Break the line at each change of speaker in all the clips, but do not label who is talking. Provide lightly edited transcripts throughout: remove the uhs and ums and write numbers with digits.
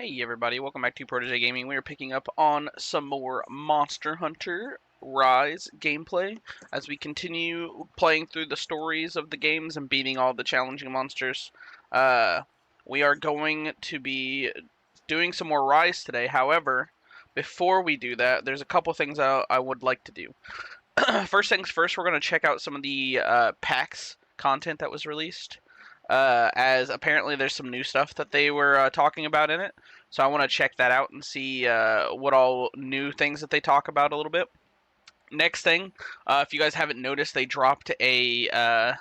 Hey everybody, welcome back to Protege Gaming. We are picking up on some more Monster Hunter Rise gameplay as we continue playing through the stories of the games and beating all the challenging monsters. We are going to be doing some more Rise today. However, before we do that, there's a couple things I would like to do. First things first, we're going to check out some of the PAX content that was released. As apparently there's some new stuff that they were talking about in it. So I want to check that out and see what all new things that they talk about a little bit. Next thing, if you guys haven't noticed, they dropped a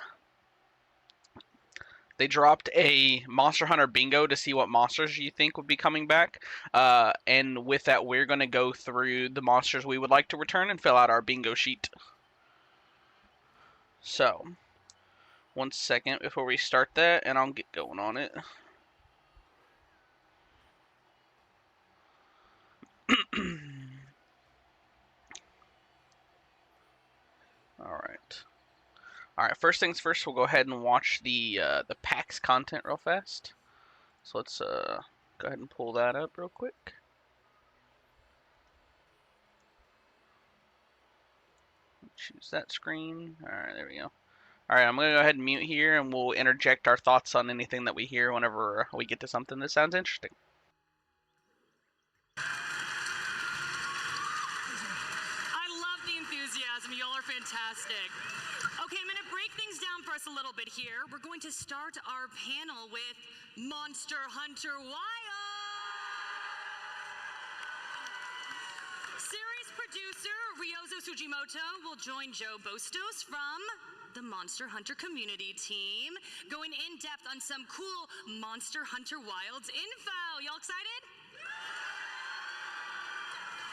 Monster Hunter bingo to see what monsters you think would be coming back. And with that, we're going to go through the monsters we would like to return and fill out our bingo sheet. So, one second before we start that, and I'll get going on it. Alright, first things first, we'll go ahead and watch the PAX content real fast. So let's go ahead and pull that up real quick. Choose that screen. Alright, there we go. Alright, I'm going to go ahead and mute here, and we'll interject our thoughts on anything that we hear whenever we get to something that sounds interesting.
I love the enthusiasm. Y'all are fantastic. Okay, I'm going to break things down for us a little bit here. We're going to start our panel with Monster Hunter Wild. Series producer Ryozo Sugimoto will join Joe Bostos from the Monster Hunter community team, going in depth on some cool Monster Hunter Wilds info. Y'all excited?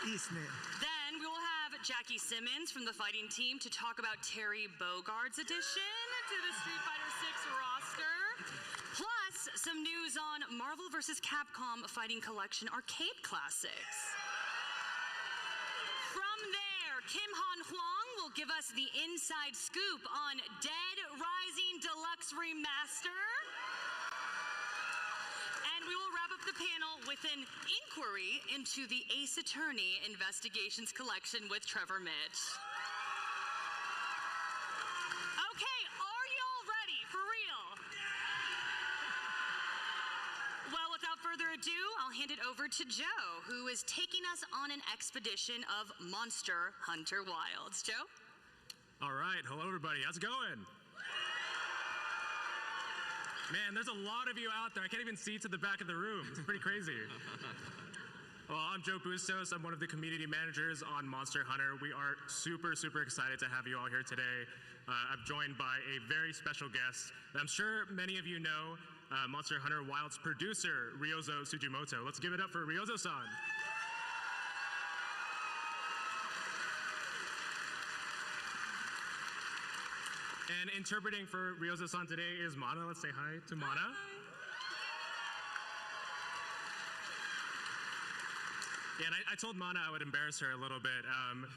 Then we will have Jackie Simmons from the fighting team to talk about Terry Bogard's addition to the Street Fighter 6 roster. Plus, some news on Marvel vs. Capcom Fighting Collection Arcade Classics. From there, Kim Han Huang will give us the inside scoop on Dead Rising Deluxe Remaster. And we will wrap up the panel with an inquiry into the Ace Attorney Investigations Collection with Trevor Mitch. Okay, are y'all ready for real? Well, without further ado, I'll hand it over to Joe, who is taking us on an expedition of Monster Hunter Wilds. Joe?
All right, hello everybody, how's it going? Man, there's a lot of you out there. I can't even see to the back of the room. It's pretty crazy. Well, I'm Joe Bustos. I'm one of the community managers on Monster Hunter. We are super excited to have you all here today. I'm joined by a very special guest. I'm sure many of you know Monster Hunter Wild's producer, Ryozo Sugimoto. Let's give it up for Ryozo-san. And interpreting for Ryozo-san today is Mana. Let's say hi to Mana. Hi. Yeah, and I told Mana I would embarrass her a little bit.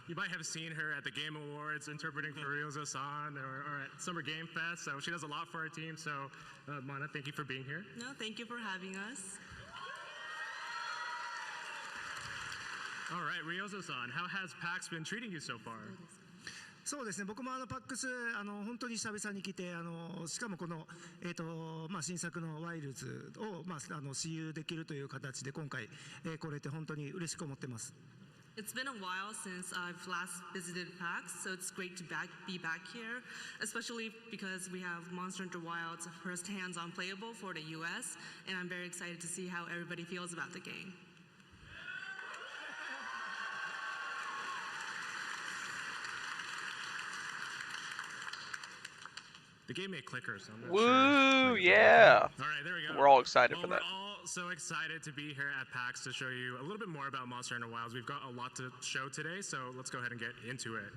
You might have seen her at the Game Awards interpreting for Ryozo-san or at Summer Game Fest. So she does a lot for our team. So Mana, thank you for being here.
No, thank you for having us.
All right, Ryozo-san, how has PAX been treating you so far?
そうですね、僕もパックス本当に久々に来てしかもこの、新作のワイルズを、私有できるという形で今回、来れて本当に嬉しく思ってます。
It's been a while since I've last visited PAX, so it's great to be back here, especially because we have Monster Hunter Wilds first hands-on playable for the US, and I'm very excited to see how everybody feels about the game.
The game made clickers. I'm not
Woo,
sure.
yeah.
All right, there we go.
We're all excited for that.
We're all so excited to be here at PAX to show you a little bit more about Monster Hunter Wilds. We've got a lot to show today, so let's go ahead and get into it.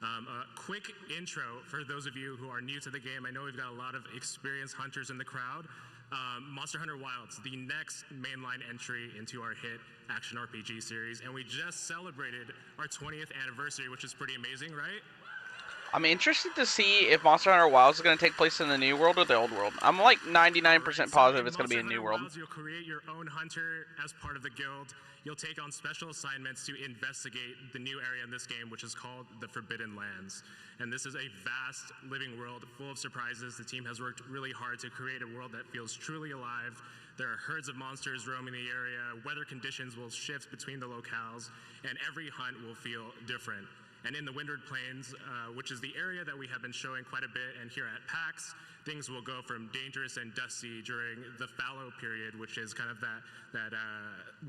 A quick intro for those of you who are new to the game. I know we've got a lot of experienced hunters in the crowd. Monster Hunter Wilds, the next mainline entry into our hit action RPG series, and we just celebrated our 20th anniversary, which is pretty amazing, right?
I'm interested to see if Monster Hunter Wilds is going to take place in the New World or the Old World. I'm like 99% positive it's going to be a New World.
Wilds, you'll create your own hunter as part of the guild. You'll take on special assignments to investigate the new area in this game, which is called the Forbidden Lands. And this is a vast living world full of surprises. The team has worked really hard to create a world that feels truly alive. There are herds of monsters roaming the area. Weather conditions will shift between the locales, and every hunt will feel different. And in the Windward Plains, which is the area that we have been showing quite a bit, and here at PAX, things will go from dangerous and dusty during the fallow period, which is kind of that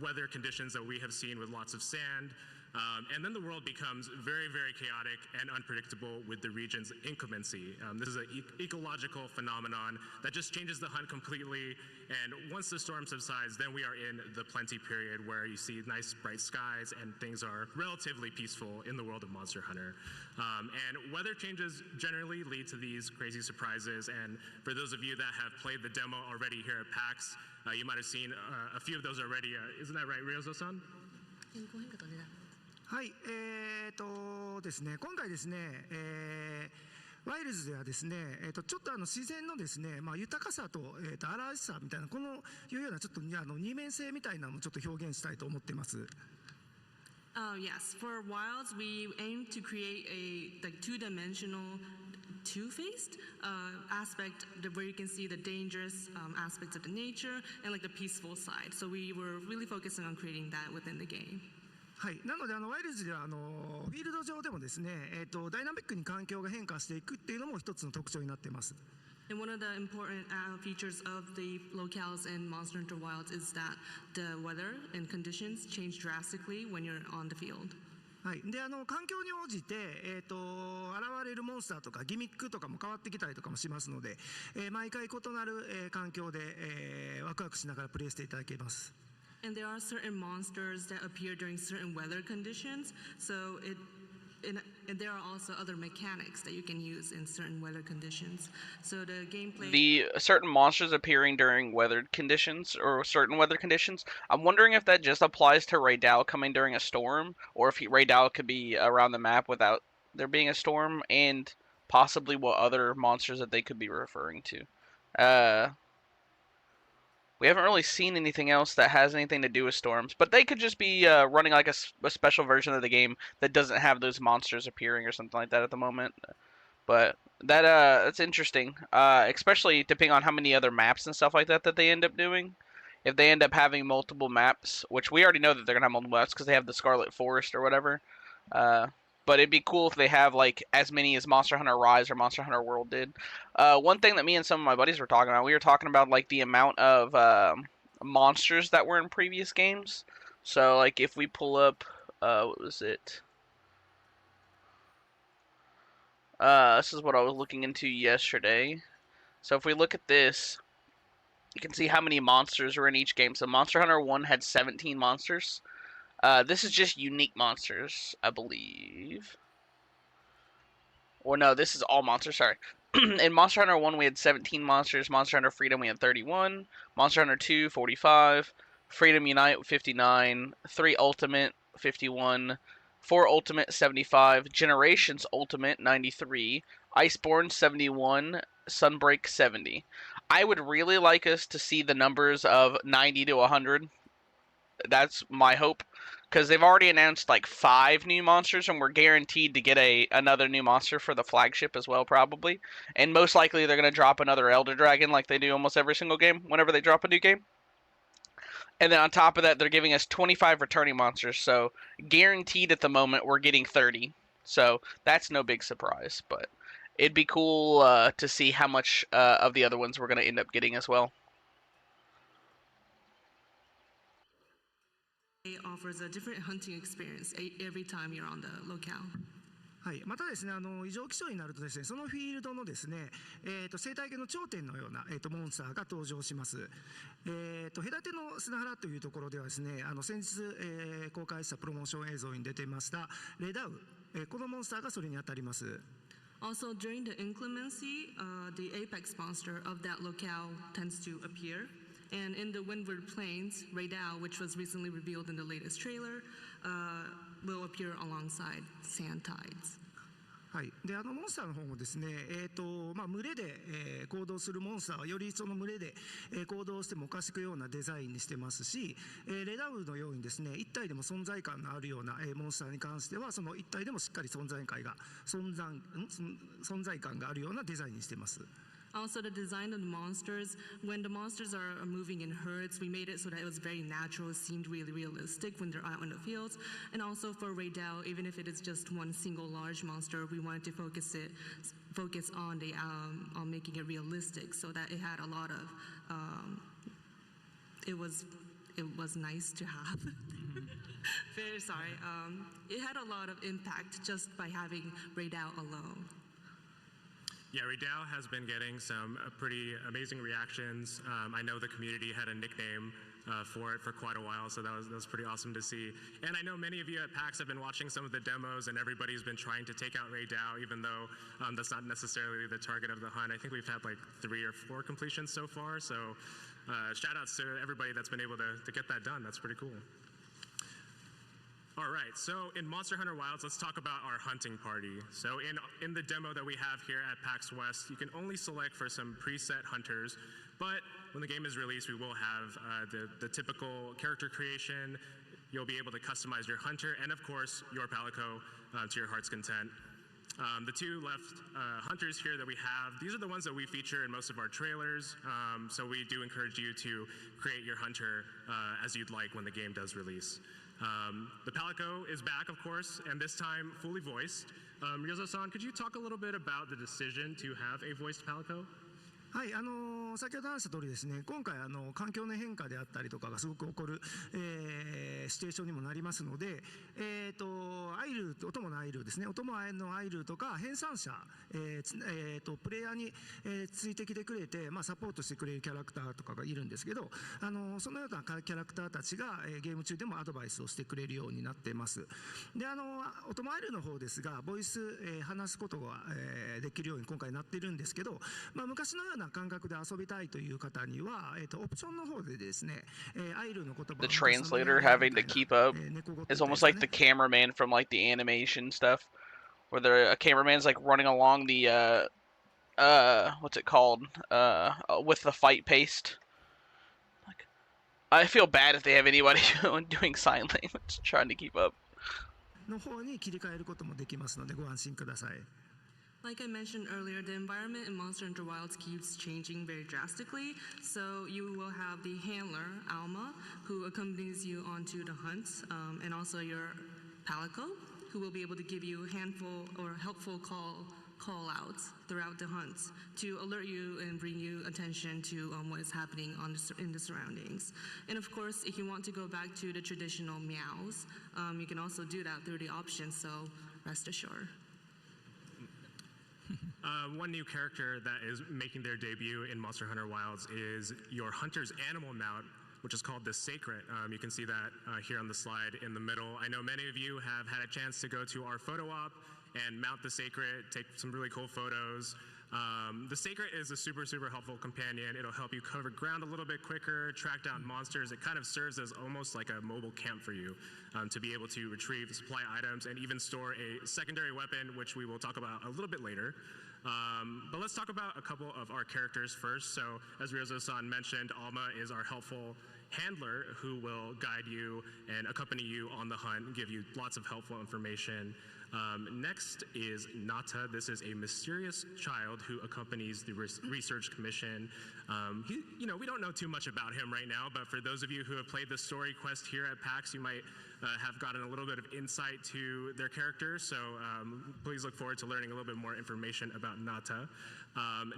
weather conditions that we have seen with lots of sand. And then the world becomes very, very chaotic and unpredictable with the region's inclemency. This is an ecological phenomenon that just changes the hunt completely. And once the storm subsides, then we are in the plenty period where you see nice bright skies and things are relatively peaceful in the world of Monster Hunter. And weather changes generally lead to these crazy surprises. And for those of you that have played the demo already here at PAX, you might have seen a few of those already. Isn't that right, Ryozo-san?
はい、ですね、今回ですね、ワイルズではですね、ちょっと自然のですね、豊かさと、荒々しさみたいなこのいうようなちょっと二面性みたいなのもちょっと表現したいと思っています。
Yes, for Wilds, we aim to create a two-dimensional, two-faced aspect where you can see the dangerous aspects of the nature and like the peaceful side. So we were really focusing on creating that within the game.
はい、なのでワイルズではフィールド上でもですね、ダイナミックに環境が変化していくっていうのも一つの特徴になっています。
And one of the important features of the locales in Monster Hunter Wilds is that the weather and conditions change drastically when you're on the field.
はい、で環境に応じて、現れるモンスターとかギミックとかも変わってきたりとかもしますので、毎回異なる、環境で、ワクワクしながらプレイしていただけます。
And there are certain monsters that appear during certain weather conditions, so and there are also other mechanics that you can use in certain weather conditions. So the gameplay...
The certain monsters appearing during weather conditions, or certain weather conditions, I'm wondering if that just applies to Raydal coming during a storm, or if Raydal could be around the map without there being a storm, and possibly what other monsters that they could be referring to. We haven't really seen anything else that has anything to do with storms, but they could just be running like a special version of the game that doesn't have those monsters appearing or something like that at the moment. But that's interesting, especially depending on how many other maps and stuff like that they end up doing. If they end up having multiple maps, which we already know that they're gonna have multiple maps because they have the Scarlet Forest or whatever. But it'd be cool if they have like as many as Monster Hunter Rise or Monster Hunter World did. One thing that me and some of my buddies were talking about, we were talking about like the amount of monsters that were in previous games. So like if we pull up, what was it? This is what I was looking into yesterday. So if we look at this, you can see how many monsters are in each game. So Monster Hunter 1 had 17 monsters. This is just unique monsters, I believe. Or no, this is all monsters, sorry. In Monster Hunter 1, we had 17 monsters. Monster Hunter Freedom, we had 31. Monster Hunter 2, 45. Freedom Unite, 59. 3 Ultimate, 51. 4 Ultimate, 75. Generations Ultimate, 93. Iceborne, 71. Sunbreak, 70. I would really like us to see the numbers of 90 to 100. That's my hope. Because they've already announced like 5 new monsters, and we're guaranteed to get another new monster for the flagship as well, probably. And most likely they're going to drop another Elder Dragon like they do almost every single game, whenever they drop a new game. And then on top of that, they're giving us 25 returning monsters, so guaranteed at the moment we're getting 30. So that's no big surprise, but it'd be cool to see how much of the other ones we're going to end up getting as well.
It offers a different hunting experience every time you're on the locale.
はい、またですね、異常気象になるとですね、そのフィールドのですね、生態系の頂点のような、モンスターが登場します。隔ての砂原というところではですね、先日、公開したプロモーション映像に出ていましたレダウ、このモンスターがそれに当たります。
Also, during the inclemency, the apex monster of that locale tends to appear. And in the Windward Plains, Raydal, which was recently revealed in the latest trailer, will appear alongside Sand Tides.
はい、でモンスターの方もですね、群れで、行動するモンスターはよりその群れで、行動してもおかしくようなデザインにしてますし、レダウのようにですね一体でも存在感のあるような、モンスターに関してはその一体でもしっかり存在感があるようなデザインにしてます。
Also, the design of the monsters, when the monsters are moving in herds, we made it so that it was very natural, it seemed really realistic when they're out in the fields. And also for Raidao, even if it is just one single large monster, we wanted to focus on on making it realistic, so that it had a lot of, it was nice to have. Very sorry. It had a lot of impact just by having Raidao alone.
Yeah, Raidao has been getting some pretty amazing reactions. I know the community had a nickname for it for quite a while, so that was pretty awesome to see. And I know many of you at PAX have been watching some of the demos, and everybody's been trying to take out Raidao, even though that's not necessarily the target of the hunt. I think we've had like 3 or 4 completions so far, so shout outs to everybody that's been able to get that done. That's pretty cool. All right, so in Monster Hunter Wilds, let's talk about our hunting party. So in the demo that we have here at PAX West, you can only select for some preset hunters, but when the game is released, we will have the typical character creation. You'll be able to customize your hunter and, of course, your Palico to your heart's content. The 2 left hunters here that we have, these are the ones that we feature in most of our trailers, so we do encourage you to create your hunter as you'd like when the game does release. The Palico is back, of course, and this time fully voiced. Ryozo-san, could you talk a little bit about the decision to have a voiced Palico?
はい、先ほど話した通りですね、今回環境の変化であったりとかがすごく起こる、シチュエーションにもなりますので、アイルお供のアイルですね、お供のアイルとか編纂者、プレイヤーに、ついてきてくれて、サポートしてくれるキャラクターとかがいるんですけど、そのようなキャラクターたちが、ゲーム中でもアドバイスをしてくれるようになっています。で、お供アイルの方ですが、ボイス、話すことが、できるように今回なっているんですけど、昔のような感覚で遊びたいという方には、オプションの方でですね、アイルの言葉
The translator having to keep up is almost like the cameraman from like the animation stuff, where a cameraman's like running along the what's it called, with the fight paste. Like, I feel bad if they have anybody doing sign language trying to keep up.
の方に切り替えることもできますのでご安心ください。
Like I mentioned earlier, the environment in Monster Hunter Wilds keeps changing very drastically. So you will have the handler, Alma, who accompanies you onto the hunts, and also your Palico, who will be able to give you handful or helpful call outs throughout the hunts to alert you and bring you attention to what is happening in the surroundings. And of course, if you want to go back to the traditional meows, you can also do that through the options, so rest assured.
One new character that is making their debut in Monster Hunter Wilds is your hunter's animal mount, which is called the Sacred. You can see that here on the slide in the middle. I know many of you have had a chance to go to our photo op and mount the Sacred, take some really cool photos. The Sacred is a super helpful companion. It'll help you cover ground a little bit quicker, track down monsters. It kind of serves as almost like a mobile camp for you to be able to retrieve supply items and even store a secondary weapon, which we will talk about a little bit later. But let's talk about a couple of our characters first. So as Ryozo-san mentioned, Alma is our helpful handler who will guide you and accompany you on the hunt and give you lots of helpful information. Next is Nata. This is a mysterious child who accompanies the research commission. We don't know too much about him right now, but for those of you who have played the story quest here at PAX, you might have gotten a little bit of insight to their character. So please look forward to learning a little bit more information about Nata.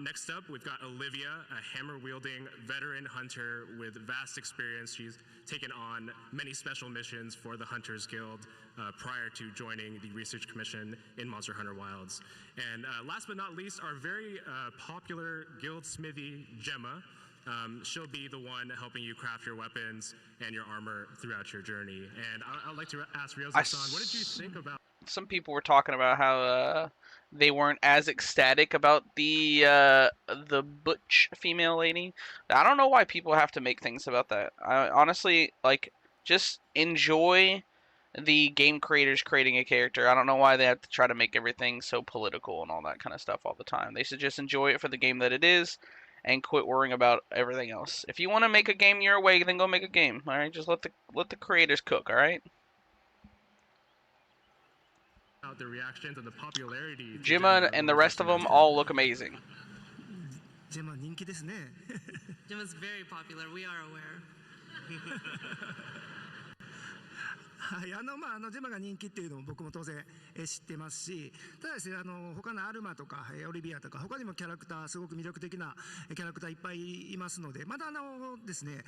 Next up, we've got Olivia, a hammer-wielding veteran hunter with vast experience. She's taken on many special missions for the Hunters Guild prior to joining the Research Commission in Monster Hunter Wilds. And last but not least, our very popular guild smithy, Gemma. She'll be the one helping you craft your weapons and your armor throughout your journey. And I'd like to ask Ryozo-san, what did you think about...
Some people were talking about how they weren't as ecstatic about the butch female lady. I don't know why people have to make things about that. I honestly, just enjoy the game creators creating a character. I don't know why they have to try to make everything so political and all that kind of stuff all the time. They should just enjoy it for the game that it is and quit worrying about everything else. If you want to make a game your way, then go make a game. All right, just let the creators cook. All right.
The reactions and the popularity.
Jimma and the rest of them all look amazing.
ジェマ人気ですね。
Gemma's very popular. We are aware.
はい、ジェマが人気っていうのも僕も当然知ってますし、ただですね、他のアルマとかオリビアとか他にもキャラクターすごく魅力的なキャラクターいっぱいいますので、まだですね、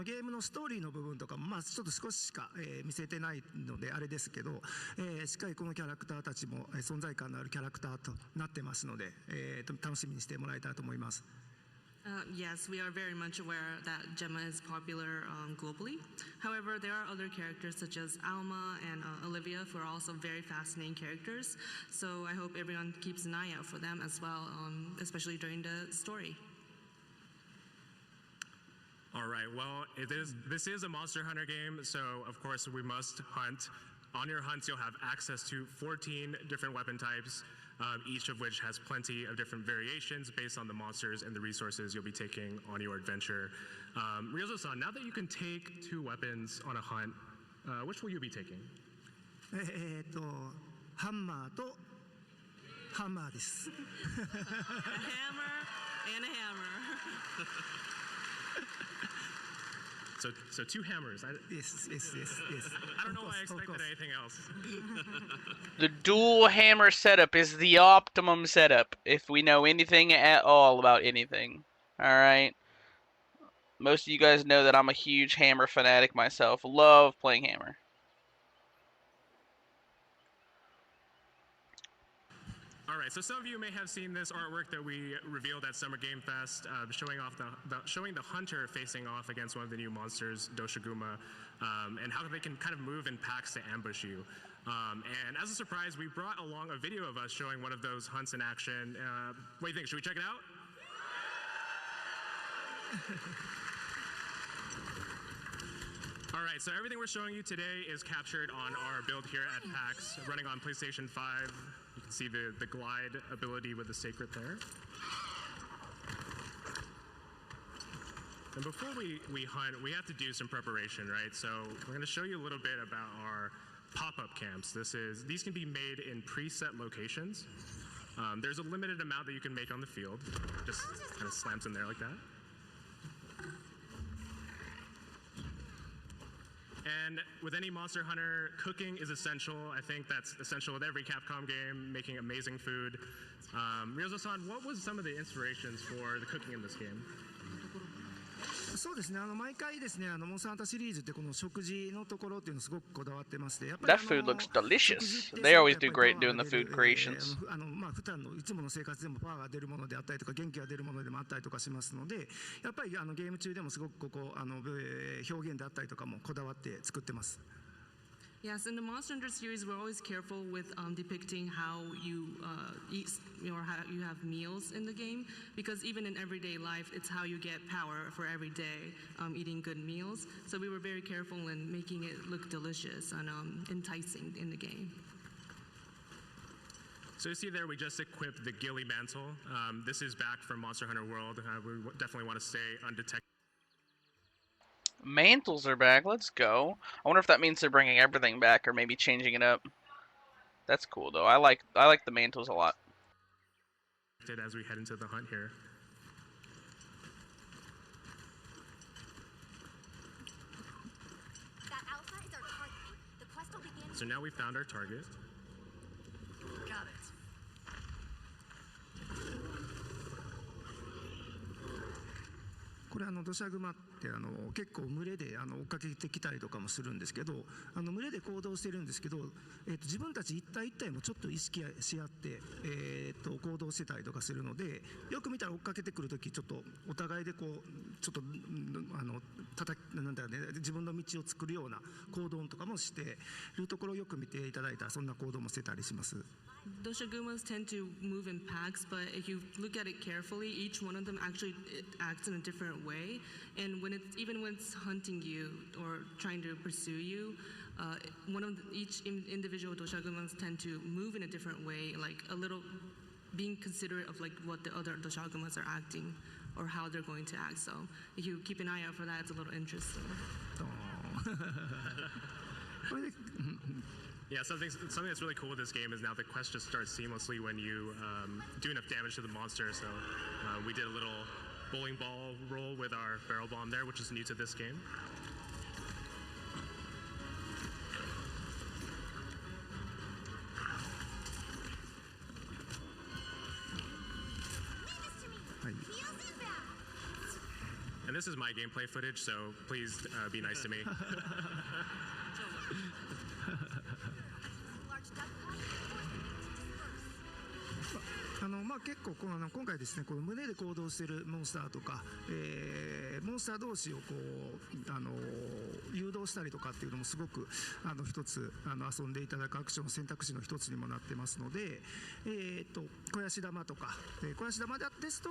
ゲームのストーリーの部分とかもちょっと少ししか見せてないのであれですけど、しっかりこのキャラクターたちも存在感のあるキャラクターとなってますので、楽しみにしてもらえたらと思います。
Yes, we are very much aware that Gemma is popular globally. However, there are other characters such as Alma and Olivia who are also very fascinating characters. So I hope everyone keeps an eye out for them as well, especially during the story.
All right, well, this is a Monster Hunter game, so of course we must hunt. On your hunts, you'll have access to 14 different weapon types, each of which has plenty of different variations based on the monsters and the resources you'll be taking on your adventure. Ryozo-san, now that you can take 2 weapons on a hunt, which will you be taking?
ハンマーとハンマーです。
A hammer and a hammer.
So 2 hammers.
Yes.
I don't know why I expected anything else.
The dual hammer setup is the optimum setup if we know anything at all about anything. Alright? Most of you guys know that I'm a huge hammer fanatic myself. Love playing hammer.
All right, so some of you may have seen this artwork that we revealed at Summer Game Fest, showing the hunter facing off against one of the new monsters, Doshiguma, and how they can kind of move in packs to ambush you. And as a surprise, we brought along a video of us showing one of those hunts in action. What do you think? Should we check it out? All right, so everything we're showing you today is captured on our build here at PAX, running on PlayStation 5. You can see the glide ability with the Sacred there. And before we hunt, we have to do some preparation, right? So we're going to show you a little bit about our pop-up camps. These can be made in preset locations. There's a limited amount that you can make on the field. Just kind of slams in there like that. And with any Monster Hunter, cooking is essential. I think that's essential with every Capcom game, making amazing food. Ryozo-san, what was some of the inspirations for the cooking in this game?
そうですね、毎回ですね、モンスターハンターシリーズってこの食事のところっていうのすごくこだわってまして、やっぱり
That food looks delicious. They always do great doing the food creations.
普段のいつもの生活でもパワーが出るものであったりとか元気が出るものでもあったりとかしますので、やっぱりゲーム中でもすごく表現であったりとかもこだわって作ってます。
Yes, in the Monster Hunter series, we're always careful with depicting how you eat or how you have meals in the game, because even in everyday life, it's how you get power for every day, eating good meals. So we were very careful in making it look delicious and enticing in the game.
So you see there, we just equipped the Ghillie Mantle. This is back from Monster Hunter World. We definitely want to stay undetected.
Mantles are back. Let's go. I wonder if that means they're bringing everything back or maybe changing it up. That's cool though. I like the mantles a lot.
As we head into the hunt here.
That alpha is our target. The quest will begin.
So now we found our target.
Got it.
これドシャグマって結構群れで追っかけてきたりとかもするんですけど、群れで行動してるんですけど、自分たち一体一体もちょっと意識し合って、行動してたりとかするので、よく見たら追っかけてくるときちょっとお互いでちょっとなんだろうね、自分の道を作るような行動とかもしているところをよく見ていただいたらそんな行動もしてたりします。
Doshagumas tend to move in packs, but if you look at it carefully, each one of them actually acts in a different way. And even when it's hunting you or trying to pursue you, each individual doshagumas tend to move in a different way, like a little being considerate of like what the other doshagumas are acting or how they're going to act. So if you keep an eye out for that, it's a little interesting.
Yeah, something that's really cool with this game is now the quest just starts seamlessly when you do enough damage to the monster. So we did a little bowling ball roll with our barrel bomb there, which is new to this game. And this is my gameplay footage, so please be nice to me.
Large duck pond, disperse.
結構今回ですね、この胸で行動しているモンスターとか、モンスター同士をこう誘導したりとかっていうのもすごく一つ遊んでいただくアクションの選択肢の一つにもなってますので、肥やし玉とか、肥やし玉ですと、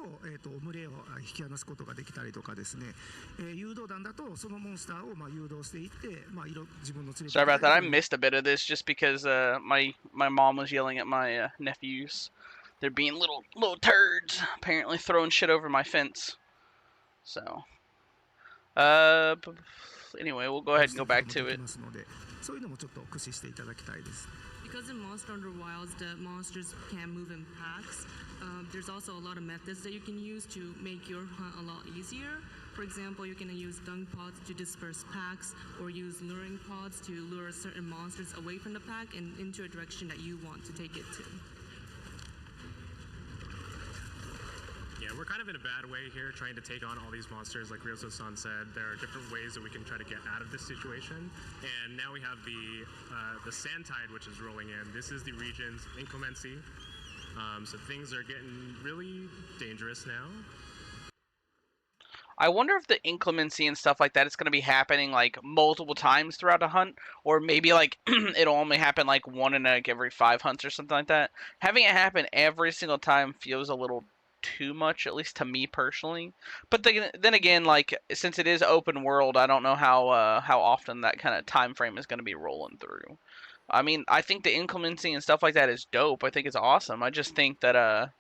群れを引き離すことができたりとかですね、誘導弾だとそのモンスターを誘導していって、自分の連れて
Sorry about that. I missed a bit of this just because my mom was yelling at my nephews. They're being little turds, apparently throwing shit over my fence. So, anyway, we'll go ahead and go back to it.
そういうのもちょっと駆使していただきたいです。
Because in Monster Hunter Wilds, the monsters can move in packs. There's also a lot of methods that you can use to make your hunt a lot easier. For example, you can use dung pods to disperse packs, or use luring pods to lure certain monsters away from the pack and into a direction that you want to take it to.
Yeah, we're kind of in a bad way here trying to take on all these monsters. Like Ryozo-san said, there are different ways that we can try to get out of this situation. And now we have the sand tide, which is rolling in. This is the region's inclemency. So things are getting really dangerous now.
I wonder if the inclemency and stuff like that is going to be happening like multiple times throughout a hunt, or maybe like it'll only happen like one in like every 5 hunts or something like that. Having it happen every single time feels a little too much, at least to me personally. But then again, like since it is open world, I don't know how often that kind of time frame is going to be rolling through. I mean, I think the inclemency and stuff like that is dope. I think it's awesome. I just think that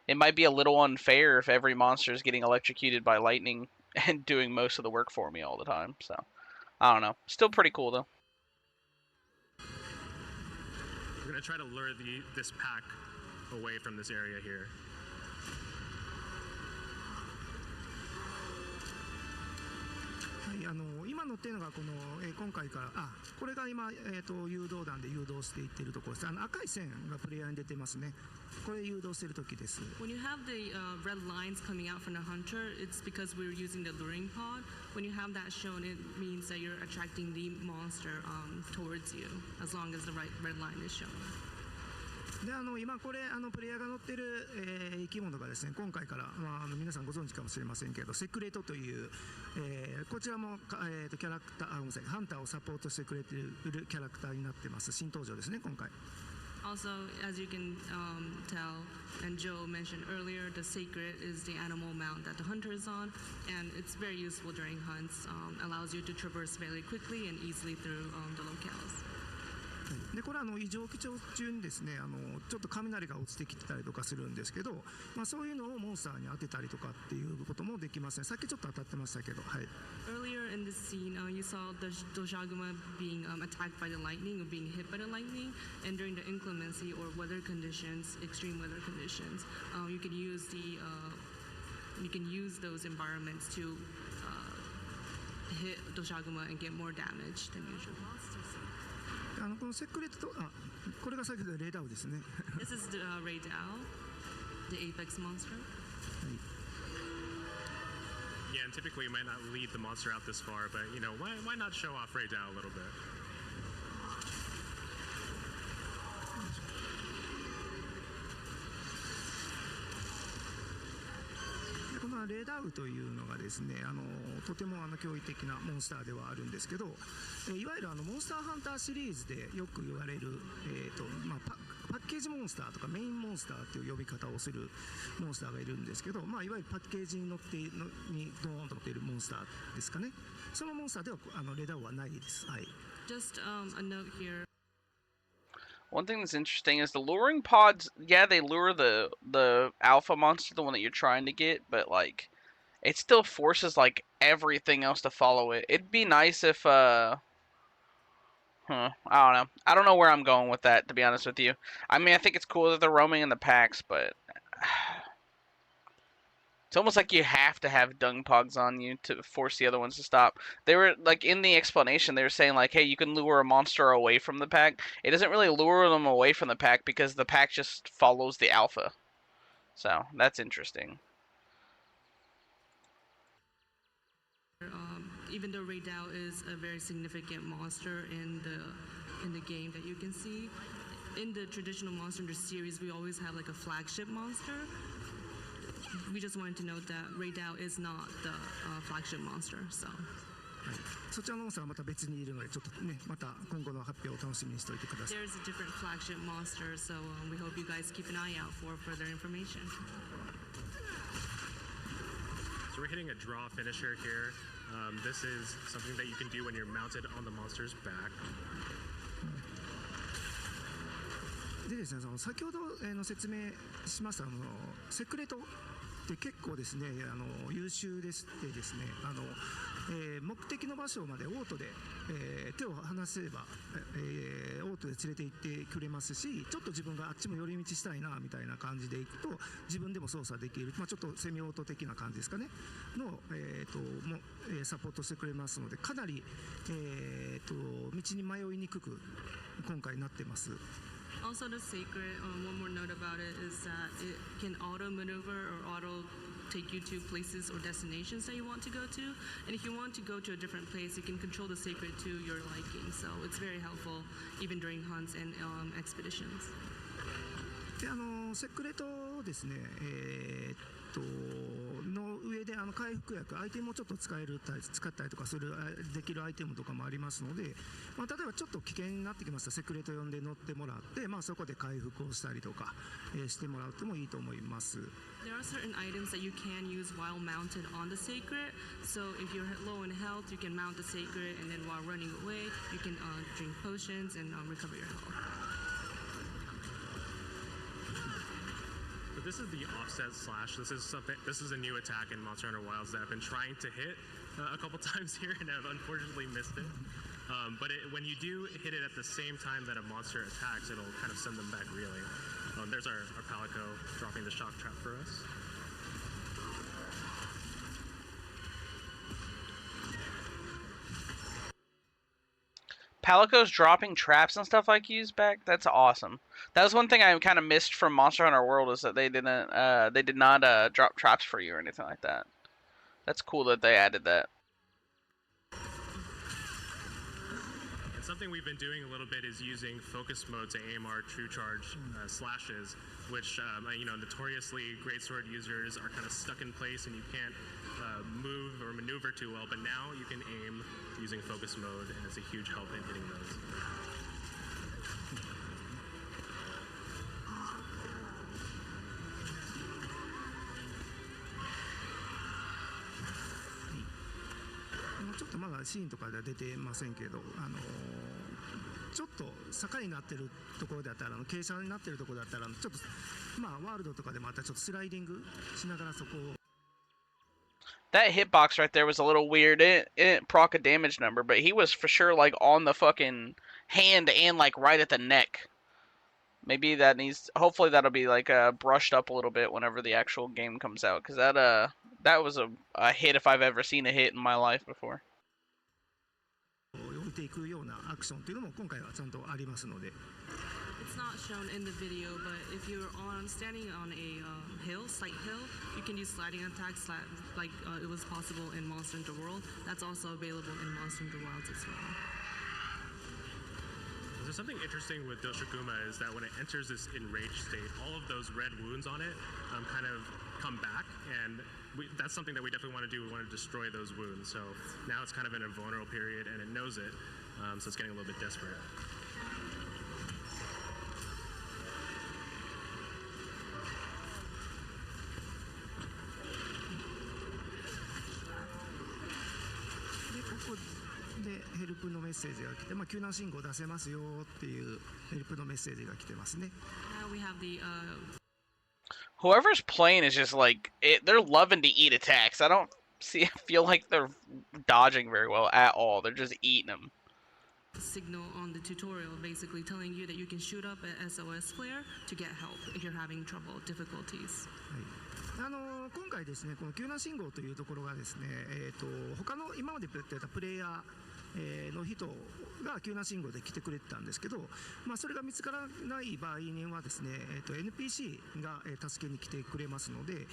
it might be a little unfair if every monster is getting electrocuted by lightning and doing most of the work for me all the time. So, I don't know. Still pretty cool, though.
We're going to try to lure this pack away from this area here.
今のっていうのがこの、今回からこれが今、誘導弾で誘導していっているところです。赤い線がプレイヤーに出てますね。これ誘導している時です。
When you have the red lines coming out from the hunter, it's because we're using the luring pod. When you have that shown, it means that you're attracting the monster towards you, as long as the red line is shown.
で今これプレイヤーが乗ってる、生き物がですね、今回から、皆さんご存知かもしれませんけど、セクレトという、こちらも、キャラクターごめんなさい、ハンターをサポートしてくれているキャラクターになってます。新登場ですね、今回。
Also, as you can tell, and Joe mentioned earlier, the Sacred is the animal mount that the hunter is on, and it's very useful during hunts. Allows you to traverse very quickly and easily through the locales.
でこれ異常気象中にですねちょっと雷が落ちてきてたりとかするんですけど、そういうのをモンスターに当てたりとかっていうこともできますね。さっきちょっと当たってましたけど、はい。
Earlier in this scene, you saw the Doshaguma being attacked by the lightning or being hit by the lightning, and during the inclemency or weather conditions, extreme weather conditions, you can use those environments to hit Doshaguma and get more damage than usual.
このセクレットこれが先ほどレイダウですね。
This is the Raidao, the apex monster.
Yeah, and typically you might not lead the monster out this far, but you know, why not show off Raidao a little bit?
このレダウというのがですねとても驚異的なモンスターではあるんですけど、いわゆるモンスターハンターシリーズでよく言われる、パッケージモンスターとかメインモンスターっていう呼び方をするモンスターがいるんですけど、まあ、いわゆるパッケージにドーンと乗っているモンスターですかね。そのモンスターではレダーはないです。はい。
Just a note here.
One thing that's interesting is the luring pods. Yeah, they lure the alpha monster, the one that you're trying to get, but like, it still forces like everything else to follow it. It'd be nice if I don't know. I don't know where I'm going with that, to be honest with you. I mean, I think it's cool that they're roaming in the packs, but it's almost like you have to have dung pogs on you to force the other ones to stop. They were like in the explanation, they were saying like, hey, you can lure a monster away from the pack. It doesn't really lure them away from the pack because the pack just follows the alpha. So that's interesting.
Even though Raydao is a very significant monster in the game that you can see, in the traditional Monster Hunter series, we always have like a flagship monster. We just wanted to note that Raydao is not the flagship monster. So.
そちらのモンスターはまた別にいるので、ちょっとね、また今後の発表を楽しみにしておいてください。
There's a different flagship monster, so we hope you guys keep an eye out for further information.
So we're hitting a draw finisher here. This is something that you can do when you're mounted on the monster's back.
でですね、先ほど説明しましたセクレトって結構ですね優秀でしてですね目的の場所までオートで、手を離せば、オートで連れて行ってくれますし、ちょっと自分があっちも寄り道したいなみたいな感じで行くと自分でも操作できる、まあ、ちょっとセミオート的な感じですかねの、サポートしてくれますので、かなり、道に迷いにくく今回なってます。
Also, the Sacred, one more note about it is that it can auto maneuver or auto take you to places or destinations that you want to go to. And if you want to go to a different place, you can control the Sacred to your liking. So it's very helpful even during hunts and expeditions.
でセクレトですね、の上で回復薬アイテムをちょっと使ったりとかするできるアイテムとかもありますので、まあ、例えばちょっと危険になってきますとセクレト呼んで乗ってもらって、まあ、そこで回復をしたりとか、してもらってもいいと思います。
There are certain items that you can use while mounted on the Sacred. So if you're low in health, you can mount the Sacred, and then while running away, you can drink potions and recover your health.
This is the offset slash. This is a new attack in Monster Hunter Wilds that I've been trying to hit a couple times here and have unfortunately missed it. But when you do hit it at the same time that a monster attacks, it'll kind of send them back reeling. There's our Palico dropping the shock trap for us.
Palico's dropping traps and stuff like yous back. That's awesome. That was one thing I kind of missed from Monster Hunter World is that they did not drop traps for you or anything like that. That's cool that they added that.
And something we've been doing a little bit is using focus mode to aim our true charge slashes, which notoriously greatsword users are kind of stuck in place and you can't move or maneuver too well. But now you can aim using focus mode, and it's a huge help in hitting those.
ちょっとまだシーンとかでは出てませんけど、ちょっと坂になってるところだったら傾斜になってるところだったらちょっとまあワールドとかでまたちょっとスライディングしながらそこを。
That hitbox right there was a little weird. It didn't proc a damage number, but he was for sure like on the fucking hand and like right at the neck. Maybe that needs. Hopefully that'll be like brushed up a little bit whenever the actual game comes out, because that was a hit if I've ever seen a hit in my life before.
置いていくようなアクションというのも今回はちゃんとありますので。
It's not shown in the video, but if you're standing on a slight hill, you can use sliding attacks like it was possible in Monster Hunter World. That's also available in Monster Hunter Wilds as well.
There's something interesting with Doshikuma is that when it enters this enraged state, all of those red wounds on it kind of come back, and that's something that we definitely want to do. We want to destroy those wounds. So now it's kind of in a vulnerable period, and it knows it, so it's getting a little bit desperate.
こでヘルプのメッセージが来て、救難信号出せますよっていうヘルプのメッセージが来てますね。
Now we have the
Whoever's playing is just like they're loving to eat attacks. I don't feel like they're dodging very well at all. They're just eating them.
signal on the tutorial, basically telling you that you can shoot up an SOS flare to get help if you're having trouble, difficulties.
今回ですね、この救難信号というところがですね、他の今までやってたプレイヤーの人が救難信号で来てくれてたんですけど、それが見つからない場合にはですね、NPC が助けに来てくれますので、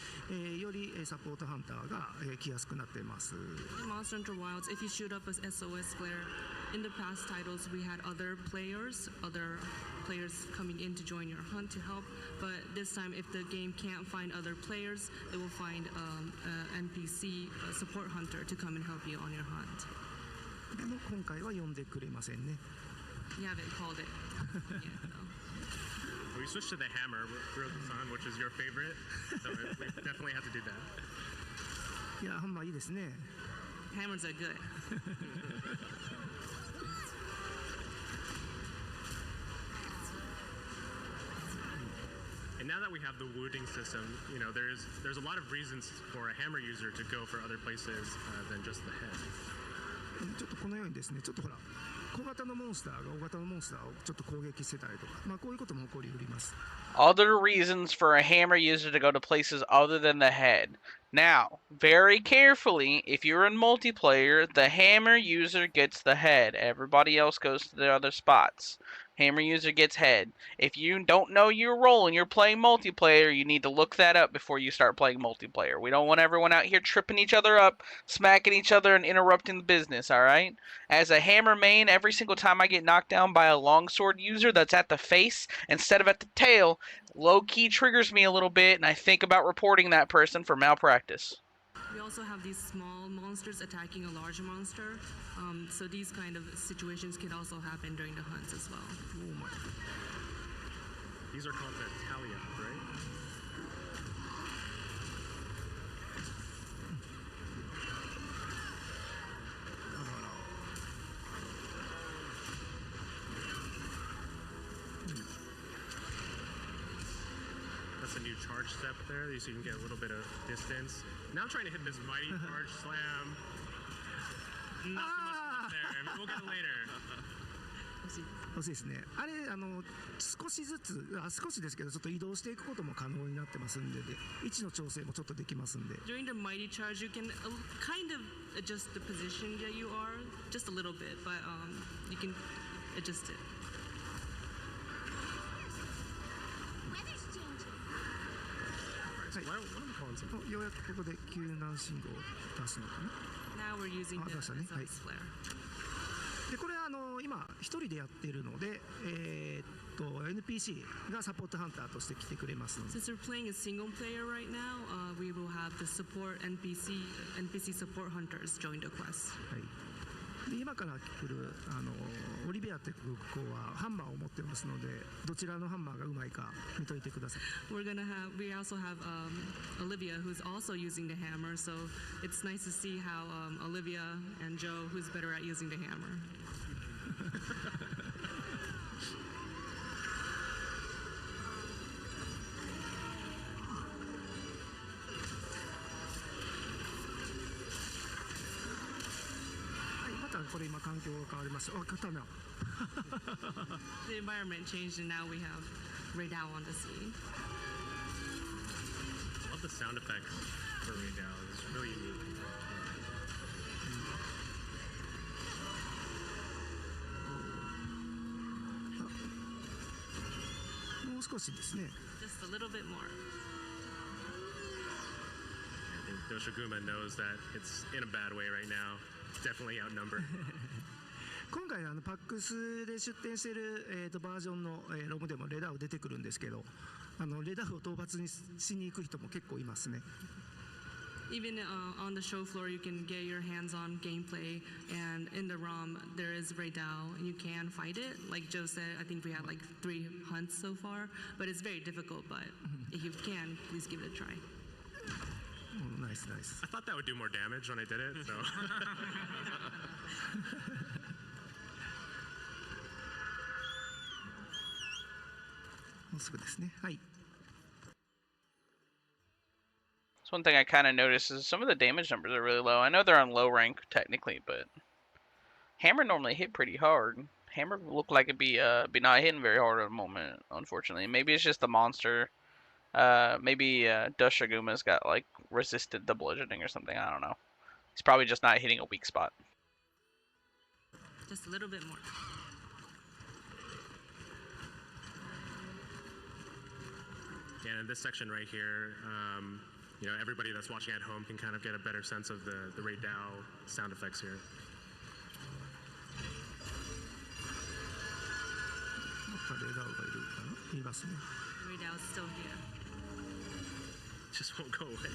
よりサポートハンターが来やすくなっています。
In Monster Hunter Wilds, if you shoot up an SOS flare, in the past titles we had other players coming in to join your hunt to help, but this time if the game can't find other players, it will find an NPC support hunter to come and help you on your hunt.
でも今回は呼んでくれませんね。
You haven't called it yet, though.
We switched to the hammer, Kuroto-san, which is your favorite, so we definitely have to do that.
いや、ハンマーいいですね。
Hammers are good.
And now that we have the wounding system, you know, there's a lot of reasons for a hammer user to go for other places than just the head.
ちょっとこのようにですね、ちょっとほら、小型のモンスターが大型のモンスターをちょっと攻撃してたりとか、こういうことも起こりうります。
Other reasons for a hammer user to go to places other than the head. Now, very carefully, if you're in multiplayer, the hammer user gets the head. Everybody else goes to the other spots. Hammer user gets head. If you don't know your role and you're playing multiplayer, you need to look that up before you start playing multiplayer. We don't want everyone out here tripping each other up, smacking each other, and interrupting the business, alright? As a hammer main, every single time I get knocked down by a longsword user that's at the face instead of at the tail, low-key triggers me a little bit, and I think about reporting that person for malpractice.
We also have these small monsters attacking a large monster, so these kind of situations can also happen during the hunts as well.
These are called the Talia, right? That's a new charge step there, so you can get a little bit of distance. Now I'm trying to hit this mighty charge slam. Not too much left there. We'll get it later.
そうですね。あれ少しずつ少しですけどちょっと移動していくことも可能になってますんで、位置の調整もちょっとできますんで。
During the mighty charge, you can kind of adjust the position that you are just a little bit, but you can adjust it.
Weather's changing.
Why don't we call in some?
ようやくここで救難信号を出すのかな。
Now we're using the
that's right.
SOS flare.
でこれ今一人でやっているので、NPC がサポートハンターとして来てくれますので。
Since we're playing a single player right now, we will have the support NPC support hunters join the quest.
はい。で今から来るオリビアって空港はハンマーを持ってますので、どちらのハンマーがうまいか見といてください。
We also have Olivia, who's also using the hammer, so it's nice to see how Olivia and Joe, who's better at using the hammer.
またこれ今環境が変わりました。あ、刀。
The environment changed, and now we have Raydao on the scene.
I love the sound effects for Raydao. It's really unique.
もう少しですね。
Just a little bit more.
I think Doshiguma knows that it's in a bad way right now. It's definitely outnumbered.
今回パックスで出展している、バージョンの、ロムでもレダーを出てくるんですけど、レダーを討伐にしに行く人も結構いますね。
Even on the show floor, you can get your hands on gameplay, and in the ROM, there is Raydao, and you can fight it. Like Joe said, I think we had like 3 hunts so far, but it's very difficult. But if you can, please give it a try.
ナイスナイス。
I thought that would do more damage when I did it, so.
うすぐですね。はい。
That's one thing I kind of noticed is some of the damage numbers are really low. I know they're on low rank technically, but Hammer normally hit pretty hard. Hammer looked like it'd be not hitting very hard at the moment, unfortunately. Maybe it's just the monster. Maybe Dushaguma's got like resisted the bludgeoning or something. I don't know. He's probably just not hitting a weak spot.
Just a little bit more.
And in this section right here, you know, everybody that's watching at home can kind of get a better sense of the Raid Dao sound effects here.
またレダーがいるかな。いますね。
Riddell's still here.
Just won't go away.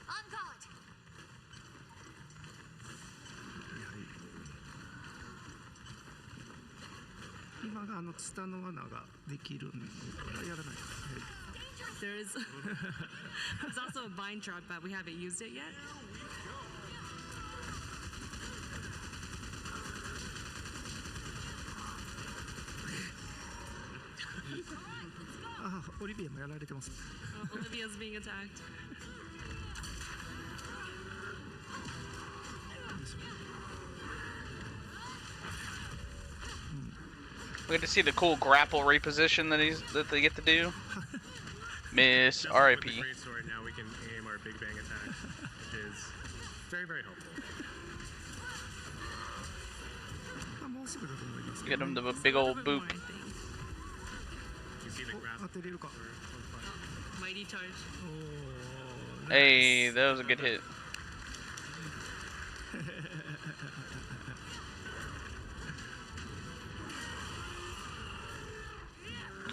On guard.
今がツタの罠ができるんで、やらない。はい
There is there's also a vine trap, but we haven't used it yet.
あ、オリビエもやられてます。
Olivia's being attacked.
We get to see the cool grapple reposition that they get to do. Miss RIP.
With the great sword, now we can aim our Big Bang attack, which is very, very helpful.
あ、もうすぐだと思います。
Get him the big old
A little
boop.
bit more, I think.
You see the
お、
graph
当てれるか。
Mighty charge.
おー。
Hey, that was a good hit.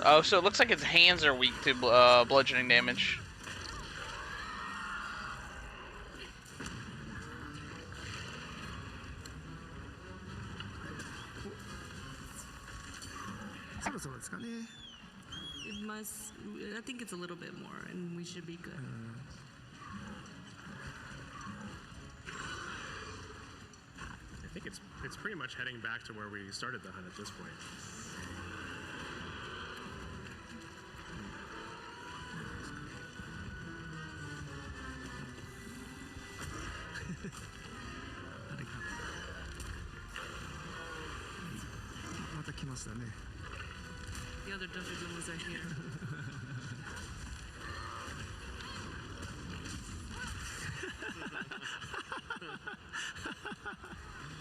Oh, so it looks like its hands are weak to bludgeoning damage.
そろそろですかね。
It must. I think it's a little bit more, and we should be good.
I think it's pretty much heading back to where we started the hunt at this point.
あれか。また来ましたね。
The other Doshagumas are here.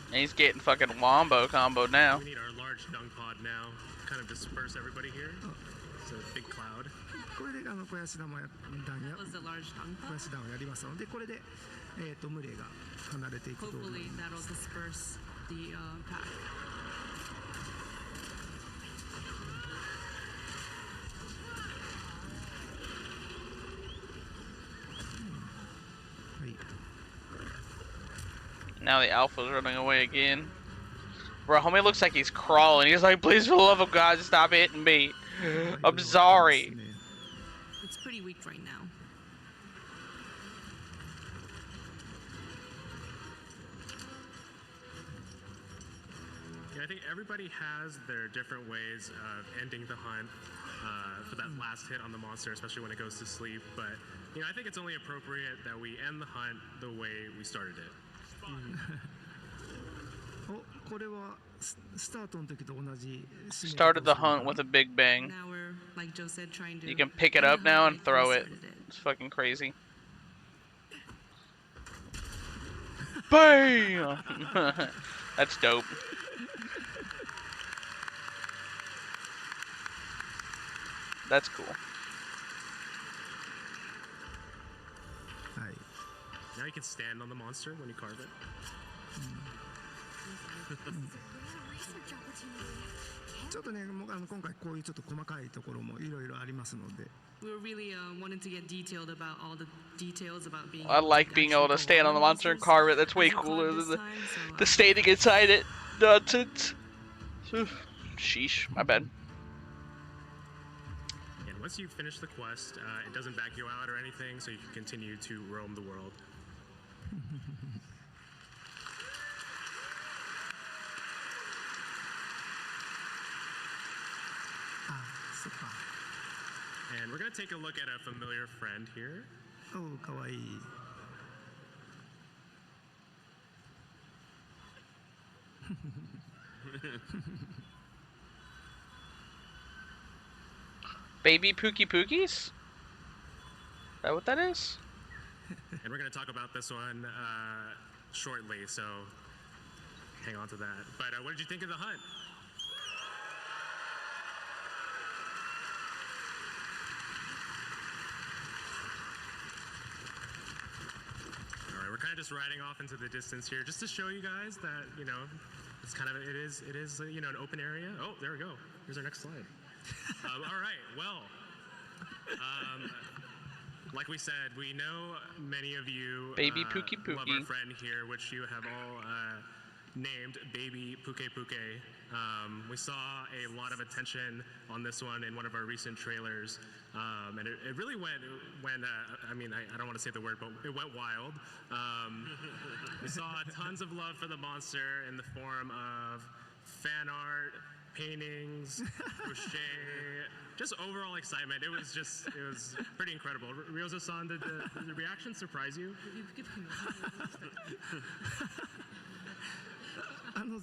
And he's getting fucking wombo comboed now.
We need our large dung pod now, kind of disperse everybody here. It's a big cloud.
これで小林玉や段や
That was the large tongue
小
pop.
林段をやりますので、これで群れが離れていくと思い
Hopefully
ま
that'll
す。
disperse the pack.
はい。
Now the alpha's running away again. Bro, homie looks like he's crawling. He's like, please, for the love of God, stop hitting me. I'm sorry.
It's pretty weak right now.
Yeah, I think everybody has their different ways of ending the hunt for that last hit on the monster, especially when it goes to sleep. But you know, I think it's only appropriate that we end the hunt the way we started it.
お、これはスタートの時と同じ。
Started the hunt with a big bang.
Now we're, like Joe said, trying to.
You can pick it
end the
up now
hunt
and
like we
throw it.
started
It's fucking crazy. Bam! That's dope. That's cool.
はい。
Now you can stand on the monster when you carve it.
Research opportunity.
ちょっとね、もう今回こういうちょっと細かいところもいろいろありますので。
We were really wanting to get detailed about all the details about being.
I like being able to stand on the monster and carve it. That's way cooler than the standing inside it nonsense. Sheesh, my bad.
And once you finish the quest, it doesn't back you out or anything, so you can continue to roam the world. take a look at a familiar friend here.
おうかわいい。
Baby Pookie Pookies? Is that what that is?
And we're going to talk about this one shortly, so hang on to that. But what did you think of the hunt? All right, we're kind of just riding off into the distance here, just to show you guys that, you know, it's kind of, it is you know, an open area. Oh, there we go. Here's our next slide. All right, well, like we said, we know many of you
Baby Pookie
love our
Pookie.
friend here, which you have all named Baby Puke Puke. We saw a lot of attention on this one in one of our recent trailers, and it really went, I mean, I don't want to say the word, but it went wild. We saw tons of love for the monster in the form of fan art, paintings, crochet, just overall excitement. It was pretty incredible. Ryozo-san, did the reaction surprise you?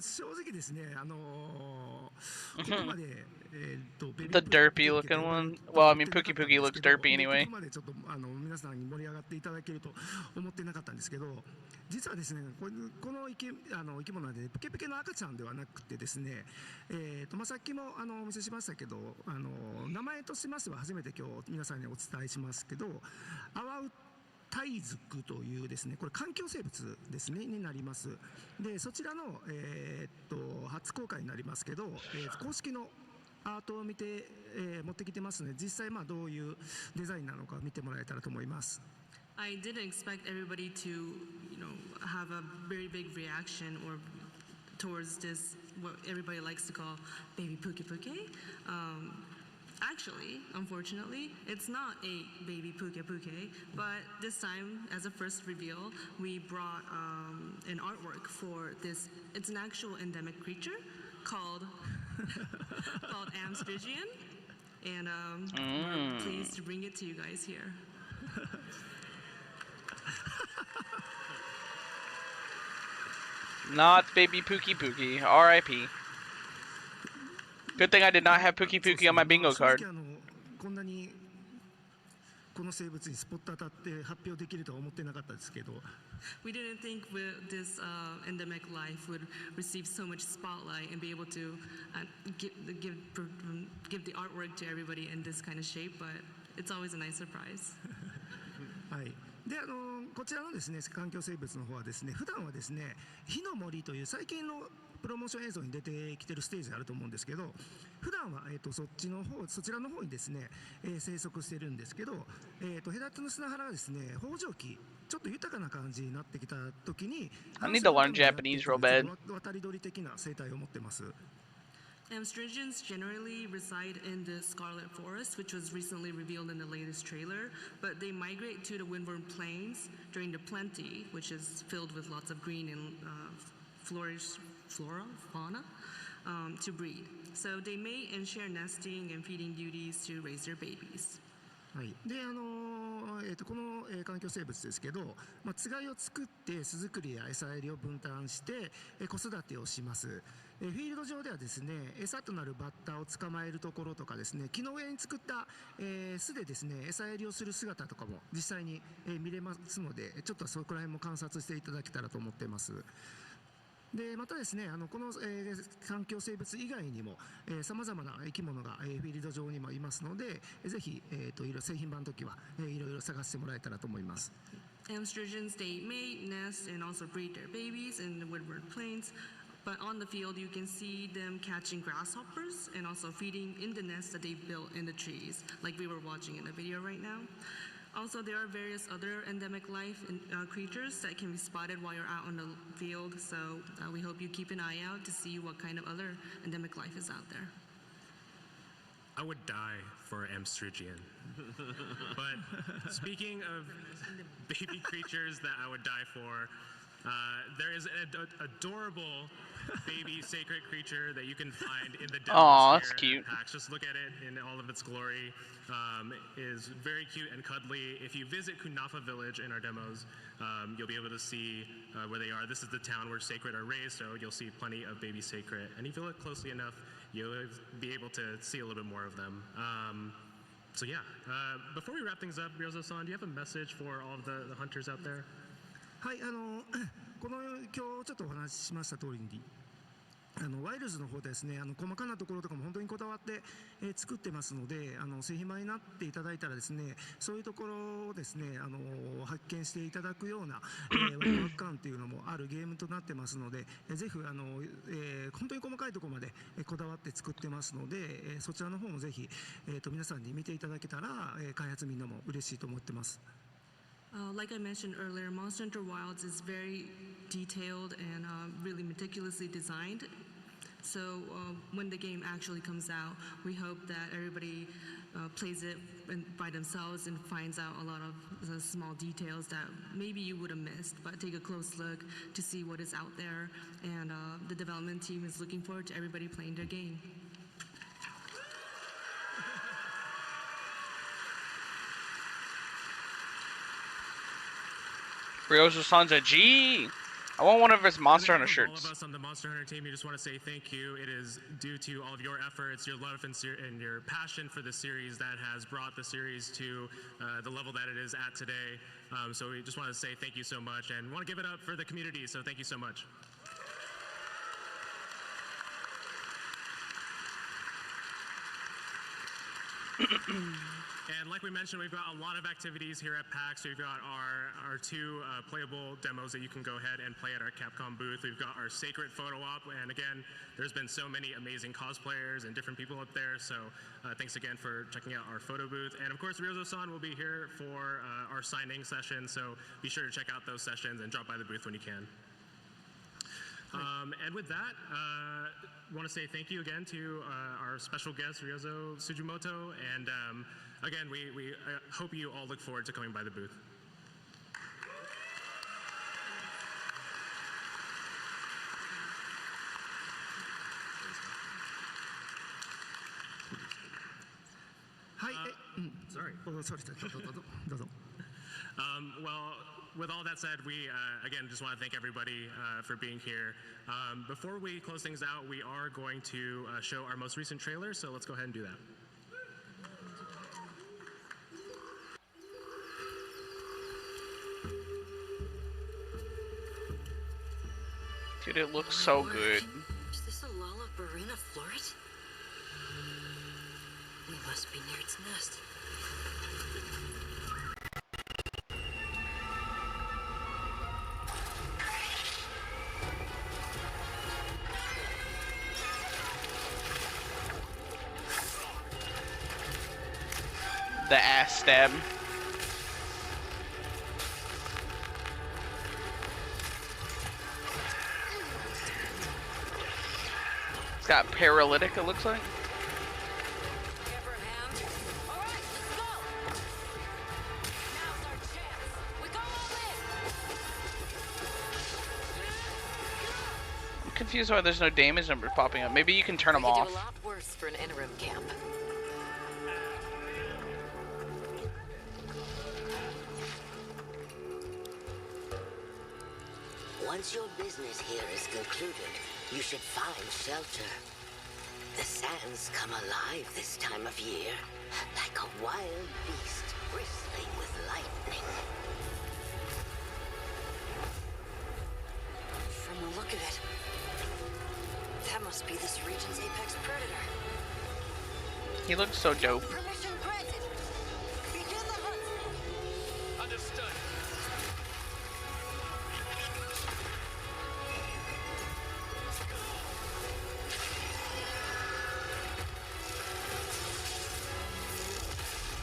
正直ですね、ここまで、
The derpy looking one. Well, I mean, Pookie Pookie looks derpy anyway.
ここまでちょっと皆さんに盛り上がっていただけると思ってなかったんですけど、実はですね、この生き物はね、プケプケの赤ちゃんではなくてですね、さっきもお見せしましたけど、名前としましては初めて今日皆さんにお伝えしますけど、アワウタイズクというですね、これ環境生物ですねになります。で、そちらの初公開になりますけど、公式のアートを見て、持ってきてますので、実際どういうデザインなのか見てもらえたらと思います。
I didn't expect everybody to, have a very big reaction or towards this, what everybody likes to call baby Puke Puke. Actually, unfortunately, it's not a baby Puke Puke, but this time, as a first reveal, we brought an artwork for this. It's an actual endemic creature called Amstrigian, and we're pleased to bring it to you guys here.
Not Baby Pookie Pookie. R.I.P. Good thing I did not have Pookie Pookie on my bingo
正直
card.
こんなにこの生物にスポット当たって発表できるとは思ってなかったですけど、
We didn't think this endemic life would receive so much spotlight and be able to give the artwork to everybody in this kind of shape, but it's always a nice surprise.
はい。でこちらのですね環境生物の方はですね、普段はですね火の森という最近のプロモーション映像に出てきてるステージがあると思うんですけど、普段はそちらの方にですね、生息してるんですけど、隔ての砂原がですね豊穣期ちょっと豊かな感じになってきた時に、
I need to learn Japanese real bad.
渡り鳥的な生態を持ってます。
Amstrigians generally reside in the Scarlet Forest, which was recently revealed in the latest trailer, but they migrate to the Windward Plains during the plenty, which is filled with lots of green and fauna, to breed. So they mate and share nesting and feeding duties to raise their babies.
はい、でこの、環境生物ですけど、つがいを作って巣作りや餌やりを分担して、子育てをします。フィールド上ではですね餌となるバッタを捕まえるところとかですね、木の上に作った、巣でですね餌やりをする姿とかも実際に、見れますので、ちょっとそこら辺も観察していただけたらと思っています。でまたですねこの、環境生物以外にもさまざまな生き物が、フィールド上にもいますので、ぜひ、製品版の時は、いろいろ探してもらえたらと思います。
Amstrigians, they mate, nest, and also breed their babies in the Windward Plains. But on the field, you can see them catching grasshoppers and also feeding in the nests that they built in the trees, like we were watching in the video right now. Also, there are various other endemic life creatures that can be spotted while you're out on the field. So we hope you keep an eye out to see what kind of other endemic life is out there.
I would die for Amstrigian. But speaking of baby creatures that I would die for, there is an adorable baby sacred creature that you can find in the demos
Aw,
here
that's
at
cute.
PAX. Just look at it in all of its glory. Is very cute and cuddly. If you visit Kunafa Village in our demos, you'll be able to see where they are. This is the town where Sacred are raised, so you'll see plenty of baby Sacred. And if you look closely enough, you'll be able to see a little bit more of them. So yeah, before we wrap things up, Ryozo-san, do you have a message for all of the hunters out there?
はい、この今日ちょっとお話ししました通りにワイルズの方ですね、細かなところとかも本当にこだわって、作ってますので、ぜひ暇になっていただいたらですね、そういうところをですね、発見していただくような、ワクワク感っていうのもあるゲームとなってますので、ぜひ本当に細かいところまでこだわって作ってますので、そちらの方もぜひ、皆さんに見ていただけたら、開発みんなも嬉しいと思ってます。
Like I mentioned earlier, Monster Hunter Wilds is very detailed and really meticulously designed. So when the game actually comes out, we hope that everybody plays it by themselves and finds out a lot of the small details that maybe you would have missed. But take a close look to see what is out there. And the development team is looking forward to everybody playing their game.
Ryozo-san's a G. I want one of his Monster Hunter
From all
shirts.
of us on the Monster Hunter team, we just want to say thank you. It is due to all of your efforts, your love and your passion for the series that has brought the series to the level that it is at today. So we just want to say thank you so much and want to give it up for the community. So thank you so much. And like we mentioned, we've got a lot of activities here at PAX. We've got our two playable demos that you can go ahead and play at our Capcom booth. We've got our Sacred photo op, and again, there's been so many amazing cosplayers and different people up there, so thanks again for checking out our photo booth. And of course, Ryozo-san will be here for our signing session, so be sure to check out those sessions and drop by the booth when you can. And with that, I want to say thank you again to our special guest, Ryozo Tsujimoto, and again, we hope you all look forward to coming by the booth.
Sorry. どうぞどうぞ。
Well, with all that said, we again just want to thank everybody for being here. Before we close things out, we are going to show our most recent trailer, so let's go ahead and do that.
Dude, it looks so good.
Is this a Lollabarina floret? We must be near its nest.
The ass stab. It's got paralytic, it looks like.
Give her a hand. All right, let's go. Now's our chance. We go all in.
I'm confused why there's no damage numbers popping up. Maybe you can turn them
We could
off.
do a lot worse for an interim camp.
Once your business here is concluded, you should find shelter. The sands come alive this time of year, like a wild beast bristling with lightning.
From the look of it, that must be this region's apex predator.
He looks so dope.
Permission granted. Begin the hunt.
Understood.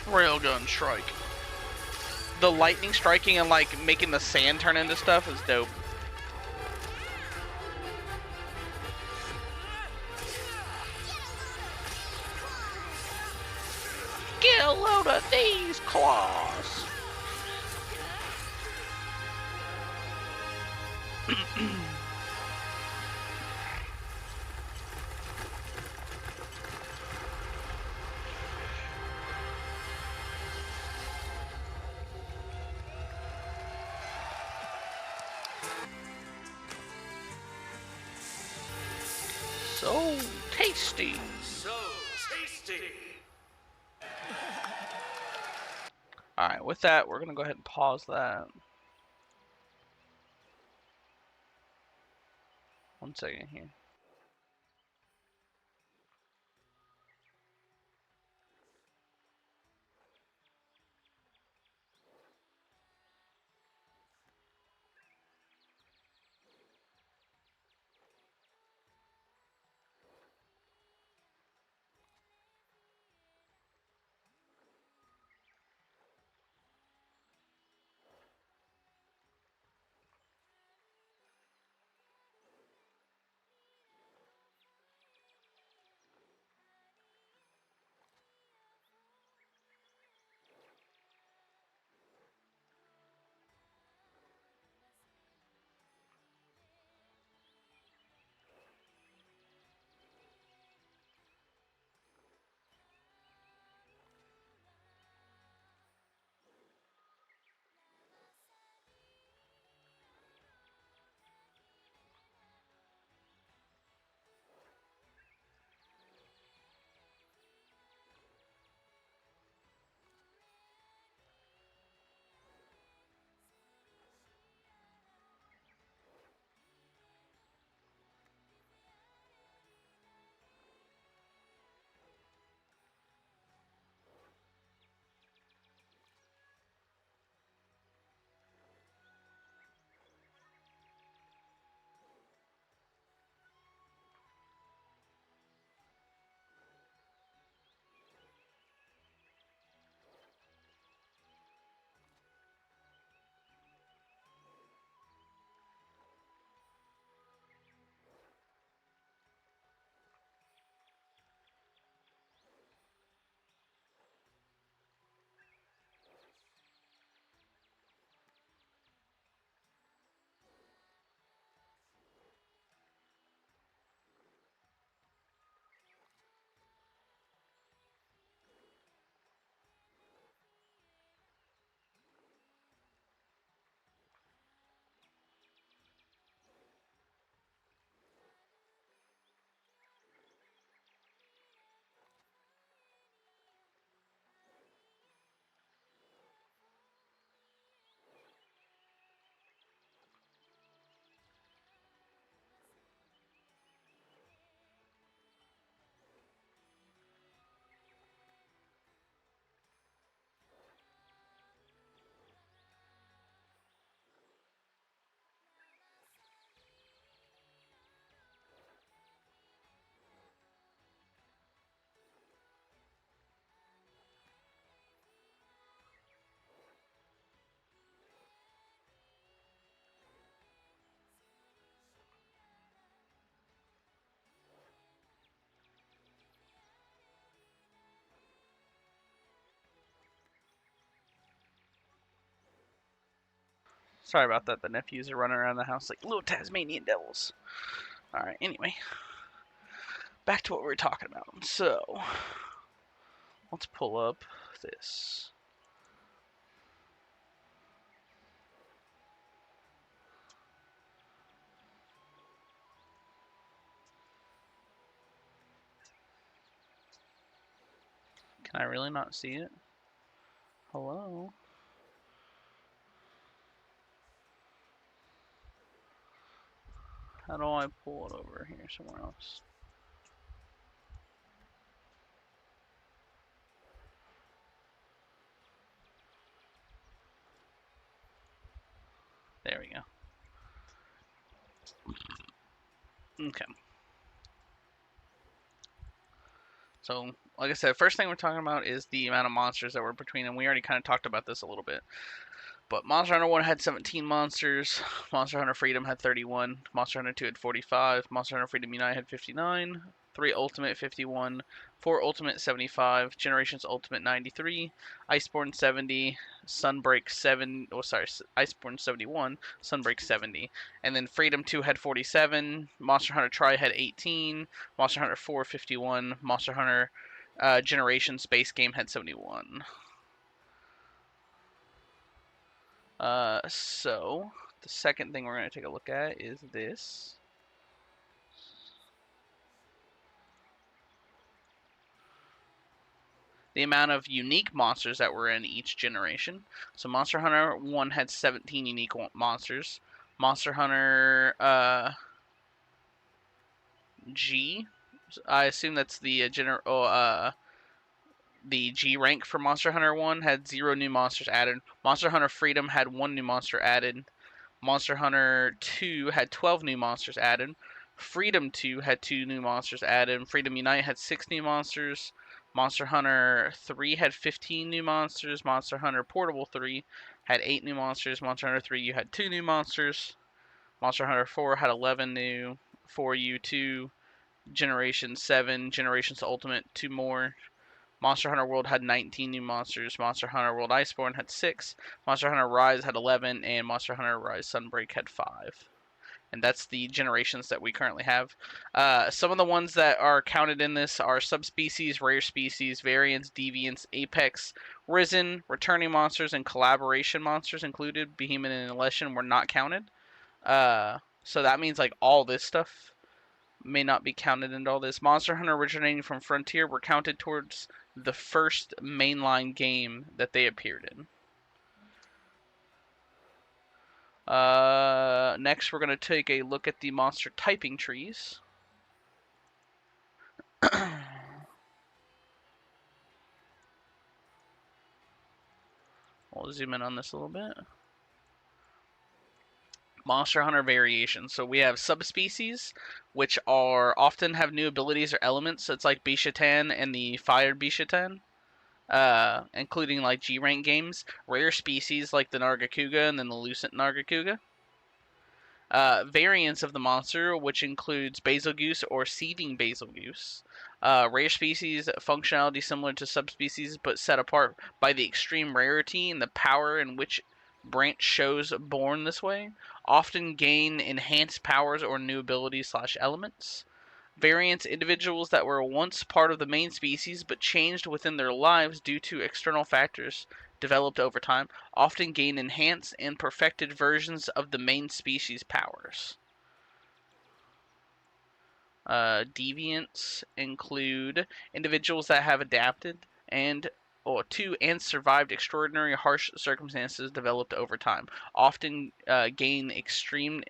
Railgun strike. The lightning striking and like making the sand turn into stuff is dope. Get a load of these claws. So tasty.
So tasty.
Alright, with that, we're going to go ahead and pause that. 1 second here. Sorry about that. The nephews are running around the house like little Tasmanian devils. Alright, anyway. Back to what we were talking about. So, let's pull up this. Can I really not see it? Hello? How do I pull it over here somewhere else? There we go. Okay. So, like I said, first thing we're talking about is the amount of monsters that were between them. We already kind of talked about this a little bit. But Monster Hunter 1 had 17 monsters, Monster Hunter Freedom had 31, Monster Hunter 2 had 45, Monster Hunter Freedom Unite had 59, 3 Ultimate 51, 4 Ultimate 75, Generations Ultimate 93, Iceborne 70, Sunbreak 7, Iceborne 71, Sunbreak 70. And then Freedom 2 had 47, Monster Hunter Tri had 18, Monster Hunter 4 51, Monster Hunter Generation Space Game had 71. So the second thing we're going to take a look at is this. the amount of unique monsters that were in each generation. So Monster Hunter 1 had 17 unique monsters. Monster Hunter G, I assume that's the the G rank for Monster Hunter 1, had 0 new monsters added. Monster Hunter Freedom had 1 new monster added. Monster Hunter 2 had 12 new monsters added. Freedom 2 had 2 new monsters added. Freedom Unite had 6 new monsters. Monster Hunter 3 had 15 new monsters. Monster Hunter Portable 3 had 8 new monsters. Monster Hunter 3U had 2 new monsters. Monster Hunter 4 had 11 new. 4U2. Generation 7. Generations Ultimate 2 more. Monster Hunter World had 19 new monsters. Monster Hunter World Iceborne had 6. Monster Hunter Rise had 11. And Monster Hunter Rise Sunbreak had 5. And that's the generations that we currently have. Some of the ones that are counted in this are subspecies, rare species, variants, deviants, apex, risen, returning monsters, and collaboration monsters included. Behemoth and Leshen were not counted. So that means like all this stuff may not be counted into all this. Monster Hunter originating from Frontier were counted towards the first mainline game that they appeared in. Next, we're going to take a look at the monster typing trees. We'll zoom in on this a little bit. Monster Hunter variations. So we have subspecies, which are often have new abilities or elements. So it's like Bishaten and the Fire Bishaten, including like G rank games. Rare species like the Nargacuga and then the Lucent Nargacuga. Variants of the monster, which includes Basilgoose or Seething Basilgoose. Rare species, functionality similar to subspecies, but set apart by the extreme rarity and the power in which branch shows born this way. Often gain enhanced powers or new abilities / elements. Variants, individuals that were once part of the main species but changed within their lives due to external factors developed over time, often gain enhanced and perfected versions of the main species powers. Deviants include individuals that have adapted to and survived extraordinary harsh circumstances developed over time, often gain extremely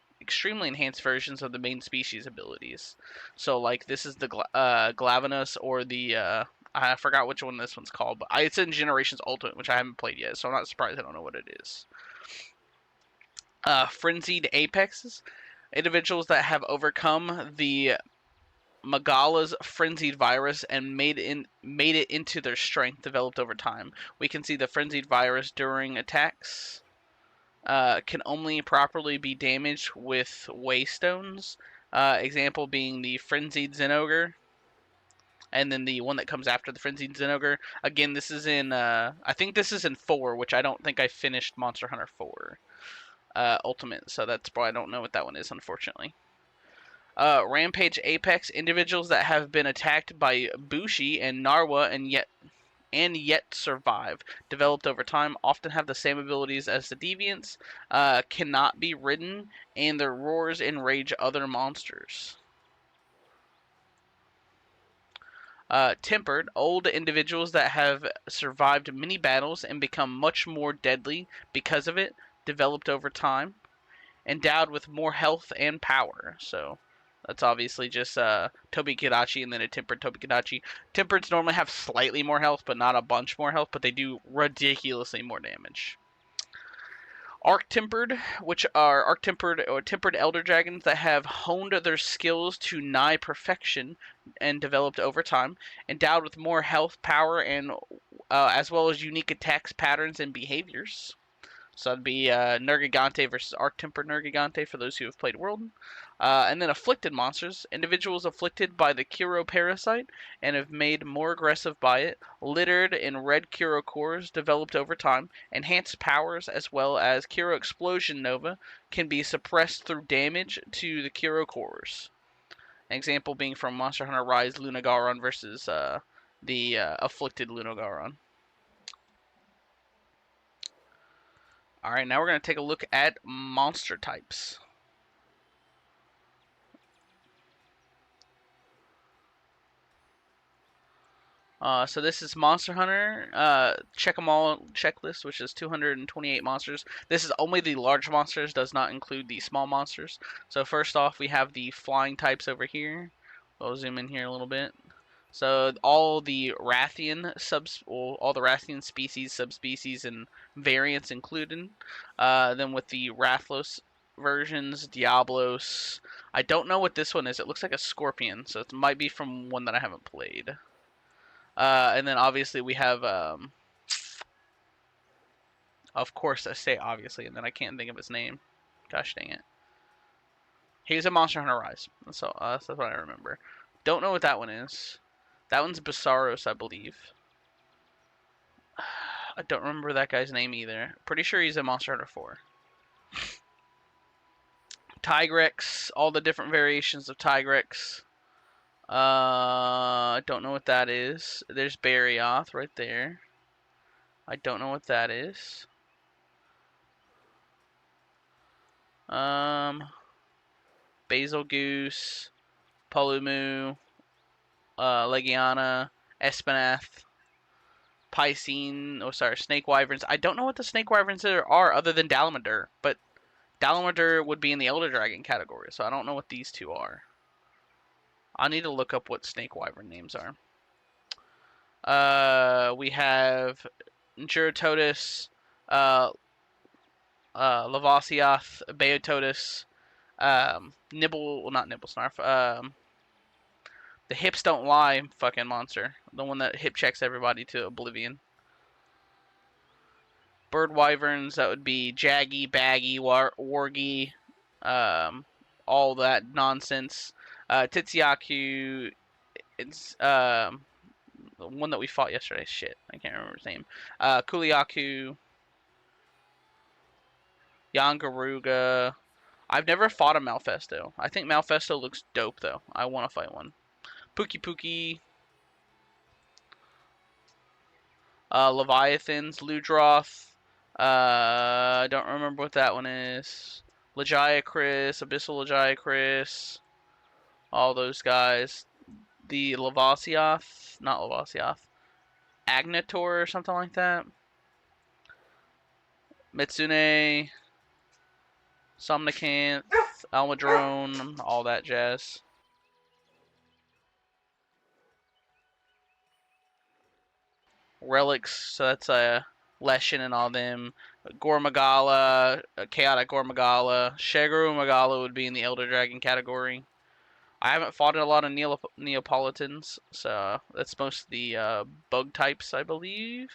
enhanced versions of the main species abilities. So like this is the Glavenus or the I forgot which one this one's called, but it's in Generations Ultimate, which I haven't played yet, so I'm not surprised I don't know what it is. Frenzied Apexes, individuals that have overcome the Magala's frenzied virus and made it into their strength developed over time. We can see the frenzied virus during attacks can only properly be damaged with Waystones. Example being the frenzied Zenogre, and then the one that comes after the frenzied Zenogre. Again, this is in I think this is in 4, which I don't think I finished Monster Hunter 4 Ultimate, so that's why I don't know what that one is, unfortunately. Rampage Apex, individuals that have been attacked by Bushi and Narwa and yet survive, developed over time, often have the same abilities as the Deviants, cannot be ridden, and their roars enrage other monsters. Tempered, old individuals that have survived many battles and become much more deadly because of it, developed over time. Endowed with more health and power, so that's obviously just Tobi-Kadachi and then a Tempered Tobi-Kadachi. Tempereds normally have slightly more health, but not a bunch more health, but they do ridiculously more damage. Arc-Tempered, which are Arc-Tempered or Tempered Elder Dragons that have honed their skills to nigh perfection and developed over time. Endowed with more health, power, and as well as unique attacks, patterns, and behaviors. So that'd be Nergigante versus Arc-Tempered Nergigante for those who have played World. And then Afflicted monsters, individuals afflicted by the Kuro parasite and have made more aggressive by it, littered in red Kuro cores developed over time, enhanced powers as well as Kuro Explosion Nova can be suppressed through damage to the Kuro cores. An example being from Monster Hunter Rise Lunagaron versus the Afflicted Lunagaron. Alright, now we're going to take a look at monster types. So this is Monster Hunter. Check them all checklist, which is 228 monsters. This is only the large monsters, does not include the small monsters. So first off, we have the flying types over here. We'll zoom in here a little bit. So all the Rathian all the Rathian species, subspecies, and variants included. Then with the Rathlos versions, Diablos. I don't know what this one is. It looks like a scorpion, so it might be from one that I haven't played. And then obviously we have, of course I say obviously, and then I can't think of his name. Gosh dang it. He's a Monster Hunter Rise. So that's what I remember. Don't know what that one is. That one's Bassaros, I believe. I don't remember that guy's name either. Pretty sure he's in Monster Hunter 4. Tigrex, all the different variations of Tigrex. I don't know what that is. There's Barioth right there. I don't know what that is. Basil Goose, Polumu, Legiana, Espinath, Piscine, Snake Wyverns. I don't know what the Snake Wyverns are other than Dalamadur, but Dalamadur would be in the Elder Dragon category, so I don't know what these two are. I need to look up what Snake Wyvern names are. We have Juratotus, Lavasiath, Beototus, not Nibblesnarf, the hips don't lie fucking monster. The one that hip checks everybody to oblivion. Bird Wyverns, that would be Jaggy, Baggy, Wargy, all that nonsense. Titsiaku, it's the one that we fought yesterday. Shit, I can't remember his name. Kuliaku, Yangaruga. I've never fought a Malfesto. I think Malfesto looks dope though. I want to fight one. Pookie, Leviathans, Ludroth. I don't remember what that one is. Lagiacris, Abyssal Lagiacris. All those guys. The Lavasiath, not Lavasiath. Agnator or something like that. Mitsune. Somnicanth, Almadrone, all that jazz. Relics, so that's Leshen and all them. Gormagala, Chaotic Gormagala. Shigeru Magala would be in the Elder Dragon category. I haven't fought a lot of Neapolitans, so that's most of the bug types, I believe.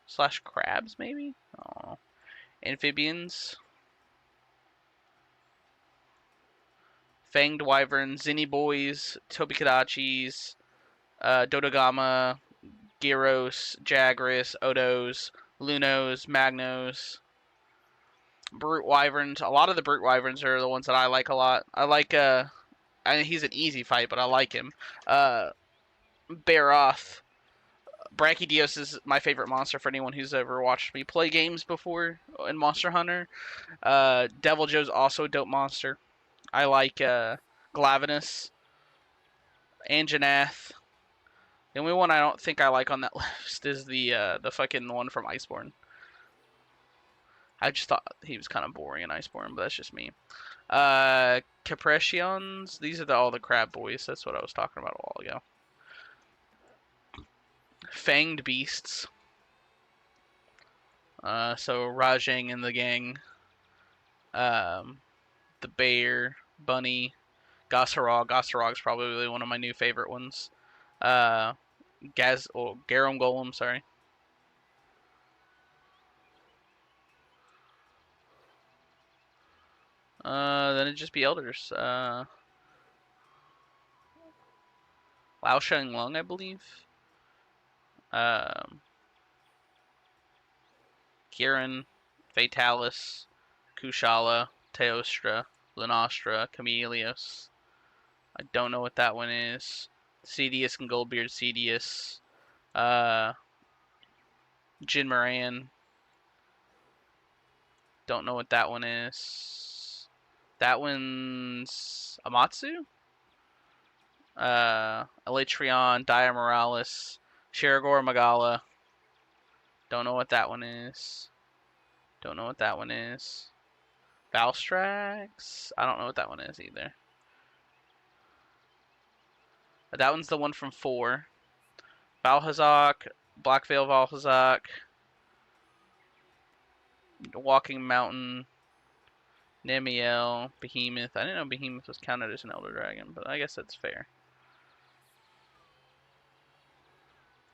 / crabs, maybe? I don't know. Amphibians. Fanged Wyverns, Zinni Boys, Tobikadachis, Dodogama, Gyros, Jagras, Odos, Lunos, Magnos, Brute Wyverns. A lot of the Brute Wyverns are the ones that I like a lot. I like, I mean, he's an easy fight, but I like him. Baroth. Brachydios is my favorite monster for anyone who's ever watched me play games before in Monster Hunter. Deviljho's also a dope monster. I like Glavenus, Anjanath. The only one I don't think I like on that list is the fucking one from Iceborne. I just thought he was kind of boring in Iceborne, but that's just me. Capricions, these are all the crab boys. That's what I was talking about a while ago. Fanged beasts. So Rajang and the gang. The bear, bunny, Gosarog. Gosarog's probably one of my new favorite ones. Garum Golem, sorry. Then it'd just be elders. Lao Sheng Lung, I believe. Kirin, Fatalis, Kushala, Teostra, Lunastra, Chameleos. I don't know what that one is. Cedius and Goldbeard Cedius. Jin Moran. Don't know what that one is. That one's Amatsu? Elytrion, Dia Morales, Sheragor Magala. Don't know what that one is. Don't know what that one is. Valstrax? I don't know what that one is either. That one's the one from 4. Valhazak, Blackveil Valhazak, Walking Mountain, Nemiel, Behemoth. I didn't know Behemoth was counted as an Elder Dragon, but I guess that's fair.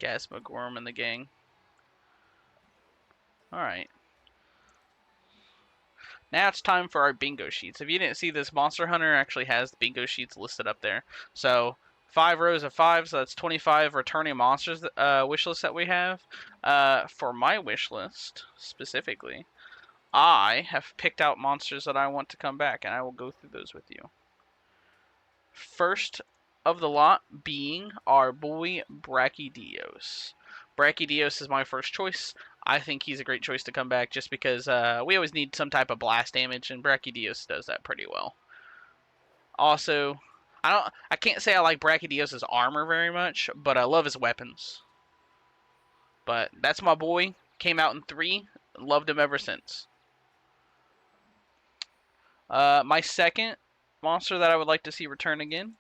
Gasmogorm and the gang. Alright. Now it's time for our bingo sheets. If you didn't see this, Monster Hunter actually has the bingo sheets listed up there. So 5 rows of 5, so that's 25 returning monsters wish list that we have. For my wish list, specifically, I have picked out monsters that I want to come back, and I will go through those with you. First of the lot being our boy Brachydios. Brachydios is my first choice. I think he's a great choice to come back just because we always need some type of blast damage, and Brachydios does that pretty well. Also, I can't say I like Brachydios' armor very much, but I love his weapons. But that's my boy. Came out in 3. Loved him ever since. My second monster that I would like to see return again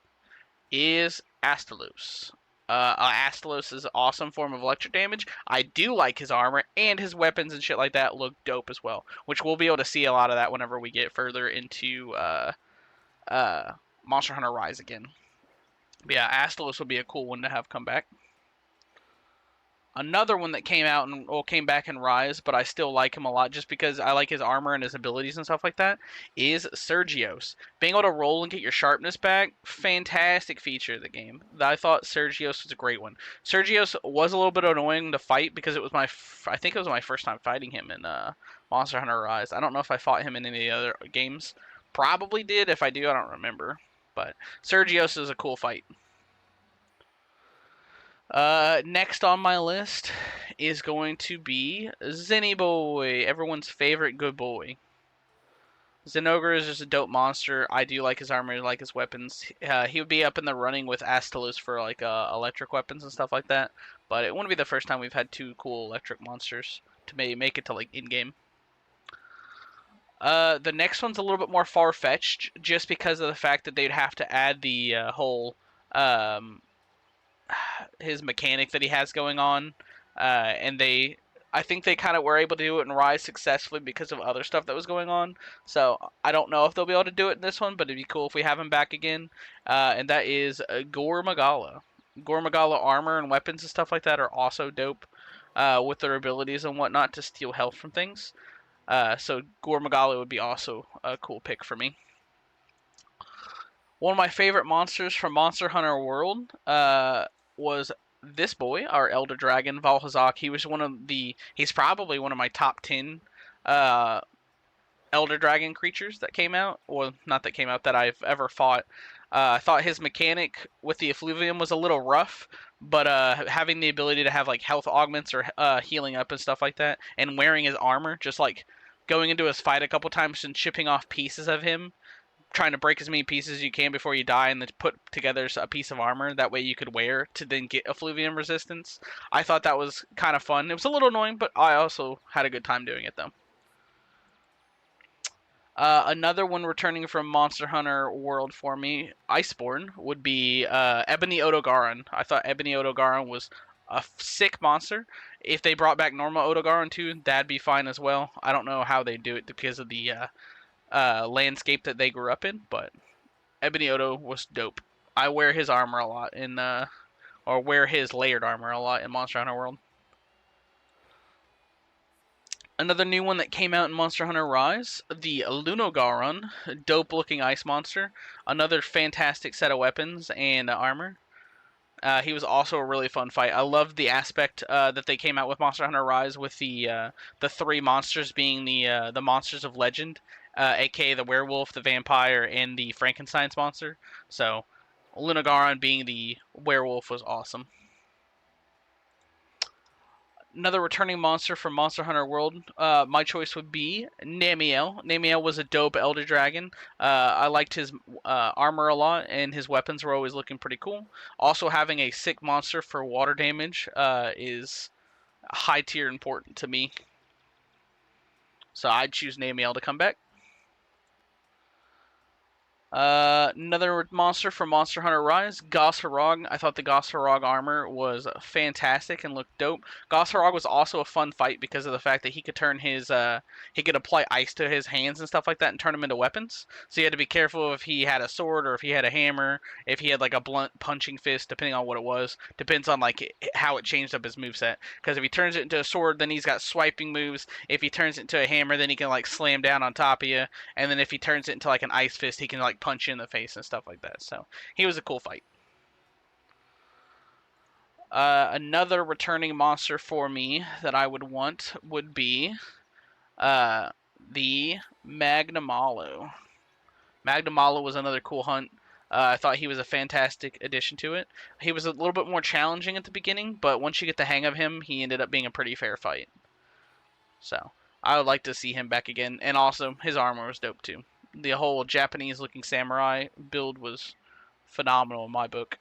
is Astalos. Astalos is an awesome form of electric damage. I do like his armor, and his weapons and shit like that look dope as well, which we'll be able to see a lot of that whenever we get further into Monster Hunter Rise again. But yeah, Astalos would be a cool one to have come back. Another one that came out and came back in Rise, but I still like him a lot just because I like his armor and his abilities and stuff like that, is Sergios. Being able to roll and get your sharpness back, fantastic feature of the game. I thought Sergios was a great one. Sergios was a little bit annoying to fight because it was I think it was my first time fighting him in Monster Hunter Rise. I don't know if I fought him in any other games. Probably did. If I do, I don't remember. But Sergios is a cool fight. Next on my list is going to be Zenny Boy, everyone's favorite good boy. Zenogre is just a dope monster. I do like his armor, I like his weapons. He would be up in the running with Astalos for like electric weapons and stuff like that. But it wouldn't be the first time we've had 2 cool electric monsters to make it to like in-game. The next one's a little bit more far-fetched, just because of the fact that they'd have to add the whole his mechanic that he has going on, and I think they kind of were able to do it in Rise successfully because of other stuff that was going on. So I don't know if they'll be able to do it in this one, but it'd be cool if we have him back again. And that is Gore Magala. Gore Magala armor and weapons and stuff like that are also dope, with their abilities and whatnot to steal health from things. So Gore Magala would be also a cool pick for me. One of my favorite monsters from Monster Hunter World was this boy, our Elder Dragon, Valhazak. He's probably one of my top 10 Elder Dragon creatures that came out. Well, not that came out, that I've ever fought. I thought his mechanic with the effluvium was a little rough, but having the ability to have like health augments or healing up and stuff like that, and wearing his armor, just like going into his fight a couple times and chipping off pieces of him, trying to break as many pieces as you can before you die, and then put together a piece of armor that way you could wear to then get effluvium resistance. I thought that was kind of fun. It was a little annoying, but I also had a good time doing it though. Another one returning from Monster Hunter World for me, Iceborne, would be Ebony Odogaron. I thought Ebony Odogaron was a sick monster. If they brought back normal Odogaron too, that'd be fine as well. I don't know how they do it because of the landscape that they grew up in, but Ebony Odo was dope. I wear his armor a lot or wear his layered armor a lot in Monster Hunter World. Another new one that came out in Monster Hunter Rise, the Lunogaron, dope looking ice monster. Another fantastic set of weapons and armor. He was also a really fun fight. I loved the aspect that they came out with Monster Hunter Rise with the 3 monsters being the monsters of legend, aka the werewolf, the vampire, and the Frankenstein's monster. So Lunogaron being the werewolf was awesome. Another returning monster from Monster Hunter World. My choice would be Namiel. Namiel was a dope Elder Dragon. I liked his armor a lot, and his weapons were always looking pretty cool. Also, having a sick monster for water damage is high tier important to me. So I'd choose Namiel to come back. Another monster from Monster Hunter Rise, Gosharog. I thought the Gosharog armor was fantastic and looked dope. Gosharog was also a fun fight because of the fact that he could turn his he could apply ice to his hands and stuff like that and turn them into weapons. So you had to be careful if he had a sword or if he had a hammer, if he had like a blunt punching fist, depending on what it was. Depends on like how it changed up his moveset. Because if he turns it into a sword, then he's got swiping moves. If he turns it into a hammer, then he can like slam down on top of you. And then if he turns it into like an ice fist, he can like punch you in the face and stuff like that. So he was a cool fight. Another returning monster for me that I would want would be the Magnamalo. Magnamalo was another cool hunt. I thought he was a fantastic addition to it. He was a little bit more challenging at the beginning, but once you get the hang of him, he ended up being a pretty fair fight. So I would like to see him back again, and also his armor was dope too. The whole Japanese-looking samurai build was phenomenal in my book.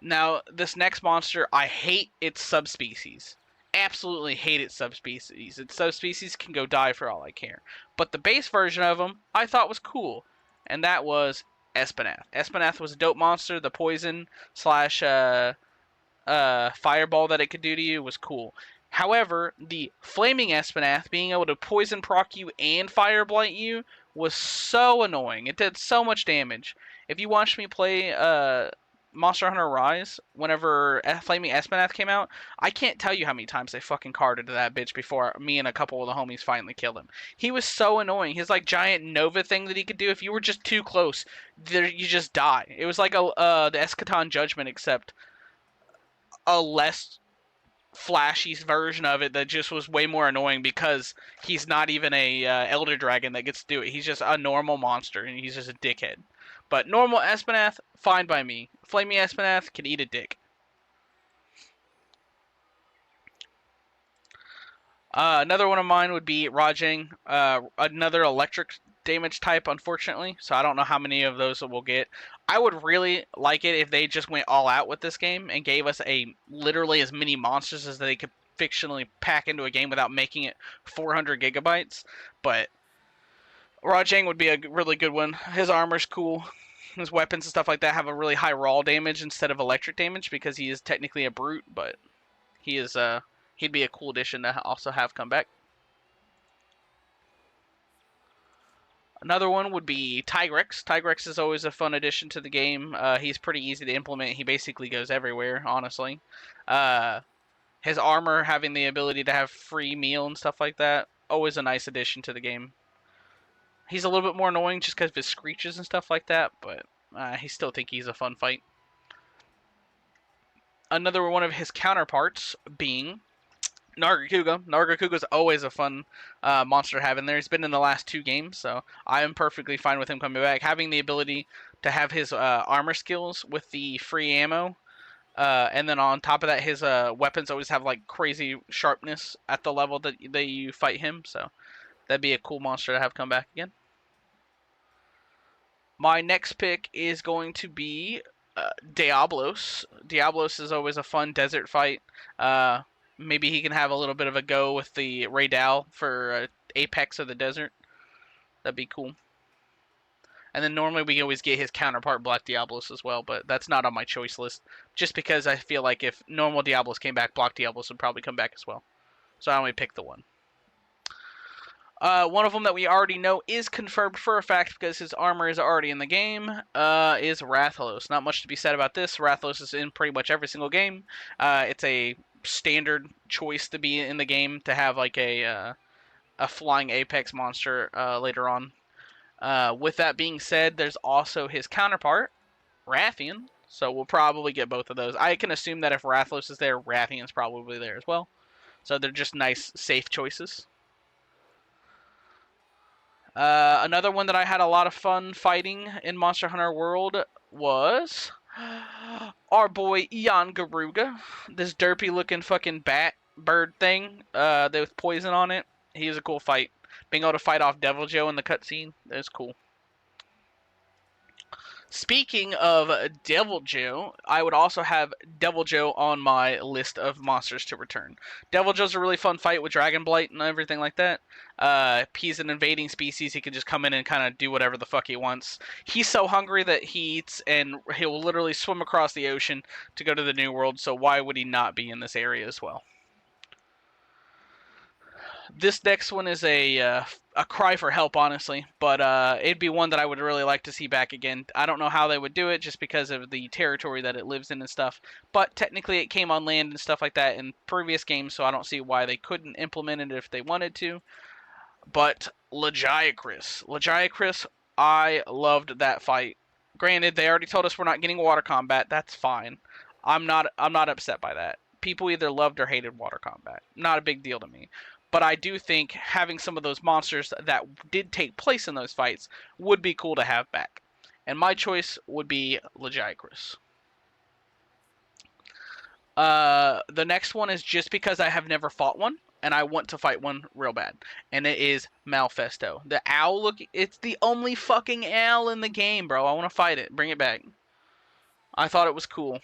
Now, this next monster, I hate its subspecies. Absolutely hate its subspecies. Its subspecies can go die for all I care. But the base version of him, I thought was cool, and that was Espinath. Espinath was a dope monster. The poison slash fireball that it could do to you was cool. However, the Flaming Espinath being able to poison proc you and fire blight you was so annoying. It did so much damage. If you watched me play Monster Hunter Rise, whenever Flaming Espinath came out, I can't tell you how many times they fucking carded that bitch before me and a couple of the homies finally killed him. He was so annoying. His like giant Nova thing that he could do, if you were just too close, you just die. It was like the Eschaton Judgment, except a less flashy version of it that just was way more annoying because he's not even a Elder Dragon that gets to do it. He's just a normal monster and he's just a dickhead. But normal Espinath, fine by me. Flaming Espinath can eat a dick. Another one of mine would be Rajang, another electric damage type, unfortunately. So I don't know how many of those we'll get. I would really like it if they just went all out with this game and gave us literally as many monsters as they could fictionally pack into a game without making it 400 gigabytes. But Rajang would be a really good one. His armor's cool. His weapons and stuff like that have a really high raw damage instead of electric damage because he is technically a brute, but he'd be a cool addition to also have come back. Another one would be Tigrex. Tigrex is always a fun addition to the game. He's pretty easy to implement. He basically goes everywhere, honestly. His armor having the ability to have free meal and stuff like that, always a nice addition to the game. He's a little bit more annoying just because of his screeches and stuff like that, but I still think he's a fun fight. Another one of his counterparts being Nargacuga. Nargacuga's always a fun monster to have in there. He's been in the last 2 games, so I am perfectly fine with him coming back. Having the ability to have his armor skills with the free ammo, and then on top of that, his weapons always have like crazy sharpness at the level that you fight him, so that'd be a cool monster to have come back again. My next pick is going to be Diablos. Diablos is always a fun desert fight. Maybe he can have a little bit of a go with the Raydal for Apex of the Desert. That'd be cool. And then normally we always get his counterpart Black Diablos as well, but that's not on my choice list. Just because I feel like if normal Diablos came back, Black Diablos would probably come back as well. So I only picked the one. One of them that we already know is confirmed for a fact because his armor is already in the game, is Rathalos. Not much to be said about this. Rathalos is in pretty much every single game. It's a standard choice to be in the game to have like a flying Apex monster later on. With that being said, there's also his counterpart, Rathian. So we'll probably get both of those. I can assume that if Rathalos is there, Rathian's probably there as well. So they're just nice, safe choices. Another one that I had a lot of fun fighting in Monster Hunter World was Our boy Ian Garuga, this derpy looking fucking bat bird thing, with poison on it. He was a cool fight. Being able to fight off Devil Joe in the cutscene, that was cool. Speaking of Devil Joe, I would also have Devil Joe on my list of monsters to return. Devil Joe's a really fun fight with Dragon Blight and everything like that. He's an invading species. He can just come in and kind of do whatever the fuck he wants. He's so hungry that he eats, and he'll literally swim across the ocean to go to the New World, so why would he not be in this area as well? This next one is a cry for help, honestly, but it'd be one that I would really like to see back again. I don't know how they would do it, just because of the territory that it lives in and stuff, but technically it came on land and stuff like that in previous games, so I don't see why they couldn't implement it if they wanted to. But Lagiacrus, I loved that fight. Granted, they already told us we're not getting water combat. That's fine. I'm not upset by that. People either loved or hated water combat. Not a big deal to me. But I do think having some of those monsters that did take place in those fights would be cool to have back. And my choice would be Lagiacrus. The next one is just because I have never fought one, and I want to fight one real bad. And it is Malfesto. The owl it's the only fucking owl in the game, bro. I want to fight it. Bring it back. I thought it was cool.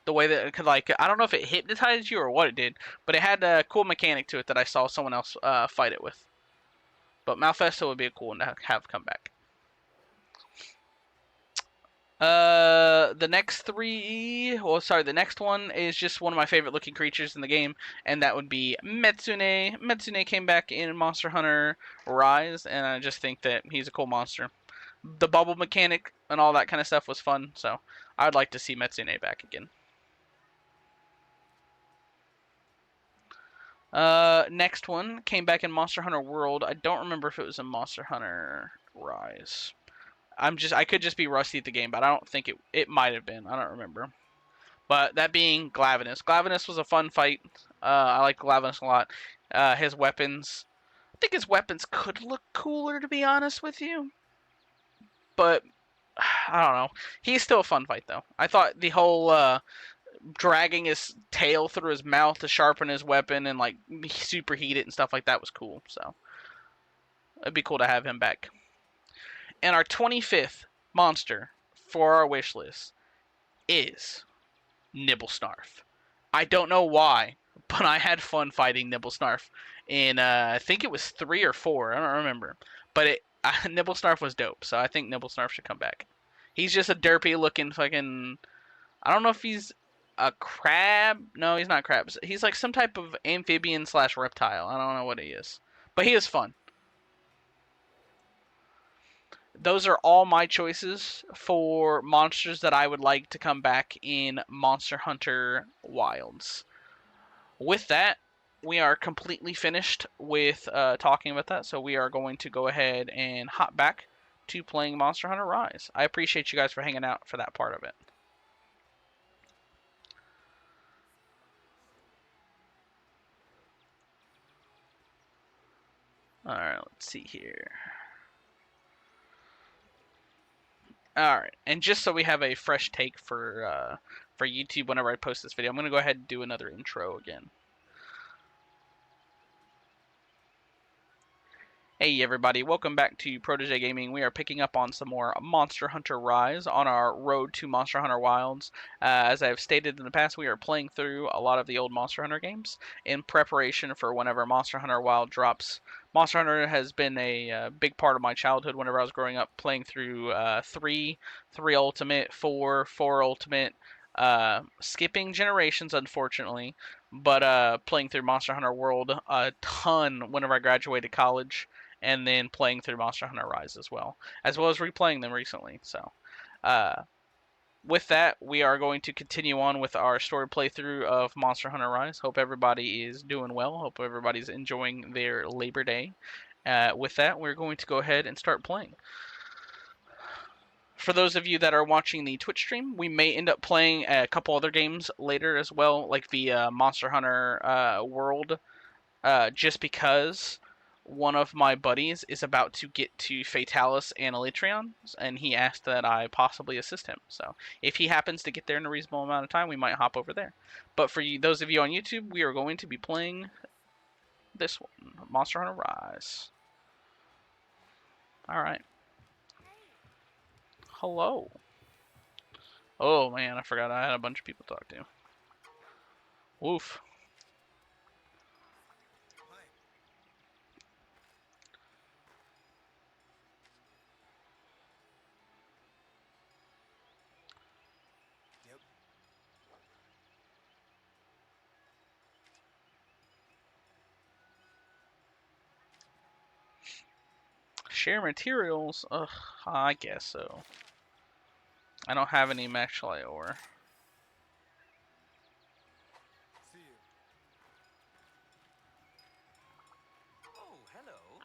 The way that it could, like, I don't know if it hypnotized you or what it did, but it had a cool mechanic to it that I saw someone else fight it with. But Malfesto would be a cool one to have come back. The next one is just one of my favorite looking creatures in the game, and that would be Metsune. Metsune came back in Monster Hunter Rise, and I just think that he's a cool monster. The bubble mechanic and all that kind of stuff was fun, so I'd like to see Metsune back again. Next one came back in Monster Hunter World. I don't remember if it was in Monster Hunter Rise. I could just be rusty at the game, but I don't think it might have been. I don't remember. But that being Glavenus. Glavenus was a fun fight. I like Glavenus a lot. His weapons, I think his weapons could look cooler, to be honest with you. But I don't know. He's still a fun fight though. I thought the whole dragging his tail through his mouth to sharpen his weapon and like superheat it and stuff like that was cool. So it'd be cool to have him back. And our 25th monster for our wish list is Nibblesnarf. I don't know why, but I had fun fighting Nibblesnarf in I think it was 3 or 4. I don't remember, but Nibblesnarf was dope. So I think Nibblesnarf should come back. He's just a derpy looking fucking. I don't know if he's a crab. No, he's not crab. He's like some type of amphibian / reptile. I don't know what he is. But he is fun. Those are all my choices for monsters that I would like to come back in Monster Hunter Wilds. With that, we are completely finished with talking about that. So we are going to go ahead and hop back to playing Monster Hunter Rise. I appreciate you guys for hanging out for that part of it. Alright, let's see here. Alright, and just so we have a fresh take for YouTube whenever I post this video, I'm going to go ahead and do another intro again. Hey everybody, welcome back to Protege Gaming. We are picking up on some more Monster Hunter Rise on our road to Monster Hunter Wilds. As I've stated in the past, we are playing through a lot of the old Monster Hunter games in preparation for whenever Monster Hunter Wild drops. Monster Hunter has been a big part of my childhood whenever I was growing up, playing through 3 Ultimate, 4 Ultimate, skipping generations unfortunately, but playing through Monster Hunter World a ton whenever I graduated college. And then playing through Monster Hunter Rise as well as replaying them recently. So, with that, we are going to continue on with our story playthrough of Monster Hunter Rise. Hope everybody is doing well. Hope everybody's enjoying their Labor Day. With that, we're going to go ahead and start playing. For those of you that are watching the Twitch stream, we may end up playing a couple other games later as well, like the Monster Hunter World, just because one of my buddies is about to get to Fatalis and Elytrion, and he asked that I possibly assist him. So if he happens to get there in a reasonable amount of time, we might hop over there. But for you, those of you on YouTube, we are going to be playing this one, Monster Hunter Rise. Alright. Hello. Oh man, I forgot I had a bunch of people to talk to. Woof. Share materials? Ugh, I guess so. I don't have any Maxley ore.
Oh, hello.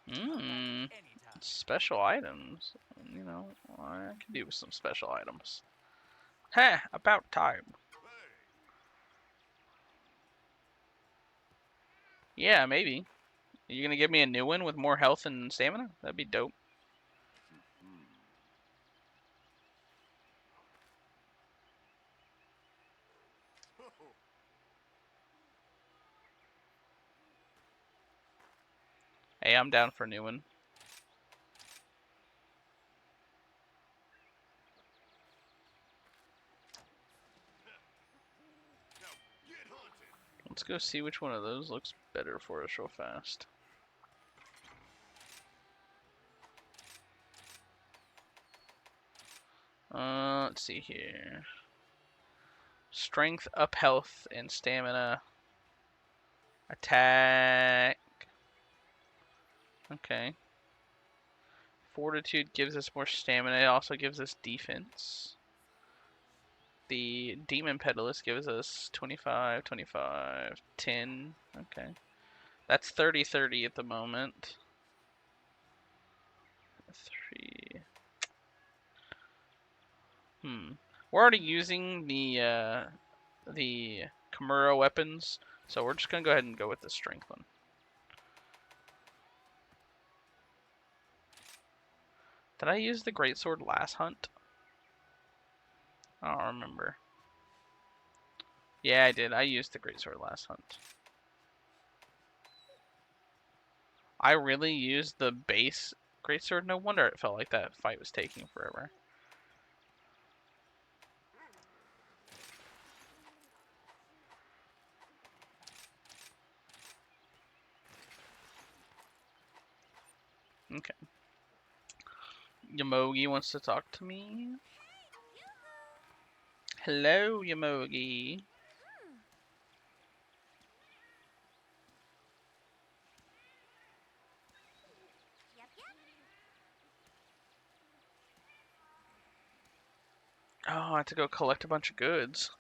Mmm. Special items. You know, I could do with some special items. Heh, about time. Yeah, maybe. You gonna give me a new one with more health and stamina? That'd be dope. Hey, I'm down for a new one. Let's go see which one of those looks better for us real fast. Let's see here. Strength, up health, and stamina. Attack. Okay. Fortitude gives us more stamina. It also gives us defense. The Demon Pedalist gives us 25, 25, 10. Okay. That's 30, 30 at the moment. 3. We're already using the Kimura weapons, so we're just gonna go ahead and go with the strength one. Did I use the greatsword last hunt? I don't remember. Yeah, I did. I used the greatsword last hunt. I really used the base greatsword. No wonder it felt like that fight was taking forever. Okay. Yomogi wants to talk to me. Hello, Yomogi. Oh, I have to go collect a bunch of goods.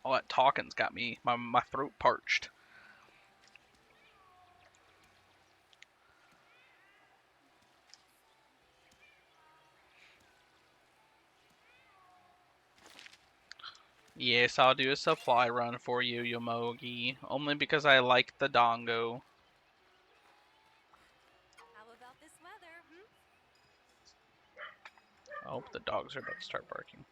All that talking's got me, my throat parched. Yes, I'll do a supply run for you, Yomogi. Only because I like the dongo.
How about this weather,
I hope the dogs are about to start barking.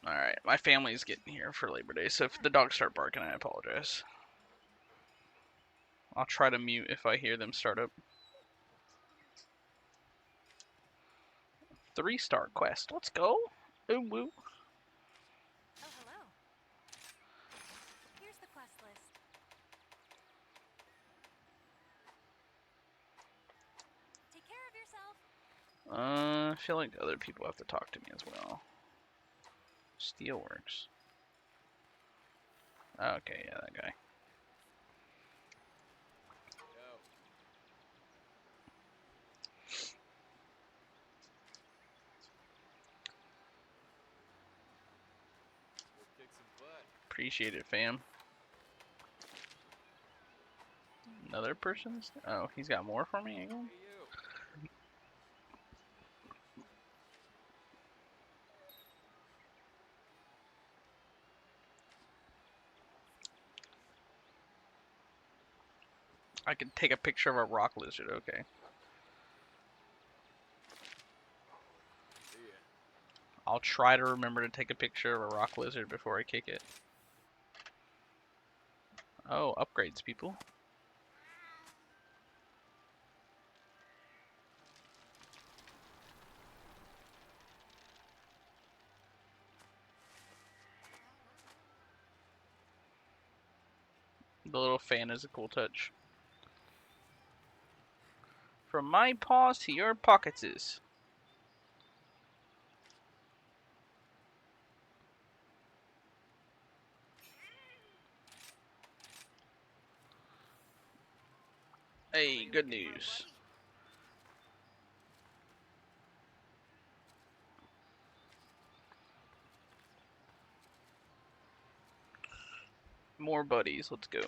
Alright, my family's getting here for Labor Day, so if the dogs start barking, I apologize. I'll try to mute if I hear them start up. 3-star quest. Let's go. Ooh, woo.
Oh, hello. Here's the quest list. Take care of yourself.
I feel like other people have to talk to me as well. Steelworks. Okay, yeah, that guy. Appreciate it, fam. Another person's? Oh, he's got more for me again? I can take a picture of a rock lizard, okay. I'll try to remember to take a picture of a rock lizard before I kick it. Oh, upgrades, people. The little fan is a cool touch. From my paws to your pockets. Hey, good news. More buddies, let's go.
Nice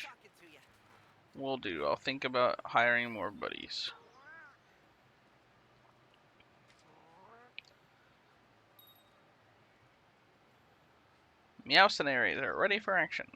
talking to you.
Will do. I'll think about hiring more buddies. Meowcenaries are ready for action.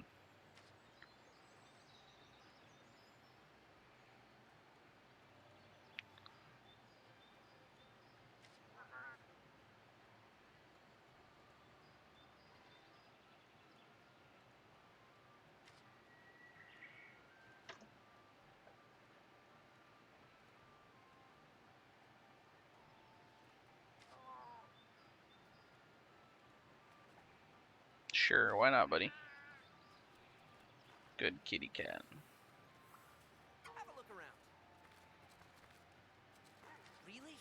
Sure, why not, buddy? Good kitty cat.
Have a look around. Really?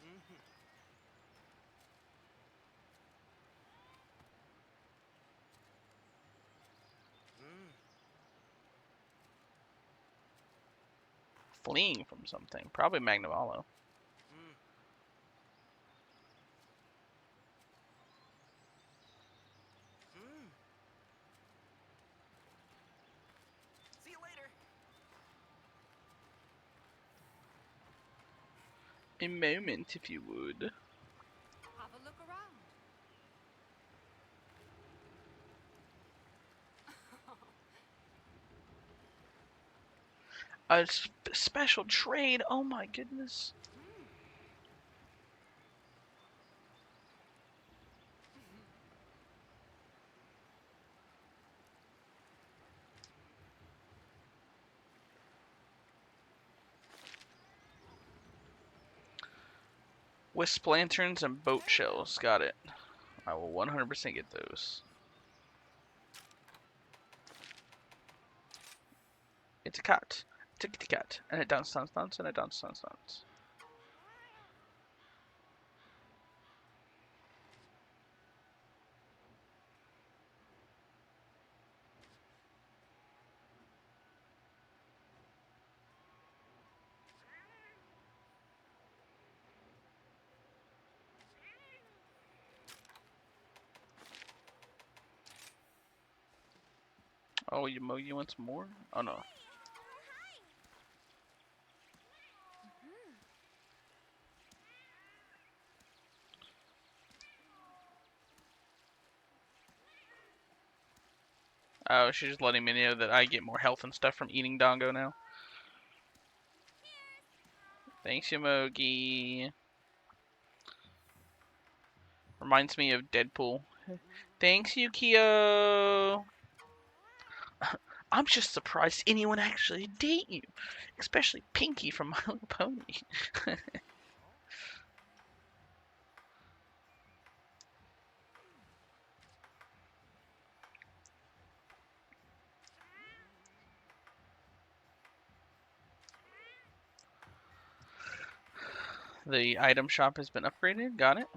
Mm-hmm.
Fleeing from something. Probably Magnavalo.
See you later.
A moment, if you would.
Have a look around.
A special trade. Oh my goodness. Wisp lanterns and boat shells. Got it. I will 100% get those. It's a cat. It's a kitty cat. And it dance, dance, dance, and it dance, dance, dance. Oh, you want some more? Oh no. Oh, she's just letting me know that I get more health and stuff from eating Dongo now. Thanks, Yomogi. Reminds me of Deadpool Thanks, Yukio. I'm just surprised anyone actually date you, especially Pinky from My Little Pony. The item shop has been upgraded. Got it.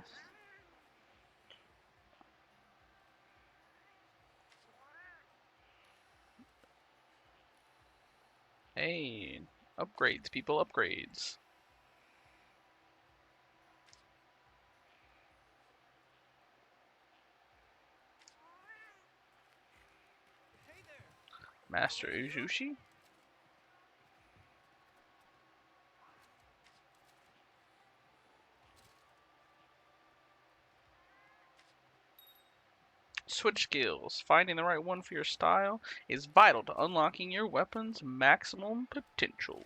Hey, upgrades, people, upgrades.
Hey there.
Master Uzushi? Switch skills. Finding the right one for your style is vital to unlocking your weapon's maximum potential.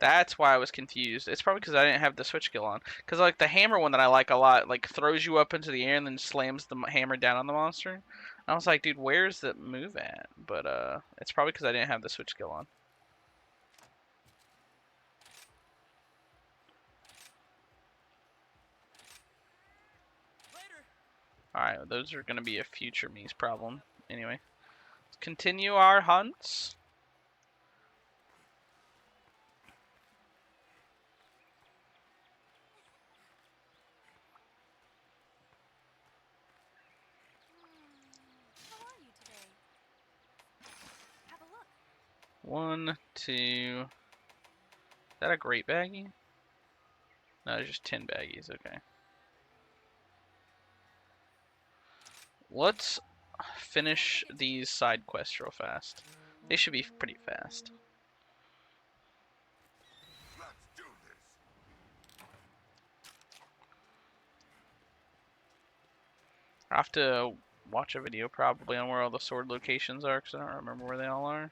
That's why I was confused. It's probably because I didn't have the switch skill on. Because like the hammer one that I like a lot, like throws you up into the air and then slams the hammer down on the monster. And I was like, dude, where's the move at? But it's probably because I didn't have the switch skill on.
Later.
Alright, those are gonna be a future me's problem. Anyway, let's continue our hunts.
How are you today? Have a look.
1, 2. Is that a great baggie? No, there's just 10 baggies. Okay. Let's finish these side quests real fast. They should be pretty fast. I have to watch a video probably on where all the sword locations are because I don't remember where they all are.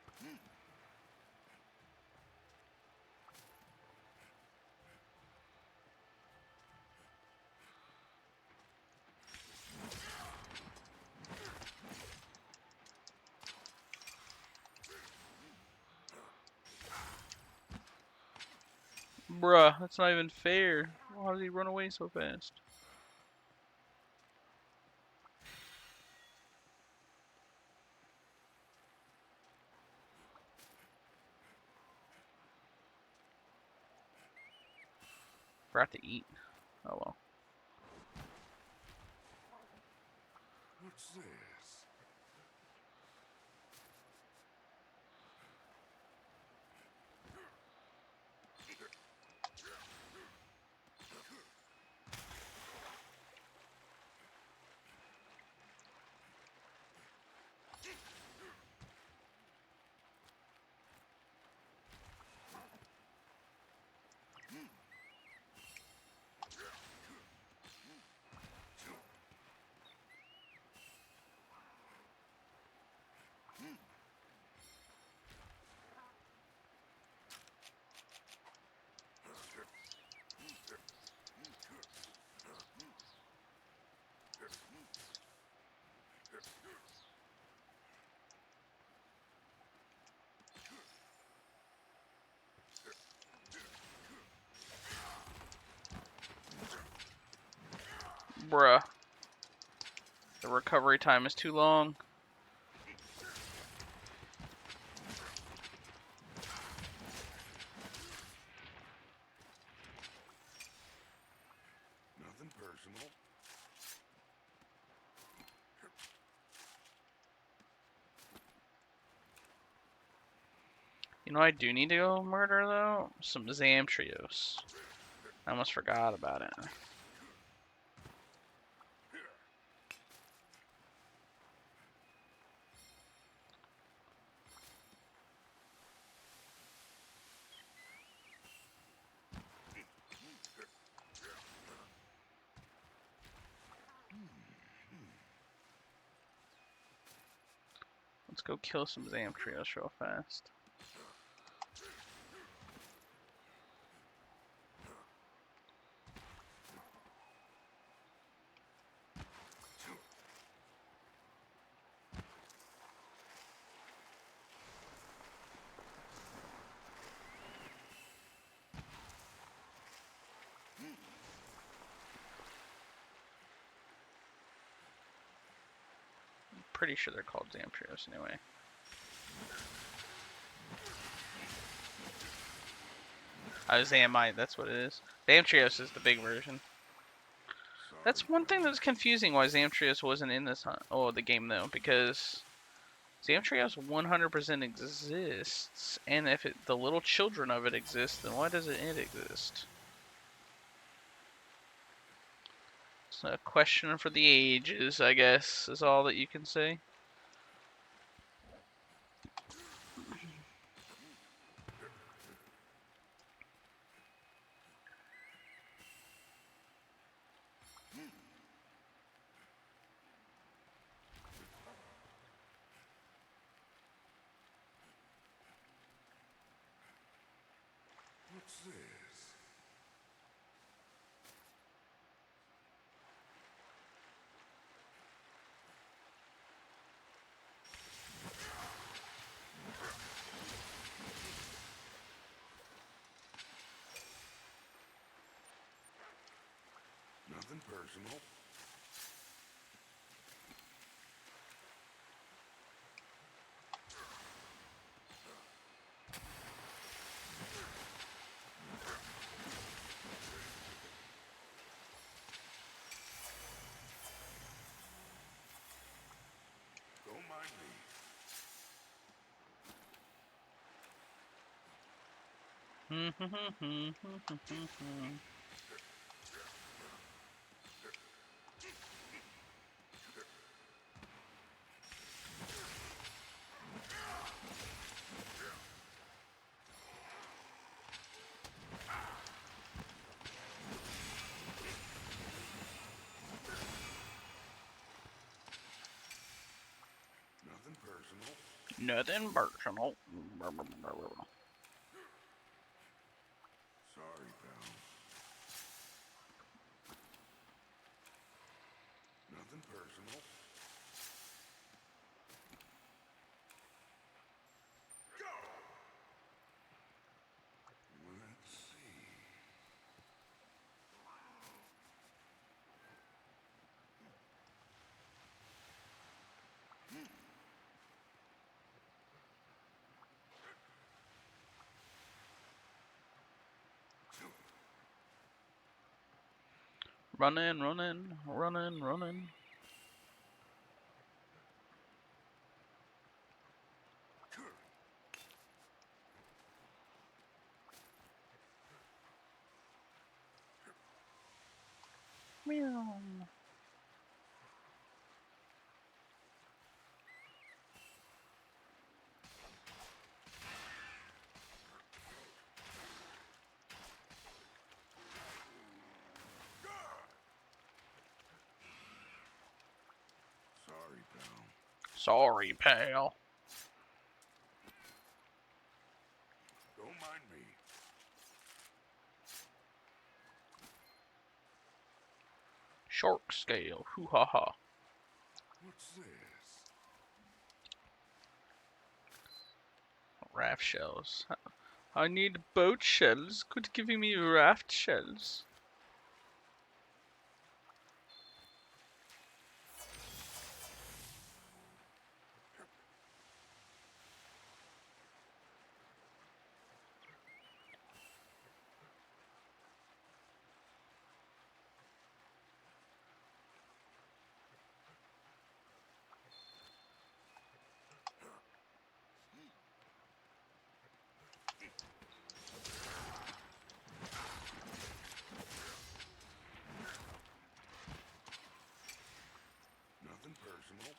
Bruh, that's not even fair. Why did he run away so fast? Forgot to eat. Oh well.
What's this?
Bruh. The recovery time is too long.
Nothing personal.
You know, I do need to go murder though. Some Zamtrios. I almost forgot about it. Let's go kill some Zamtrios real fast. pretty sure they're called Zamtrios anyway. Zamite, that's what it is. Zamtrios is the big version. That's one thing that's confusing why Zamtrios wasn't in this the game though, because Zamtrios 100% exists, and if the little children of it exist, then why doesn't it exist? It's a question for the ages, I guess, is all that you can say.
What's this? Nothing personal. Don't mind me. Nothing personal.
Nothing personal.
Sorry, pal. Nothing personal. Go! Let's see.
Running, running, running, running. Meow.
Sorry, pal.
Sorry, pal.
Don't mind me.
Shark scale. Hoo ha ha.
What's this?
Raft shells. I need boat shells. Quit giving me raft shells.
Nothing personal.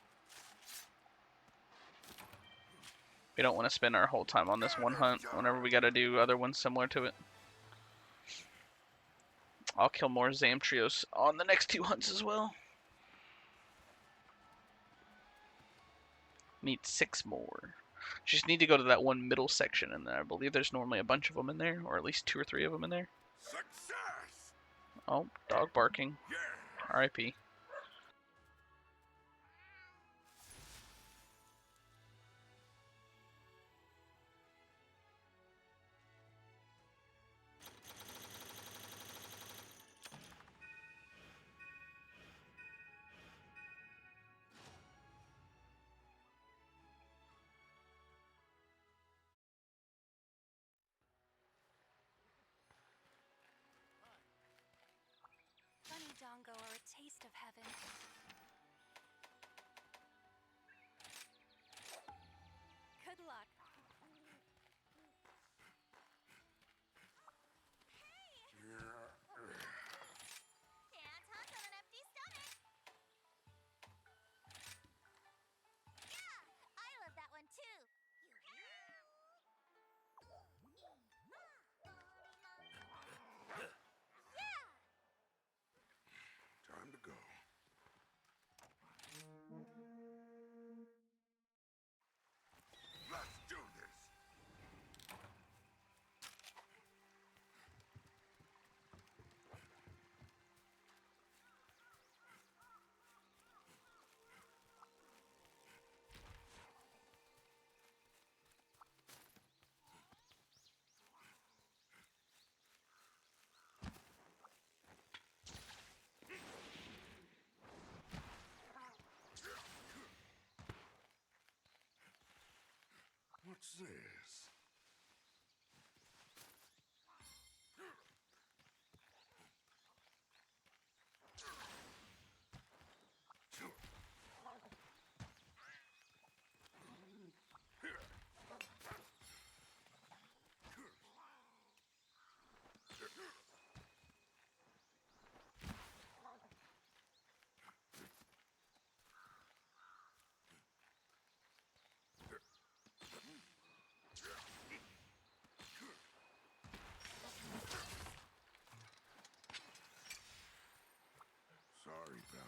We don't want to spend our whole time on this one hunt whenever we gotta do other ones similar to it. I'll kill more Zamtrios on the next 2 hunts as well. Need 6 more. Just need to go to that one middle section in there. I believe there's normally a bunch of them in there, or at least 2 or 3 of them in there.
Success!
Oh, dog barking.
Yeah!
R.I.P.
Bongo are a taste of heaven. Good luck. Can't hunt on an empty stomach. Yeah, I love that one too. Yeah.
Time to go. Let's do this. What's this? Sorry, pal.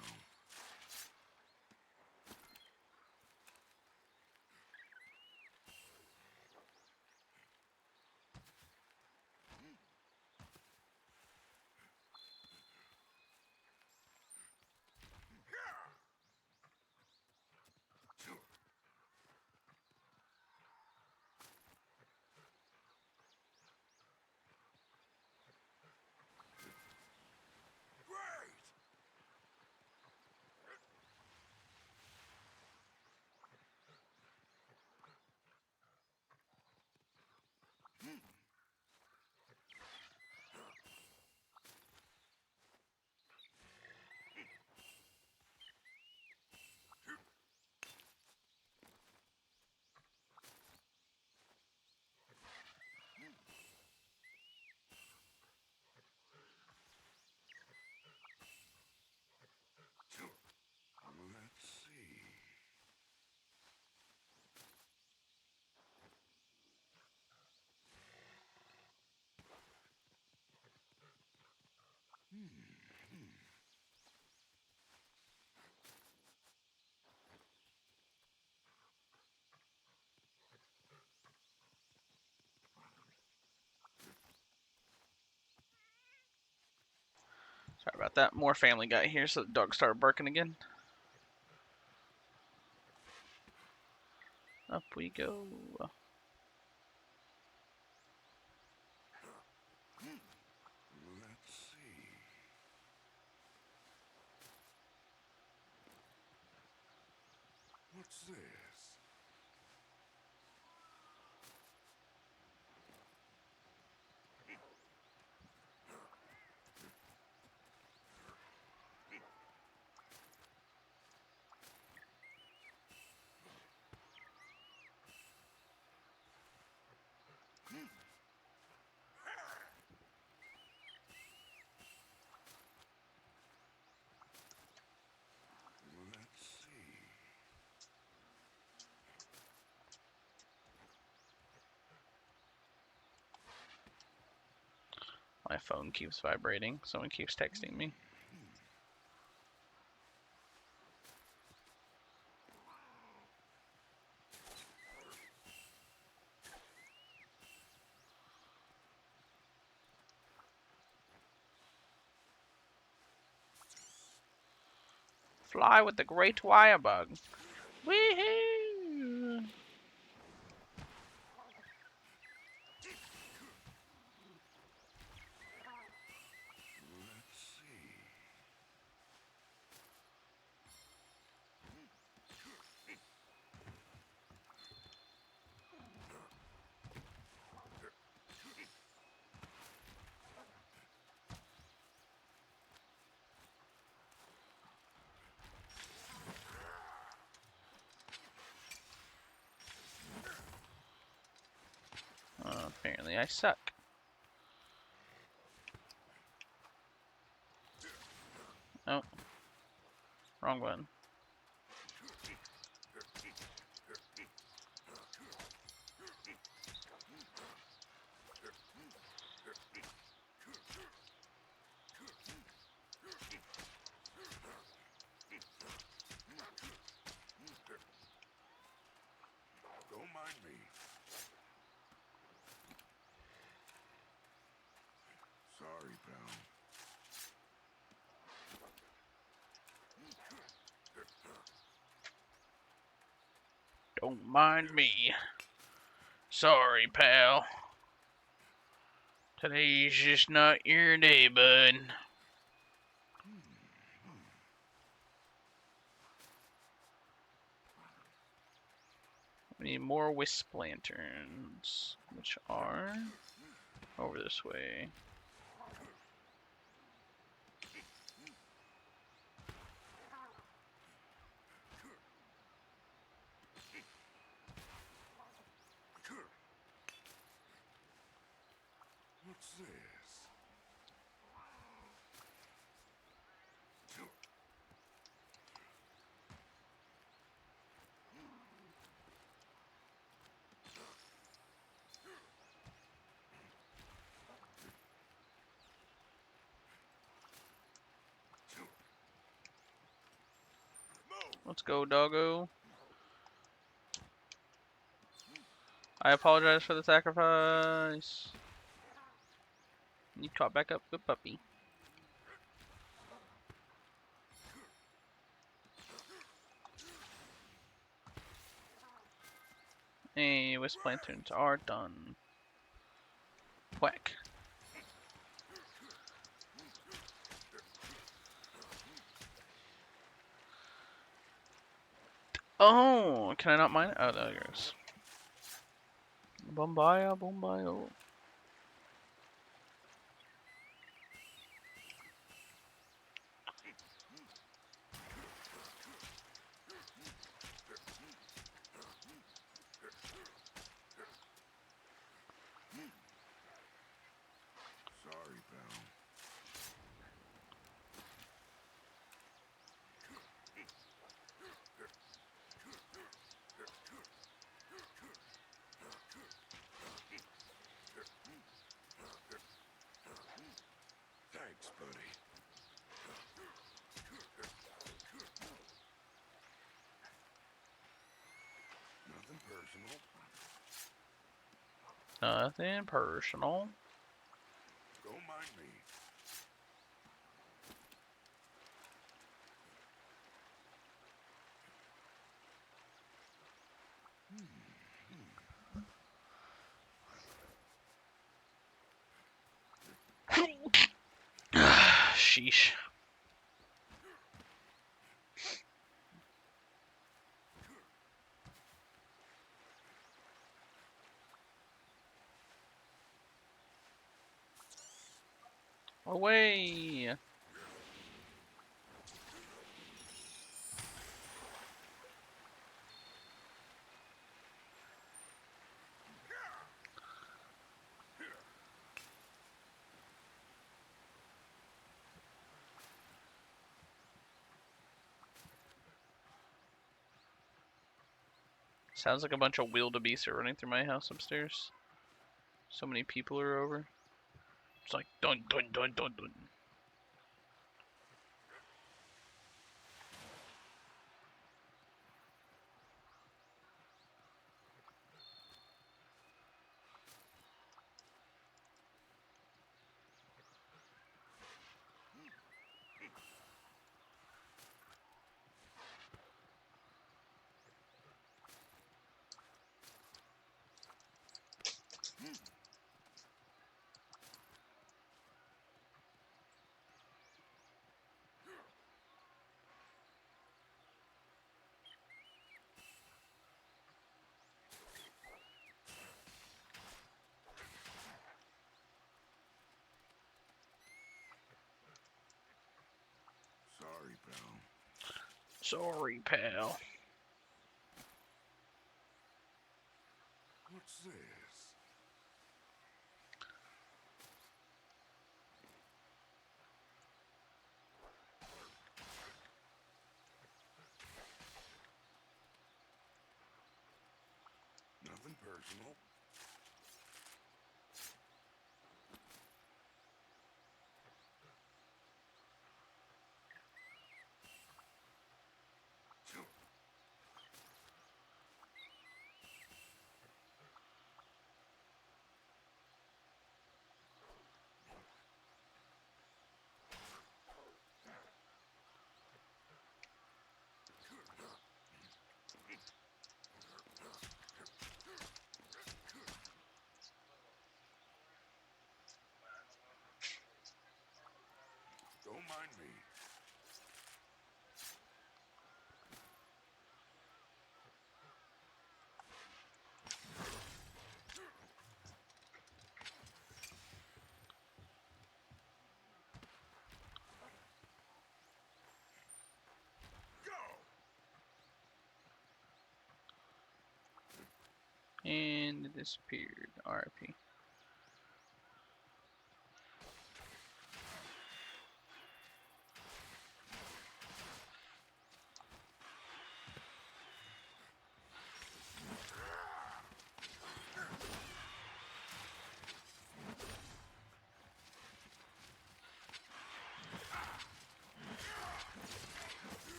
Great! Let's see.
Sorry about that. More Family Guy here, so the dog started barking again. Up we go.
Let's see. What's this? Let's see.
My phone keeps vibrating. Someone keeps texting me. Fly with the great wire bug. Woohoo!
Let's see.
Apparently I suck. Oh. Wrong one.
Don't mind me. Sorry, pal.
Don't mind me. Sorry, pal. Today's just not your day, bud. We need more wisp lanterns, which are over this way.
What's this?
Let's go, doggo. I apologize for the sacrifice. You caught back up, good puppy. Hey, wisp lanterns are done. Whack. Oh, can I not mine it? Oh, there it goes. Bombaya, bombayo.
Sorry, pal. Thanks, buddy. Nothing personal.
Nothing personal.
Don't mind me.
Sheesh. Away. Sounds like a bunch of wildebeest are running through my house upstairs. So many people are over. It's like dun dun dun dun dun.
Sorry, pal.
Sorry, pal.
What's this? personal. Don't mind me.
And it disappeared. RIP.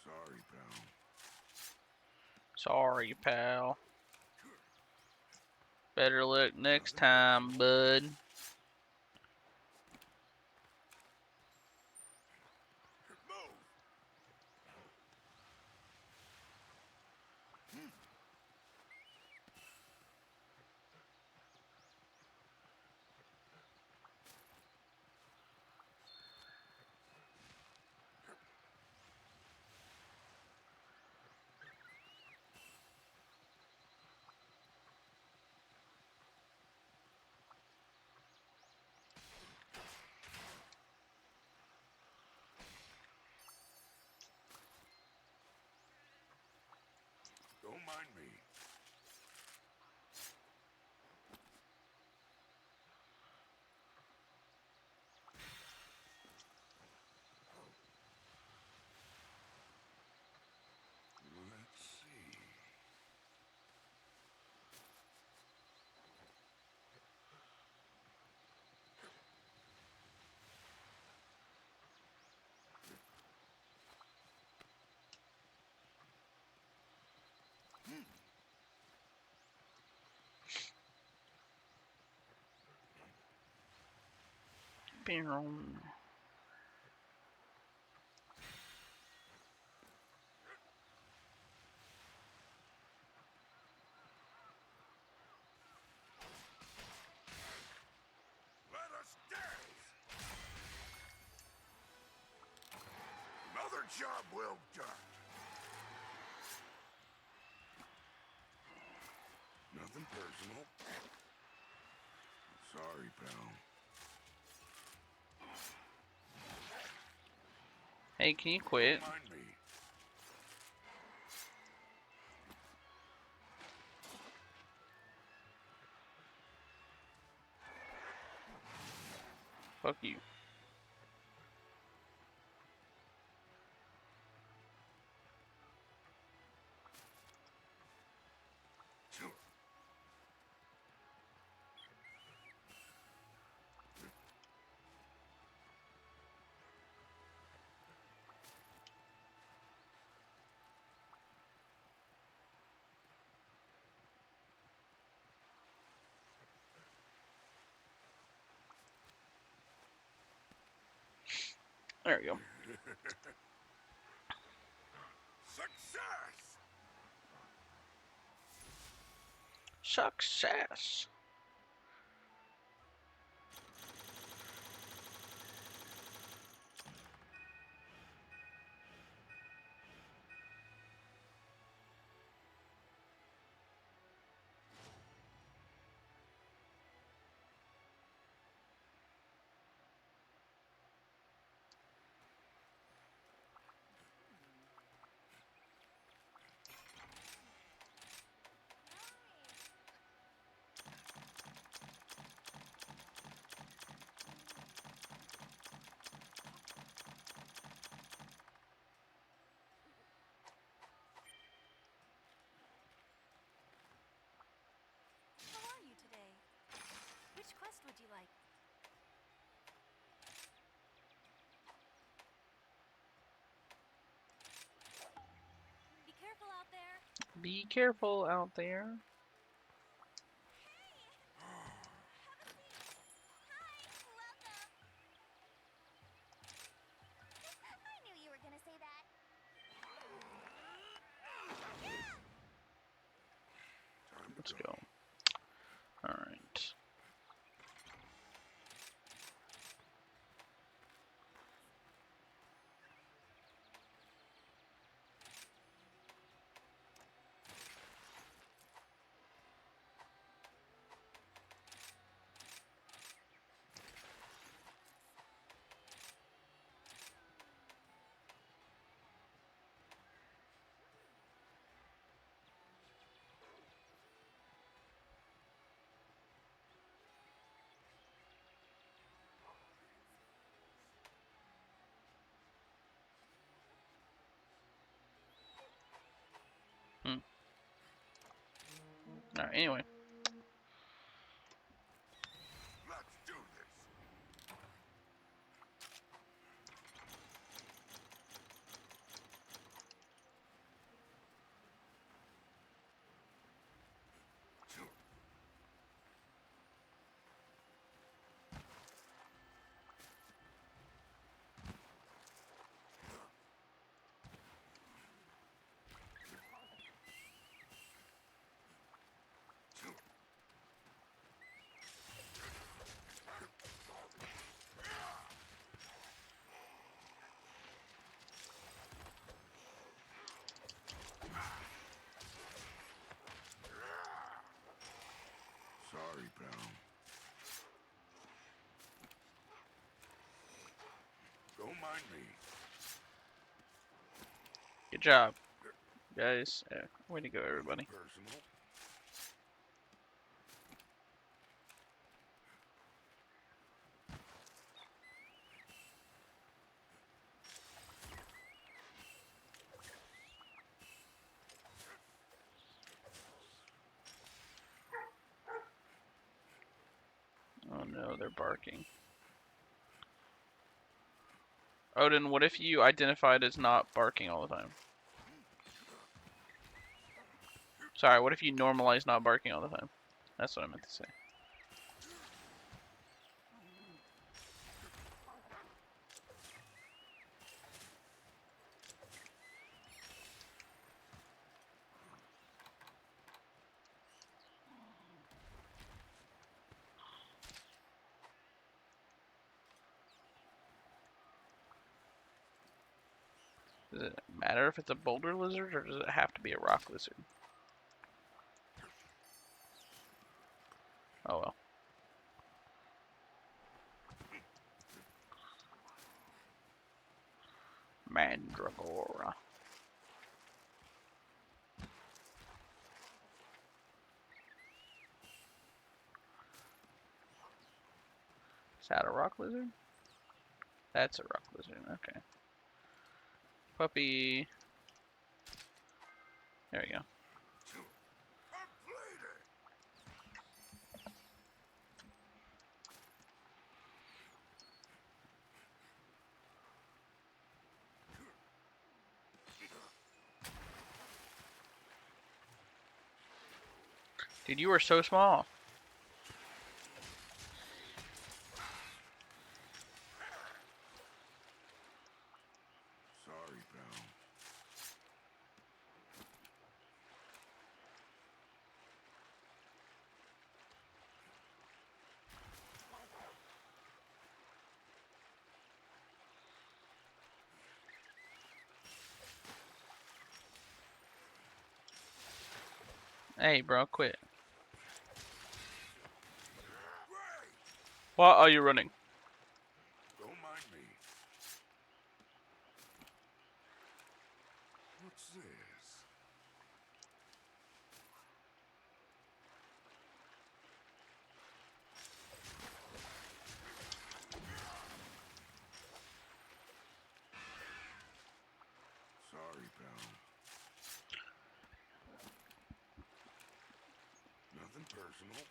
Sorry, pal.
Sorry, pal. Better luck next time, bud.
Don't mind me. Let's see.
Boom.
Let us dance! Another job well done. Nothing personal. Sorry, pal.
Hey, can you quit?
Don't mind me.
Fuck you. There we go.
Success!
Success. Be careful out there.
I knew you were gonna say that.
Let's go. Alright. Alright, anyway.
Let's do this. Sorry, pal. Don't mind me.
Good job, guys. Yeah, way to go, everybody.
Personal.
Oh no, they're barking. Odin, what if you identified as not barking all the time? Sorry, what if you normalize not barking all the time? That's what I meant to say. Does it matter if it's a boulder lizard, or does it have to be a rock lizard? Oh well. Mandragora. Is that a rock lizard? That's a rock lizard, okay. Puppy. There we go. Dude, you are so small.
Sorry, pal.
Hey, bro, quit. Why are you running?
Don't mind me. What's this? Sorry, pal. Nothing personal.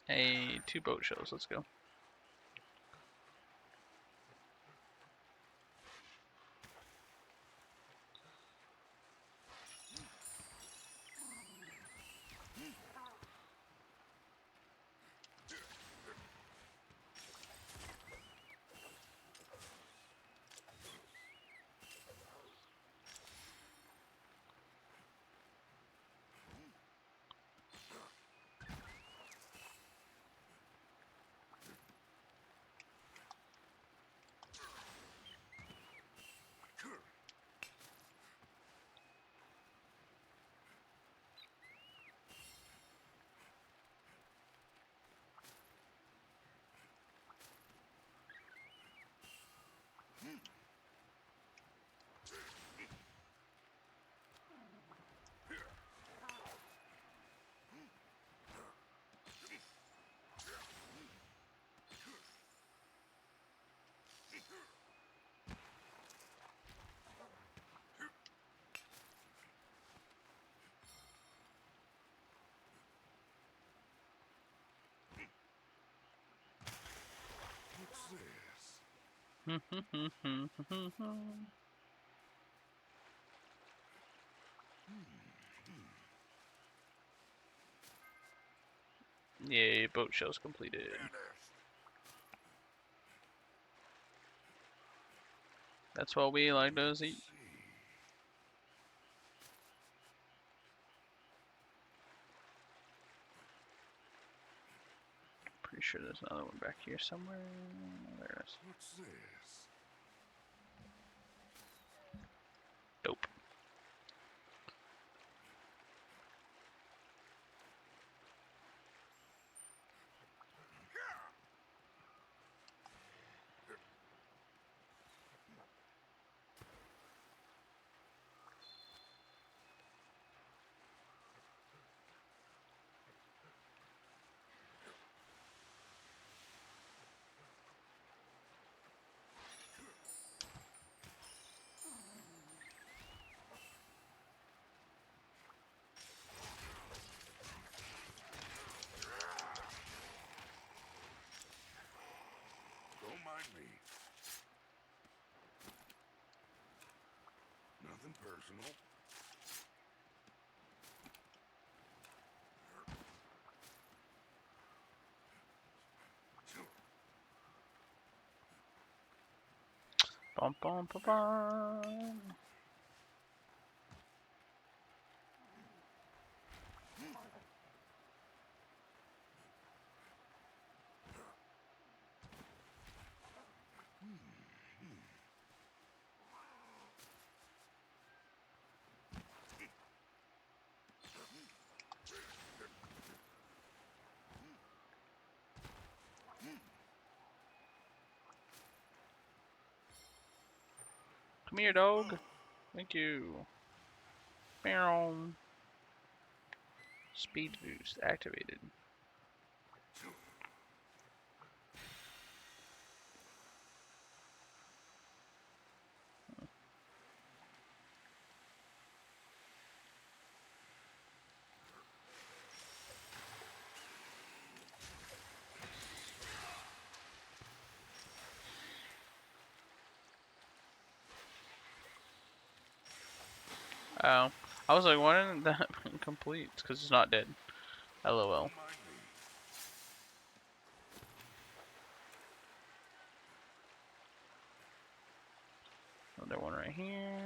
Hey, 2 boat shows. Let's go.
What's this?
Yay, boat shows completed. That's what we like to see. Pretty sure there's another one back here somewhere. There it is.
What's this?
Dope.
Don't mind me. Nothing personal.
Bum bum bum bum. Come here, dog. Thank you. Boom. Speed boost activated. Oh, I was like, why didn't that complete? It's because it's not dead. LOL.
Don't mind me.
Another one right here.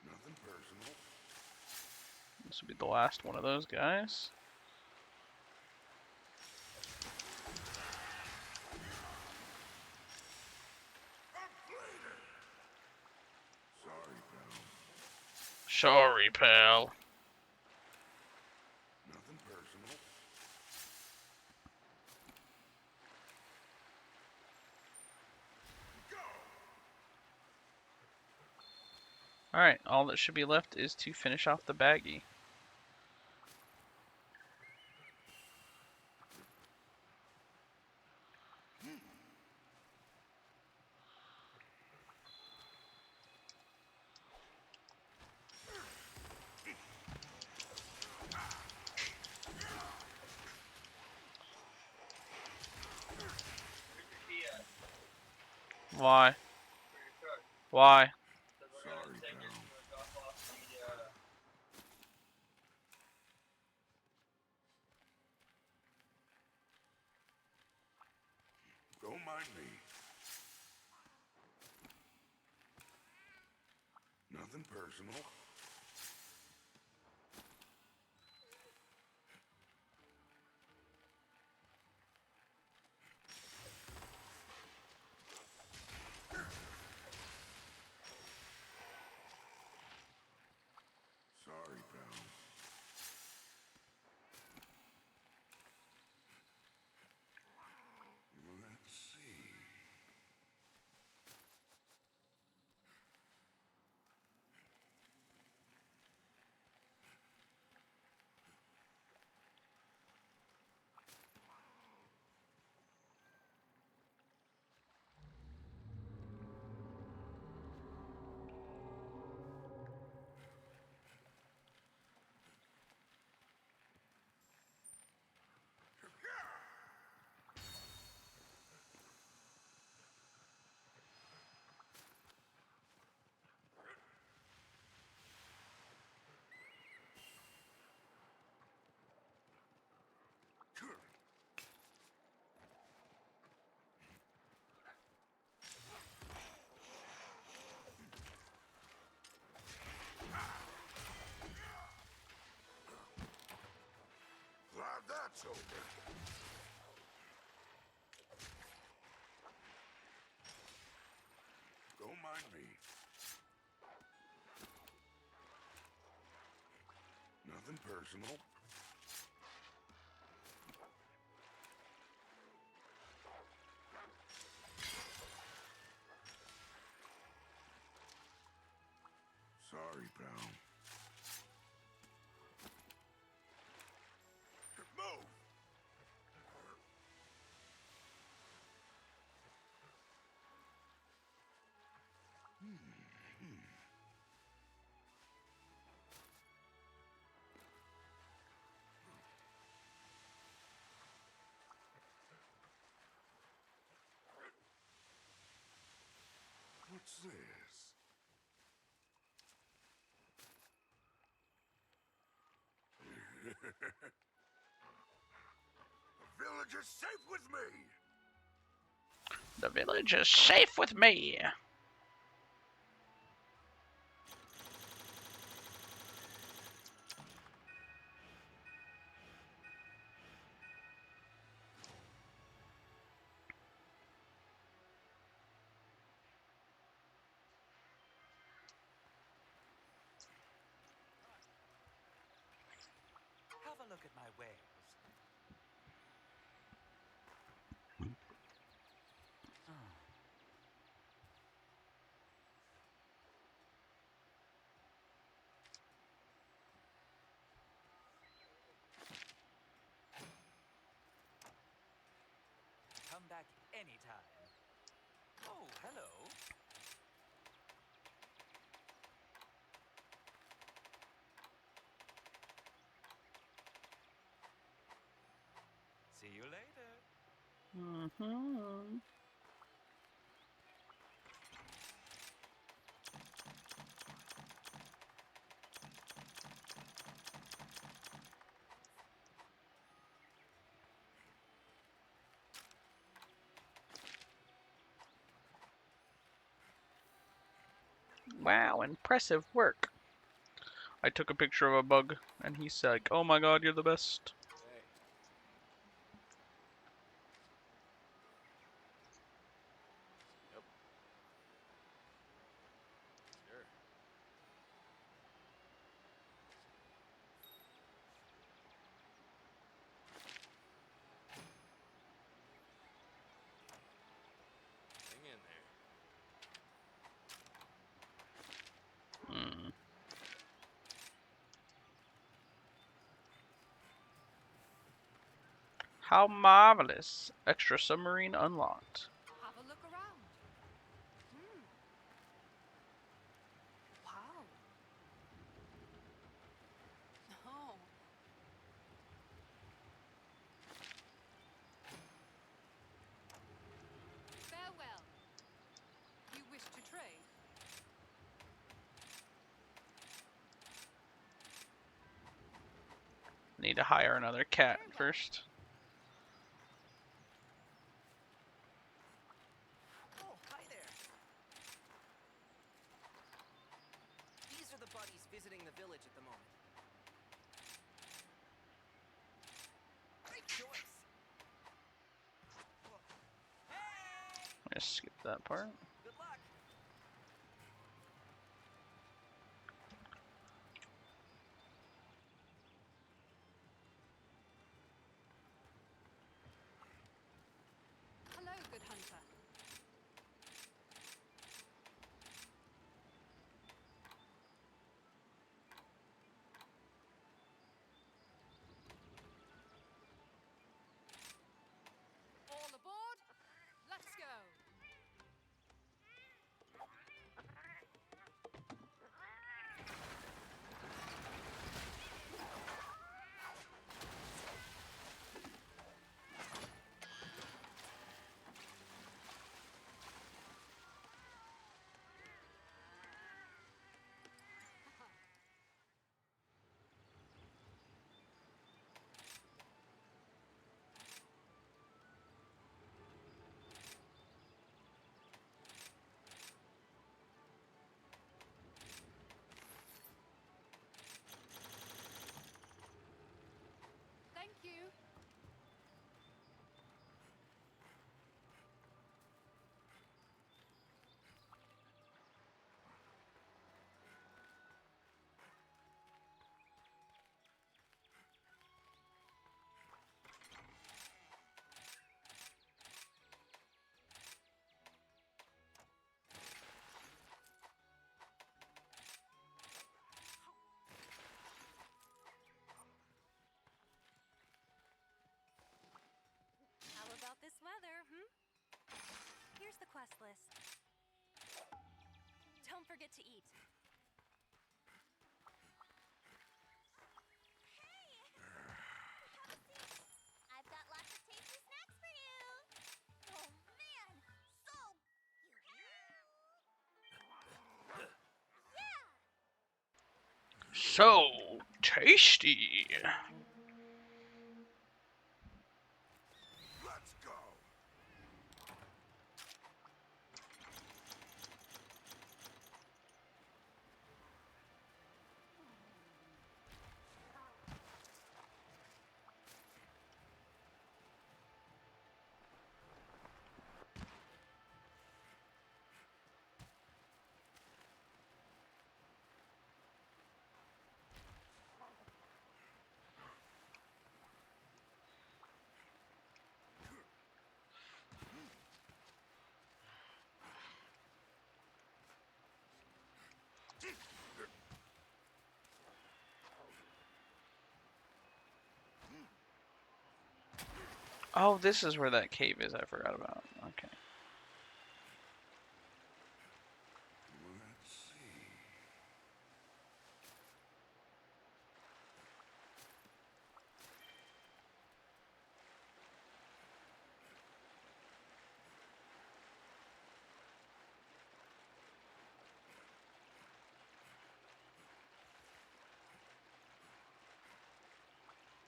Nothing personal.
This will be the last one of those guys.
Sorry, pal.
Sorry, pal.
Nothing personal.
Alright, all that should be left is to finish off the baggie. Why? Why?
Sorry, pal. Don't mind me. Nothing personal. Sorry, pal. Let's see. Glad that's over. Don't mind me. Nothing personal. Sorry, pal. Move! What's this? The village is safe with me!
The village is safe with me.
Have a look at my wares. Come back anytime. Oh, hello. See you later.
Mm-hmm. Wow, impressive work. I took a picture of a bug, and he's like, "Oh my god, you're the best."
Hey. Yep. Sure. Hang in there.
Hmm. How marvelous! Extra submarine unlocked.
Have a look around. Wow. Oh. Farewell.
Need to hire another cat first.
Oh, hi there. These are the buddies visiting the village at the moment. Great choice. Hey!
Just skip that part.
Good luck.
Hello, good hunter. All aboard. Let's go. Thank you. How about this weather, Here's the quest list. Don't forget to eat. Hey! Have a seat. I've got lots of tasty snacks for you. Oh, man! So... Yeah!
So tasty.
Let's go.
Oh, this is where that cave is. I forgot about. Okay.
Let's see.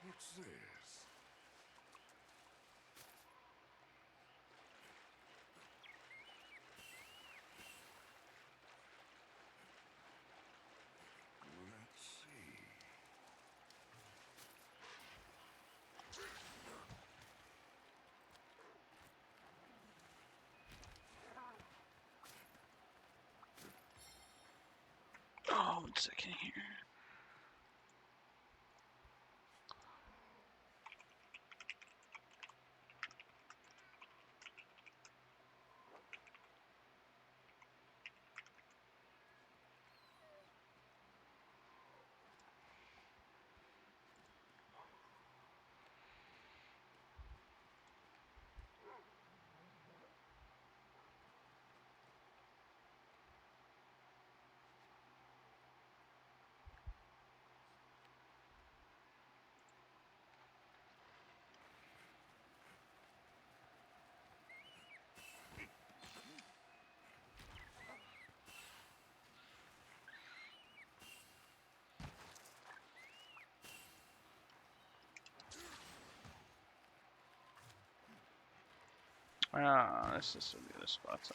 What's this? Let's see.
Oh, 1 second here. Ah, this is some good spots.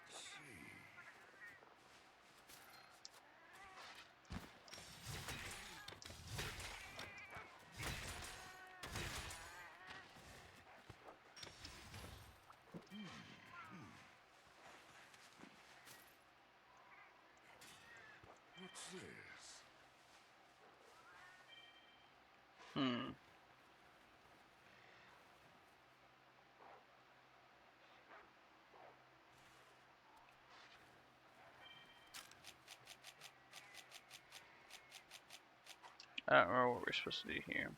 Let's see. What's this?
Hmm. I don't know what we're supposed to do here.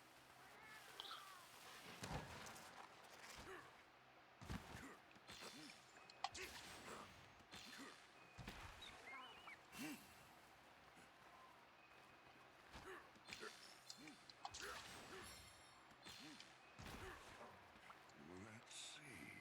Let's see.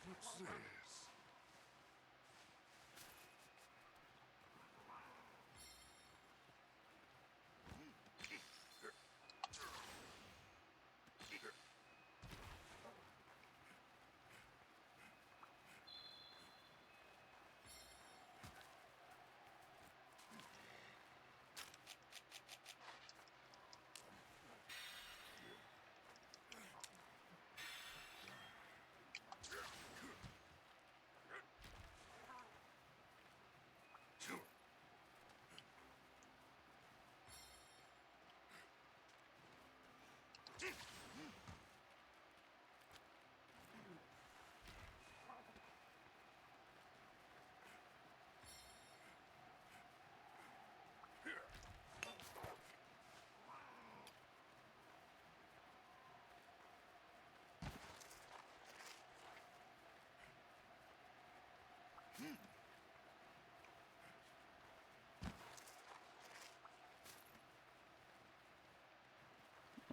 What's this?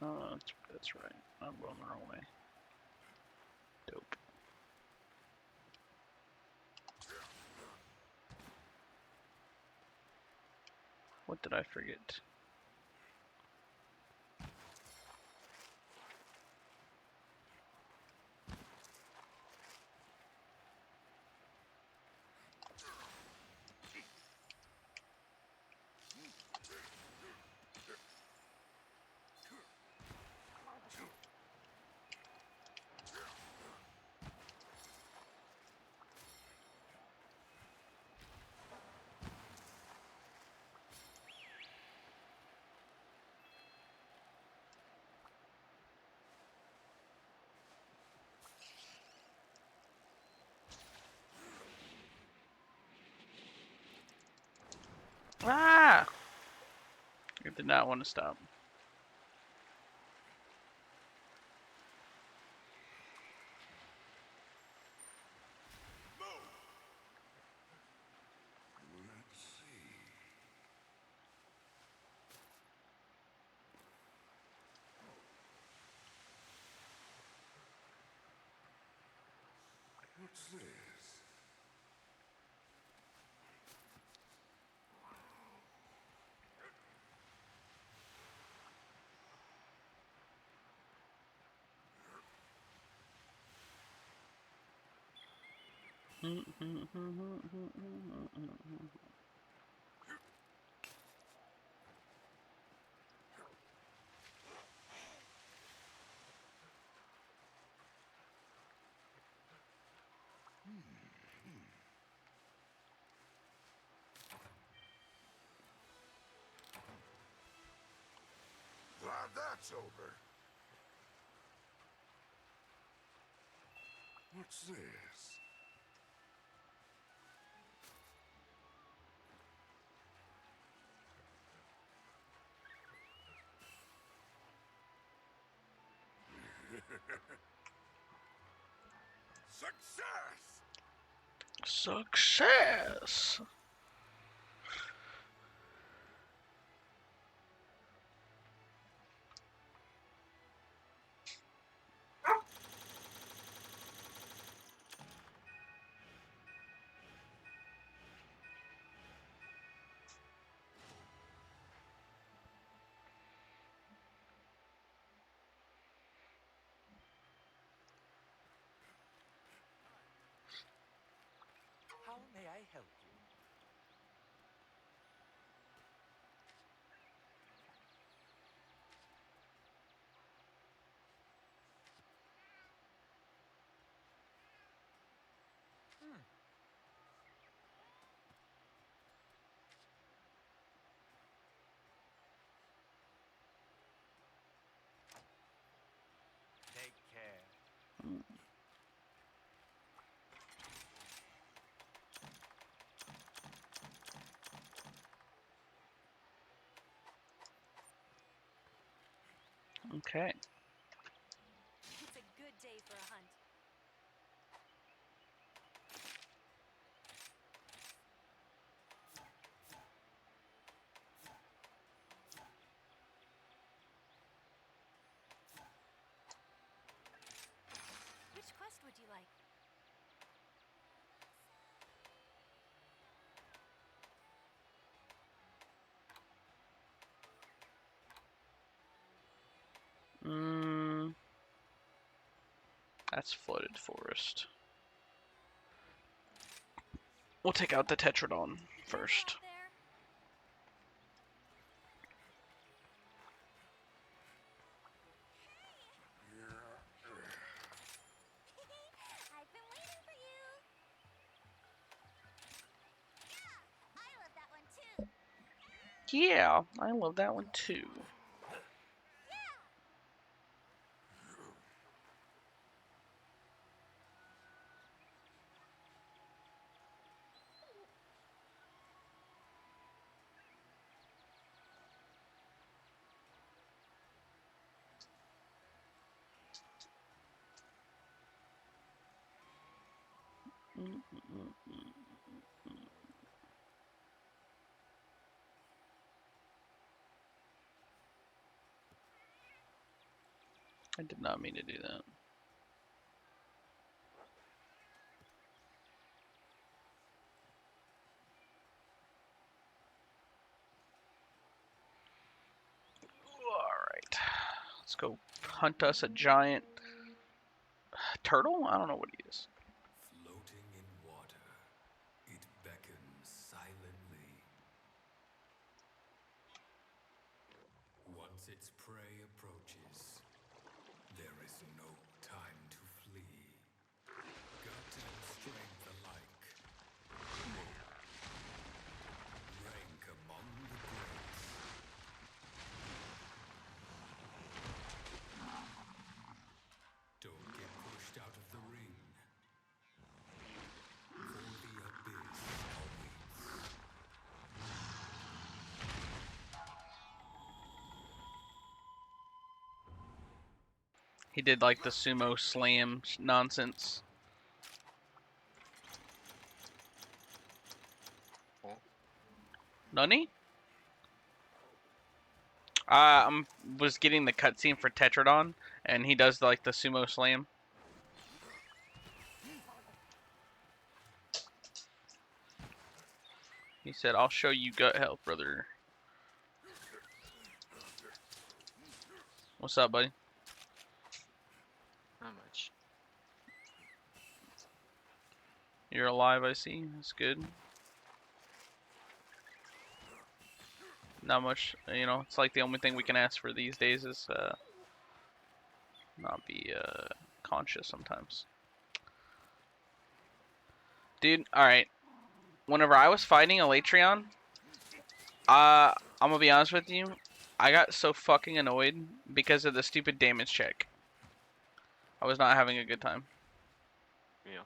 Oh, that's right. I'm going the wrong way. Dope. What did I forget? Did not want to stop.
Let's see. What's this? Glad that's over. What's this? Success!
Success!
How may I help you? Take care.
Okay.
It's a good day for a hunt. Which quest would you like?
That's flooded forest. We'll take out the Tetradon first.
Out there? I've been waiting for you. Yeah, I love that one too.
Yeah, I love that one too. I did not mean to do that. Alright. Let's go hunt us a giant turtle? I don't know what he is.
Floating in water, it beckons silently. Once its prey approaches, there is no time to flee. Gut and strength alike. Rank among the greats. Don't get pushed out of the ring. For the abyss awaits.
He did like the sumo slam nonsense.
Oh.
Nani? Was getting the cutscene for Tetradon, and he does like the sumo slam. He said, "I'll show you gut health, brother." What's up, buddy?
Not much.
You're alive, I see. That's good. Not much, you know, it's like the only thing we can ask for these days is not be conscious sometimes. Dude, alright. Whenever I was fighting Elytrion, I'm gonna be honest with you, I got so fucking annoyed because of the stupid damage check. I was not having a good time.
Yeah.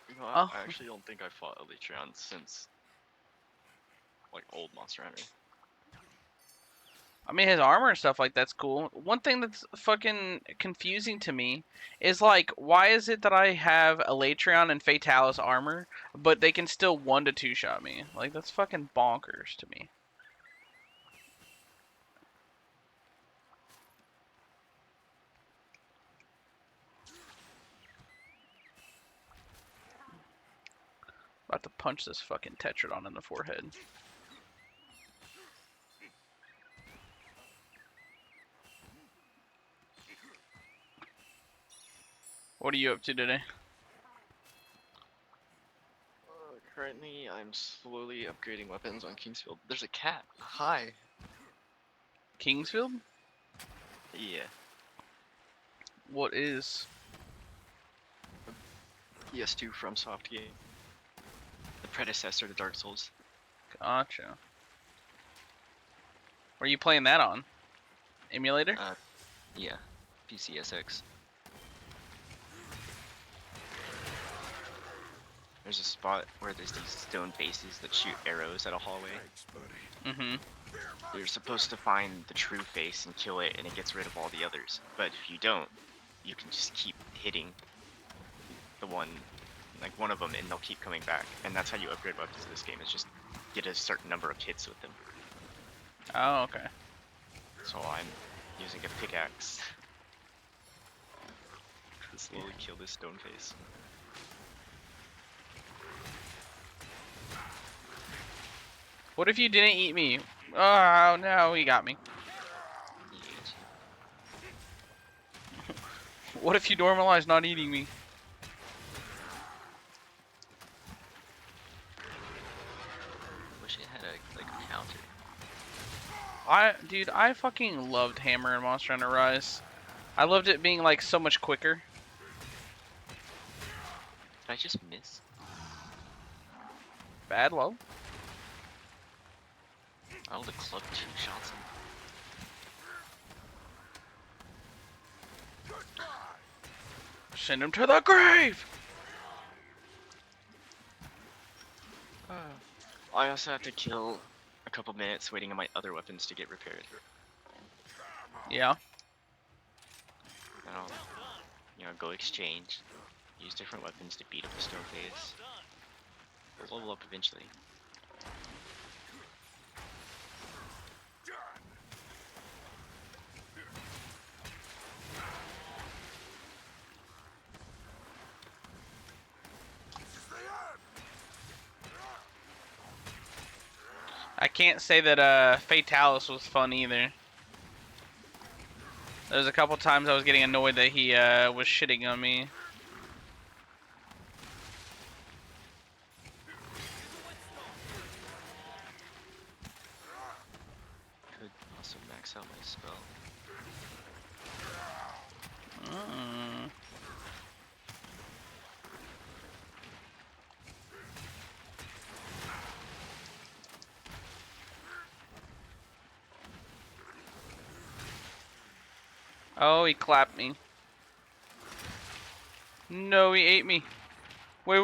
You know,
Oh.
I actually don't think I fought Elytrion since like old Monster Hunter.
I mean, his armor and stuff like that's cool. One thing that's fucking confusing to me is like, why is it that I have Elytrion and Fatalis armor, but they can still 1 to 2 shot me? Like, that's fucking bonkers to me. About to punch this fucking Tetradon in the forehead. What are you up to today?
Currently, I'm slowly upgrading weapons on Kingsfield. There's a cat. Hi.
Kingsfield?
Yeah.
What is?
PS2 from Soft game. The predecessor to Dark Souls.
Gotcha. Where are you playing that on? Emulator?
Yeah. PCSX. There's a spot where there's these stone faces that shoot arrows at a hallway.
Mm-hmm.
You're supposed to find the true face and kill it, and it gets rid of all the others. But if you don't, you can just keep hitting the one, like one of them, and they'll keep coming back. And that's how you upgrade weapons in this game, is just get a certain number of hits with them.
Oh, okay.
So I'm using a pickaxe to slowly kill this stone face.
What if you didn't eat me? Oh, no, he got me. What if you normalize not eating me?
Wish it had a counter.
Dude, I fucking loved Hammer and Monster Hunter Rise. I loved it being like so much quicker.
Did I just miss?
Bad low.
I would have clubbed 2 shots.
Send him to the grave!
I also have to kill a couple minutes waiting on my other weapons to get repaired.
Yeah.
And I'll, go exchange. Use different weapons to beat up the stone face. We'll level up eventually.
I can't say that Fatalis was fun either. There's a couple times I was getting annoyed that he was shitting on me.
Could also max out my spell.
Oh, he clapped me. No, he ate me. Wait.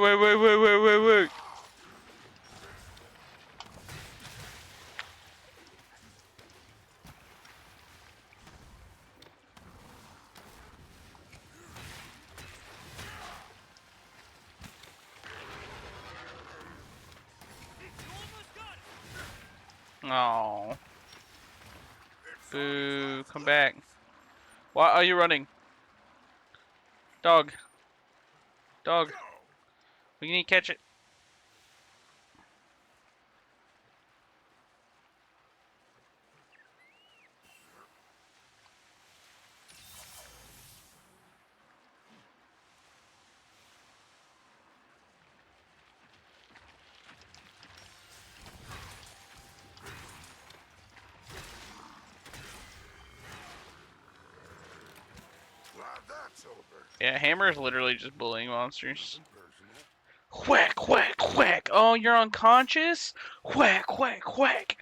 Oh. Boo, come back. Why are you running? Dog. Dog. We need to catch it. Yeah, Hammer is literally just bullying monsters. Whack, whack, whack. Oh, you're unconscious? Whack, whack, whack.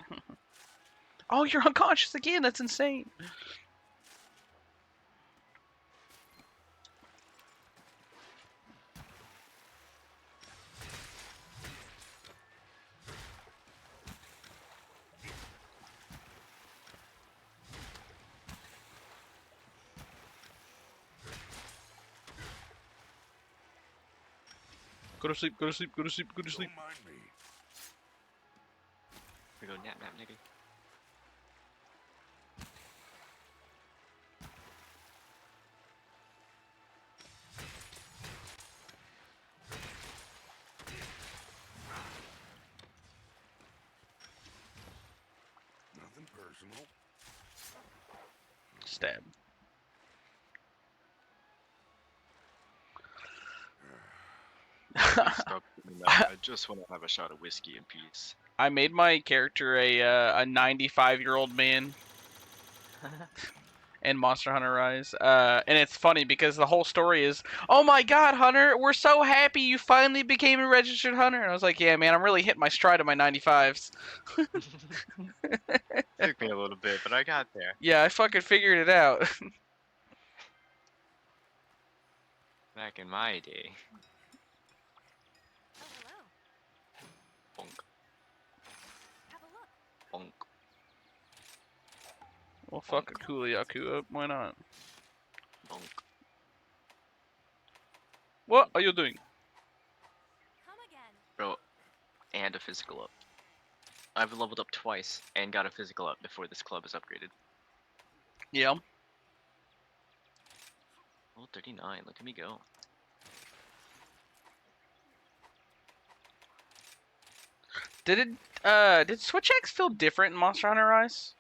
Oh, you're unconscious again. That's insane. Go to sleep, go to sleep, go to sleep, go to sleep.
We go nap nap nigga.
Nothing personal.
Stab.
Stop doing that. I just want to have a shot of whiskey in peace.
I made my character a 95-year-old man in Monster Hunter Rise. And it's funny because the whole story is, oh my god, Hunter, we're so happy you finally became a registered hunter. And I was like, yeah, man, I'm really hitting my stride of my 95s.
Took me a little bit, but I got there.
Yeah, I fucking figured it out.
Back in my day.
Oh, hello.
Bonk,
Have a look.
bonk,
Well, fuck a Kuliaku up. Why not?
bonk.
What are you doing?
Come again.
Bro, and a physical up. I've leveled up twice and got a physical up before this club is upgraded.
Yeah.
Oh, 39. Look at me go.
Did Switch X feel different in Monster Hunter Rise?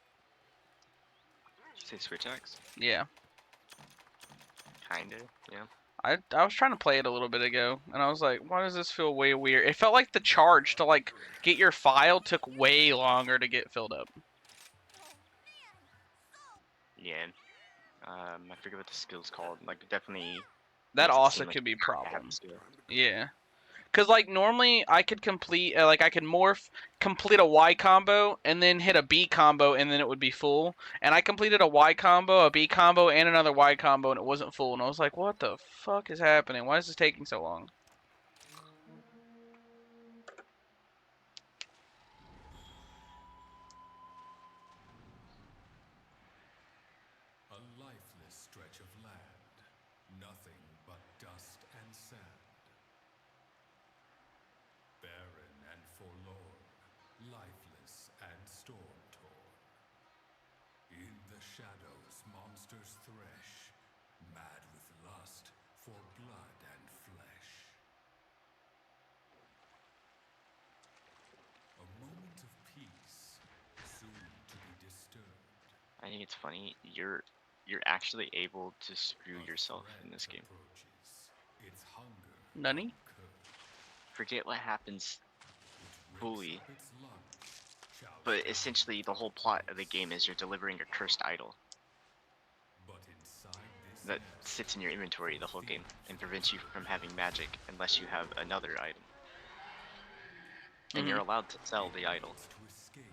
Did you say Switch Axe?
Yeah.
Kinda, yeah.
I was trying to play it a little bit ago, and I was like, why does this feel way weird? It felt like the charge to like get your file took way longer to get filled up.
Yeah. I forget what the skill's called. Like, definitely.
That
makes it
also
seem like
could be a
you have
problem.
to.
Yeah. Cause like normally I could complete like I could morph, complete a Y combo, and then hit a B combo, and then it would be full. And I completed a Y combo, a B combo, and another Y combo, and it wasn't full. And I was like, what the fuck is happening? Why is this taking so long?
A lifeless stretch of land, nothing but dust and sand. Barren and forlorn, lifeless and storm-torn. In the shadows, monsters thresh, mad with lust for blood and flesh. A moment of peace, soon to be disturbed.
I think it's funny. You're actually able to screw yourself in this game.
Its hunger
Nani?
Forget what happens fully,
up its lungs, shall
but essentially the whole plot of the game is you're delivering a cursed idol
but inside this
that sits in your inventory the whole game and prevents you from having magic unless you have another item. And you're allowed to sell the idol.
to escape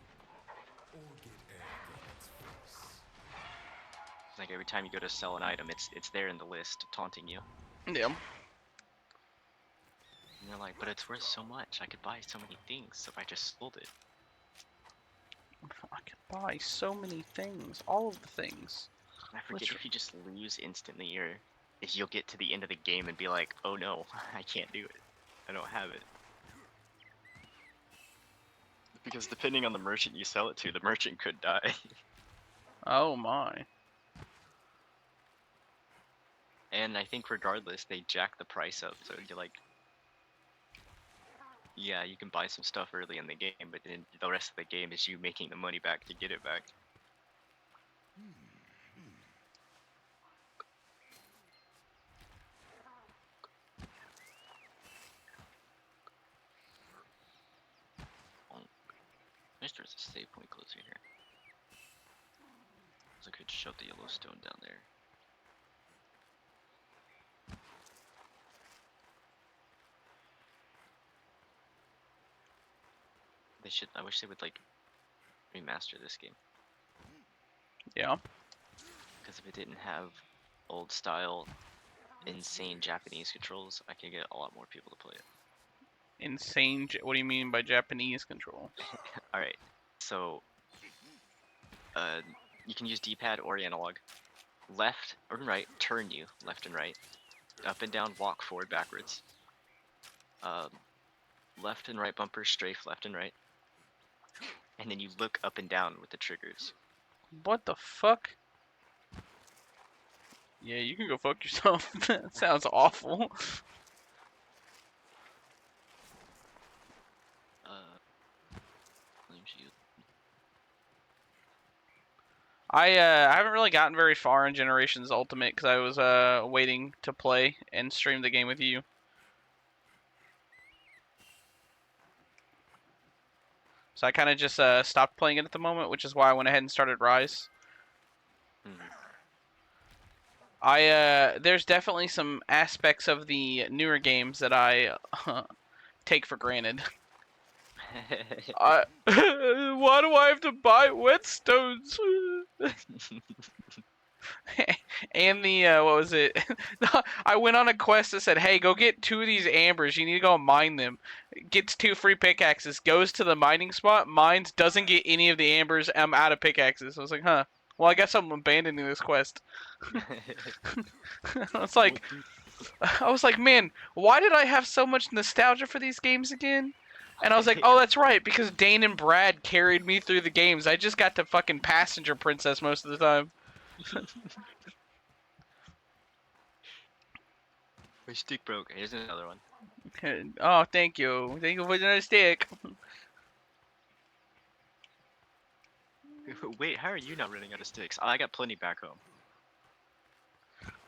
or get egg on its face.
It's like every time you go to sell an item, it's there in the list taunting you.
Yeah.
And you're like, but it's worth so much. I could buy so many things if I just sold it.
I could buy so many things, all of the things.
And I forget
Which-
if you just lose instantly or if you'll get to the end of the game and be like, oh no, I can't do it. I don't have it. Because depending on the merchant you sell it to, the merchant could die.
Oh my.
And I think regardless, they jack the price up, so you're like, yeah, you can buy some stuff early in the game, but then the rest of the game is you making the money back to get it back. There's a save point closer here. So I could shove the Yellowstone down there. They should. I wish they would like remaster this game.
Yeah.
Because if it didn't have old style, insane Japanese controls, I could get a lot more people to play it.
Insane. What do you mean by Japanese control?
Alright, so you can use D-pad or analog. Left or right, turn you, left and right. Up and down, walk forward, backwards. Left and right bumper, strafe, left and right. And then you look up and down with the triggers.
What the fuck? Yeah, you can go fuck yourself. That sounds awful. I haven't really gotten very far in Generations Ultimate because I was waiting to play and stream the game with you. So I kind of just stopped playing it at the moment, which is why I went ahead and started Rise. There's definitely some aspects of the newer games that I take for granted. Why do I have to buy whetstones? And the what was it? I went on a quest that said, "Hey, go get 2 of these ambers. You need to go mine them." Gets 2 free pickaxes. Goes to the mining spot. Mines. Doesn't get any of the ambers. I'm out of pickaxes. I was like, huh. Well, I guess I'm abandoning this quest. I was like, man, why did I have so much nostalgia for these games again? And I was like, oh, that's right, because Dane and Brad carried me through the games. I just got to fucking passenger princess most of the time.
My stick broke. Here's another one.
Oh, thank you. Thank you for the stick.
Wait, how are you not running out of sticks? I got plenty back home.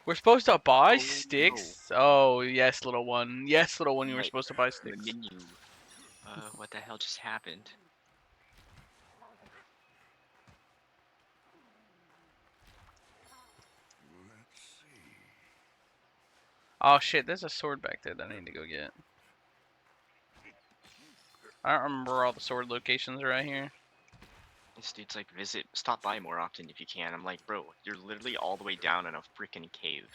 We're supposed to buy sticks? No. Oh, yes, little one. Yes, little one, you were supposed to buy sticks.
What the hell just happened?
Oh shit, there's a sword back there that I need to go get. I don't remember all the sword locations right here.
This dude's like, stop by more often if you can. I'm like, bro, you're literally all the way down in a freaking cave.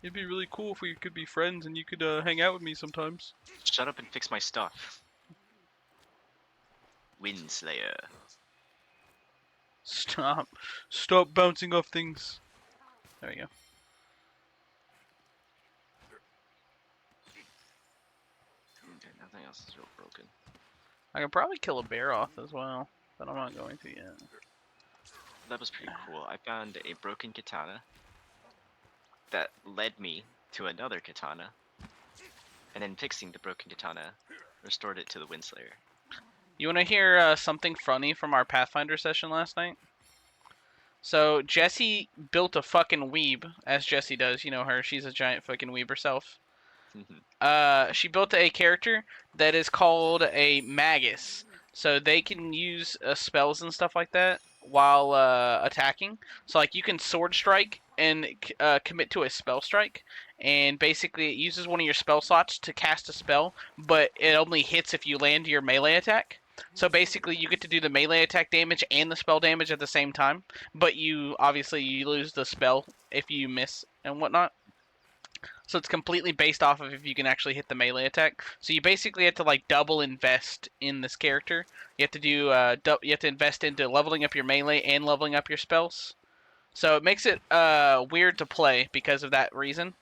It'd be really cool if we could be friends and you could hang out with me sometimes.
Shut up and fix my stuff. Windslayer.
Stop. Stop bouncing off things. There we go.
Okay, nothing else is real broken.
I could probably kill a bear off as well, but I'm not going to yet.
That was pretty cool. I found a broken katana that led me to another katana, and then fixing the broken katana restored it to the Windslayer.
You want to hear something funny from our Pathfinder session last night? So Jessie built a fucking weeb, as Jessie does. You know her; she's a giant fucking weeb herself. She built a character that is called a Magus, so they can use spells and stuff like that while attacking. So like you can sword strike and commit to a spell strike, and basically it uses one of your spell slots to cast a spell, but it only hits if you land your melee attack. So basically you get to do the melee attack damage and the spell damage at the same time, but you lose the spell if you miss and whatnot. So it's completely based off of if you can actually hit the melee attack. So you basically have to like double invest in this character. You have to do you have to invest into leveling up your melee and leveling up your spells. So it makes it weird to play because of that reason.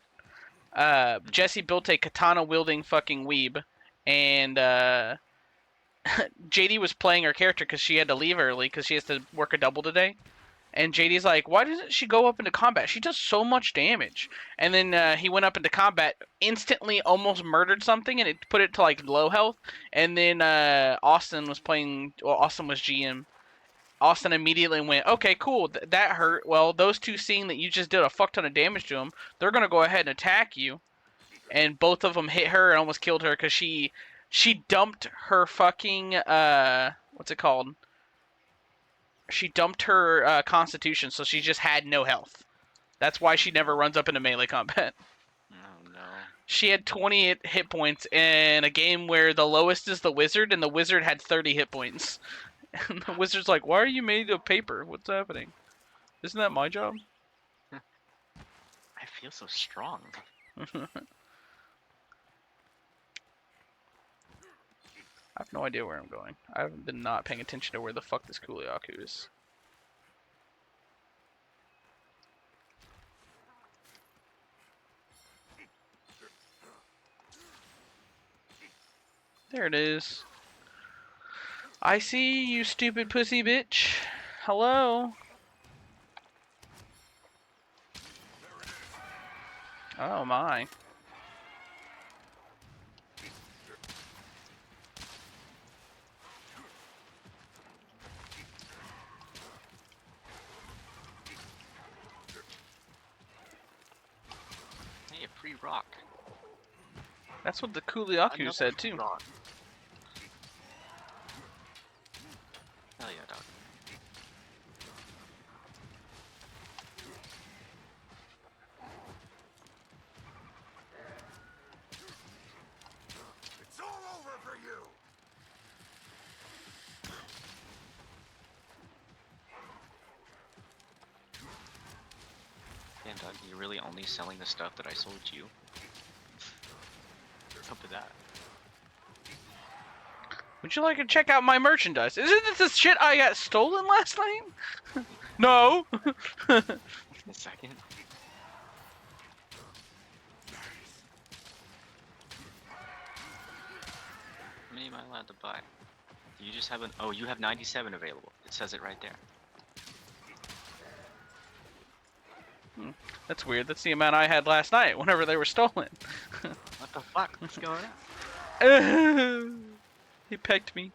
Jessie built a katana wielding fucking weeb, and JD was playing her character because she had to leave early because she has to work a double today. And JD's like, why doesn't she go up into combat? She does so much damage. And then he went up into combat, instantly almost murdered something, and it put it to like low health. And then Austin was playing. Well, Austin was GM. Austin immediately went, okay, cool, that hurt. Well, those two seeing that you just did a fuck ton of damage to them, they're gonna go ahead and attack you. And both of them hit her and almost killed her because she dumped her fucking what's it called? She dumped her constitution, so she just had no health. That's why she never runs up into melee combat.
Oh no.
She had 20 hit points in a game where the lowest is the wizard, and the wizard had 30 hit points. And the wizard's like, why are you made of paper? What's happening? Isn't that my job?
I feel so strong.
I have no idea where I'm going. I haven't been not paying attention to where the fuck this Kuliaku is. There it is. I see you, stupid pussy bitch. Hello. Oh my.
Hey, a free rock.
That's what the Kuliaku
Another
said too.
rock. Hell yeah, dog.
It's all over for you.
Damn, dog, you're really only selling the stuff that I sold you. What's up with that?
Would you like to check out my merchandise? Isn't this the shit I got stolen last night? No.
A second. How many am I allowed to buy? Do you just have an? Oh, you have 97 available. It says it right there.
That's weird. That's the amount I had last night whenever they were stolen.
What the fuck? What's going on?
He pecked me.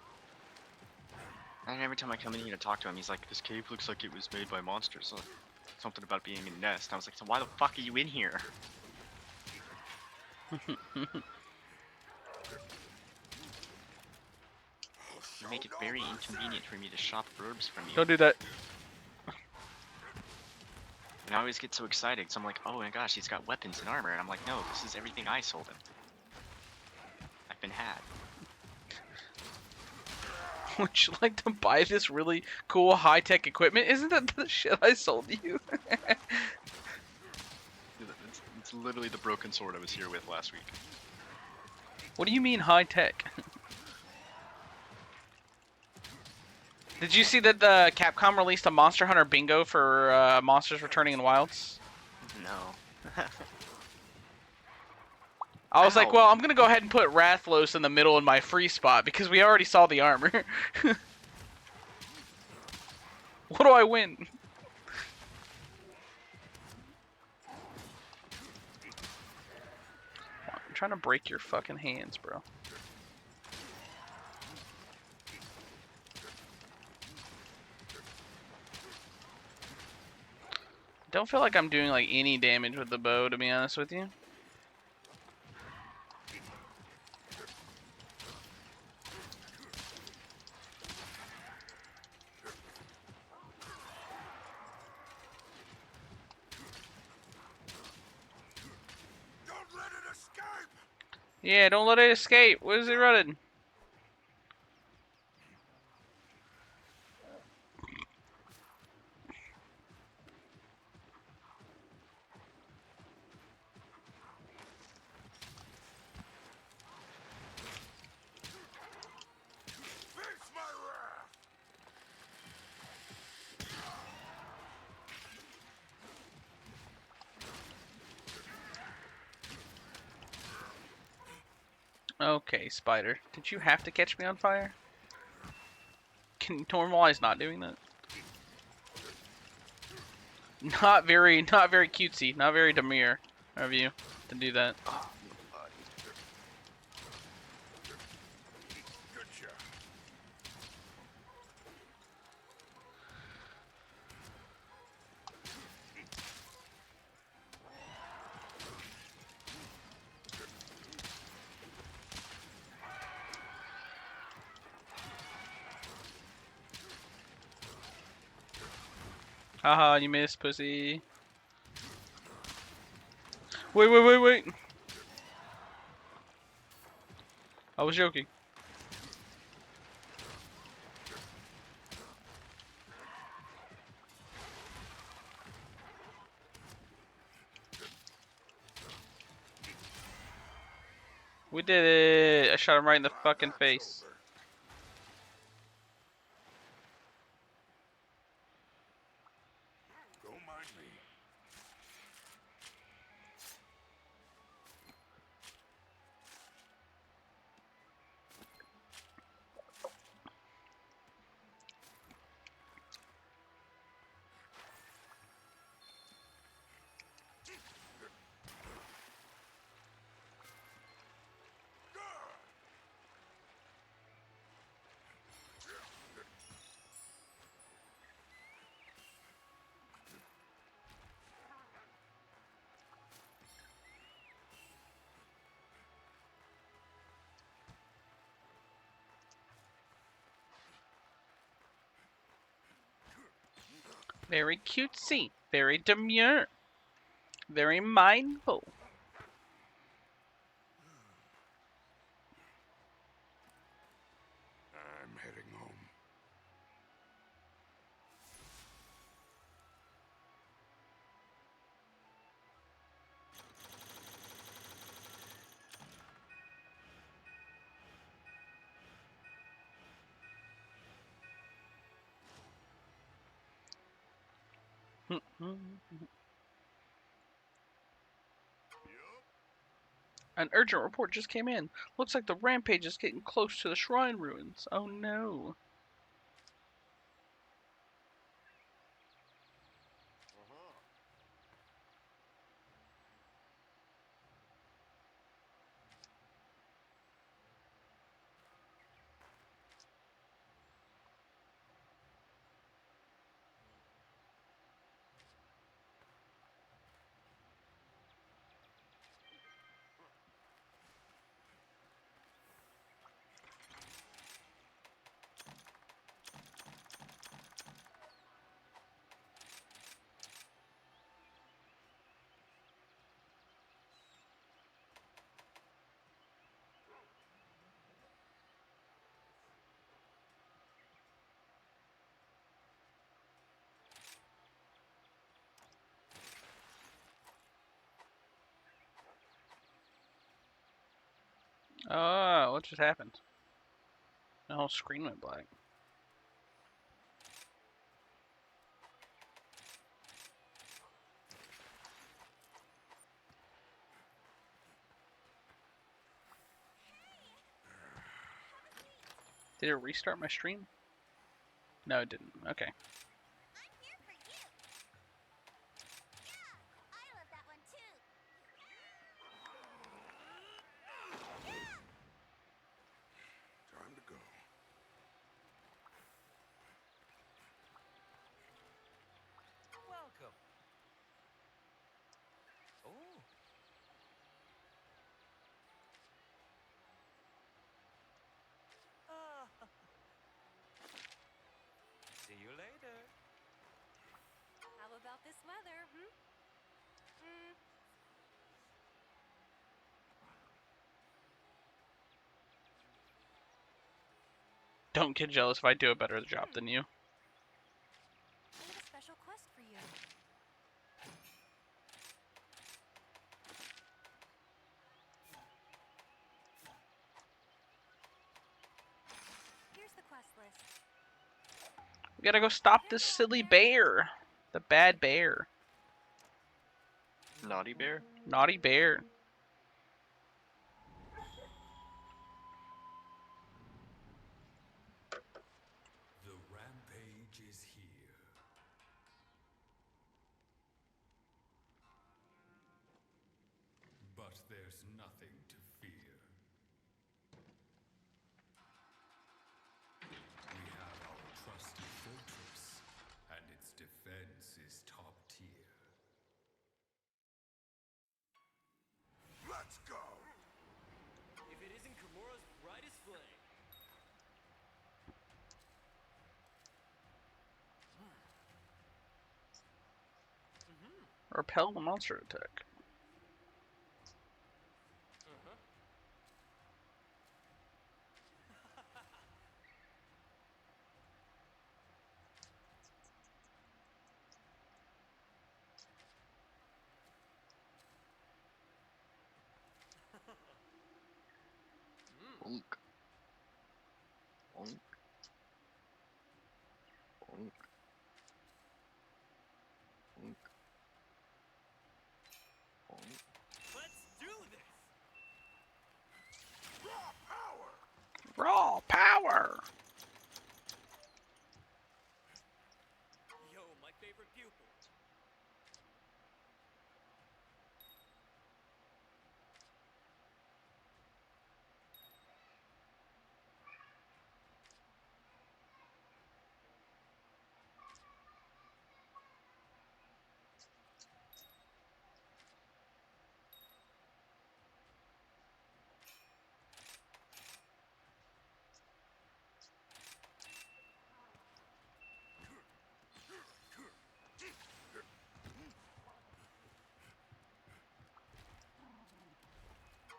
And every time I come in here to talk to him, he's like, "This cave looks like it was made by monsters." So something about being a nest. I was like, "So why the fuck are you in here?" You make it very inconvenient for me to shop herbs from you.
Don't do that.
And I always get so excited because I'm like, oh my gosh, he's got weapons and armor. And I'm like, no, this is everything I sold him. I've been had.
Would you like to buy this really cool high-tech equipment? Isn't that the shit I sold you?
It's literally the broken sword I was here with last week.
What do you mean high-tech? Did you see that the Capcom released a Monster Hunter bingo for monsters returning in Wilds?
No.
I was like,
Ow.
well, I'm gonna go ahead and put Rathlos in the middle in my free spot because we already saw the armor. What do I win? I'm trying to break your fucking hands, bro. Don't feel like I'm doing like any damage with the bow, to be honest with you.
Don't let it escape.
Yeah, don't let it escape. Where's it running?
Face my wrath.
Okay, Spider. Did you have to catch me on fire? Can you normalize not doing that? Not very cutesy, not very demure of you to do that. Haha, you missed, pussy. Wait. I was joking. We did it! I shot him right in the fucking face.
Don't mind me.
Very cutesy, very demure, very mindful.
I'm heading home.
An urgent report just came in. Looks like the rampage is getting close to the shrine ruins. Oh no. Oh, what just happened? The whole screen went black. Did it restart my stream? No, it didn't. Okay.
I'm here for you. Yeah, I love that one too.
Time to go.
Welcome. Oh. See you later.
How about this weather,
Don't get jealous if I do a better job than you.
I have a special quest for you. Here's the quest list.
We gotta go stop this silly bear. The bad bear.
Naughty bear?
Naughty bear.
The there's nothing to fear. We have our trusty fortress, and its defense is top tier.
Let's go!
If it isn't Kimura's brightest flame.
Repel the monster attack.
Bonk. Bonk. Bonk. Bonk. Bonk.
Let's do this!
Raw power!
Raw power!
Yo, my favorite pupil.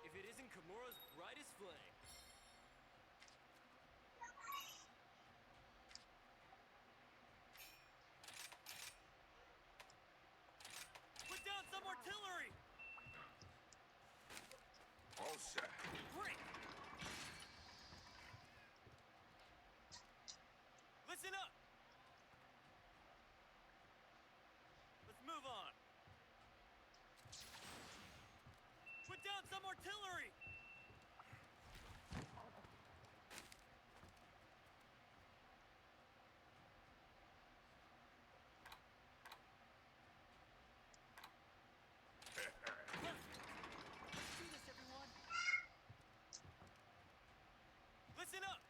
If it isn't Kimura's brightest flame. Put down some artillery!
All set.
Great! Listen up! Let's move on. Put down some artillery! Let's do this, everyone! Listen up!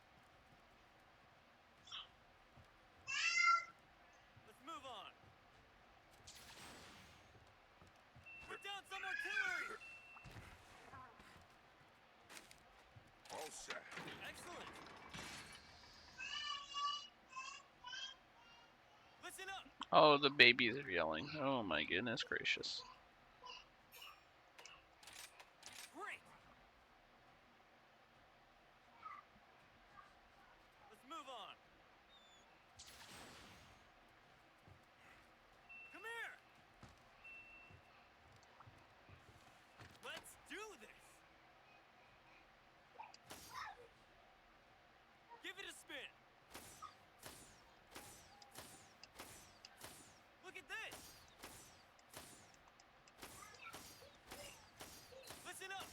Let's move on. Put down some artillery!
All set.
Excellent! Listen up!
Oh, the babies are yelling. Oh my goodness gracious.
Great! Let's move on. Come here! Let's do this! Give it a spin! Look at this! Listen up!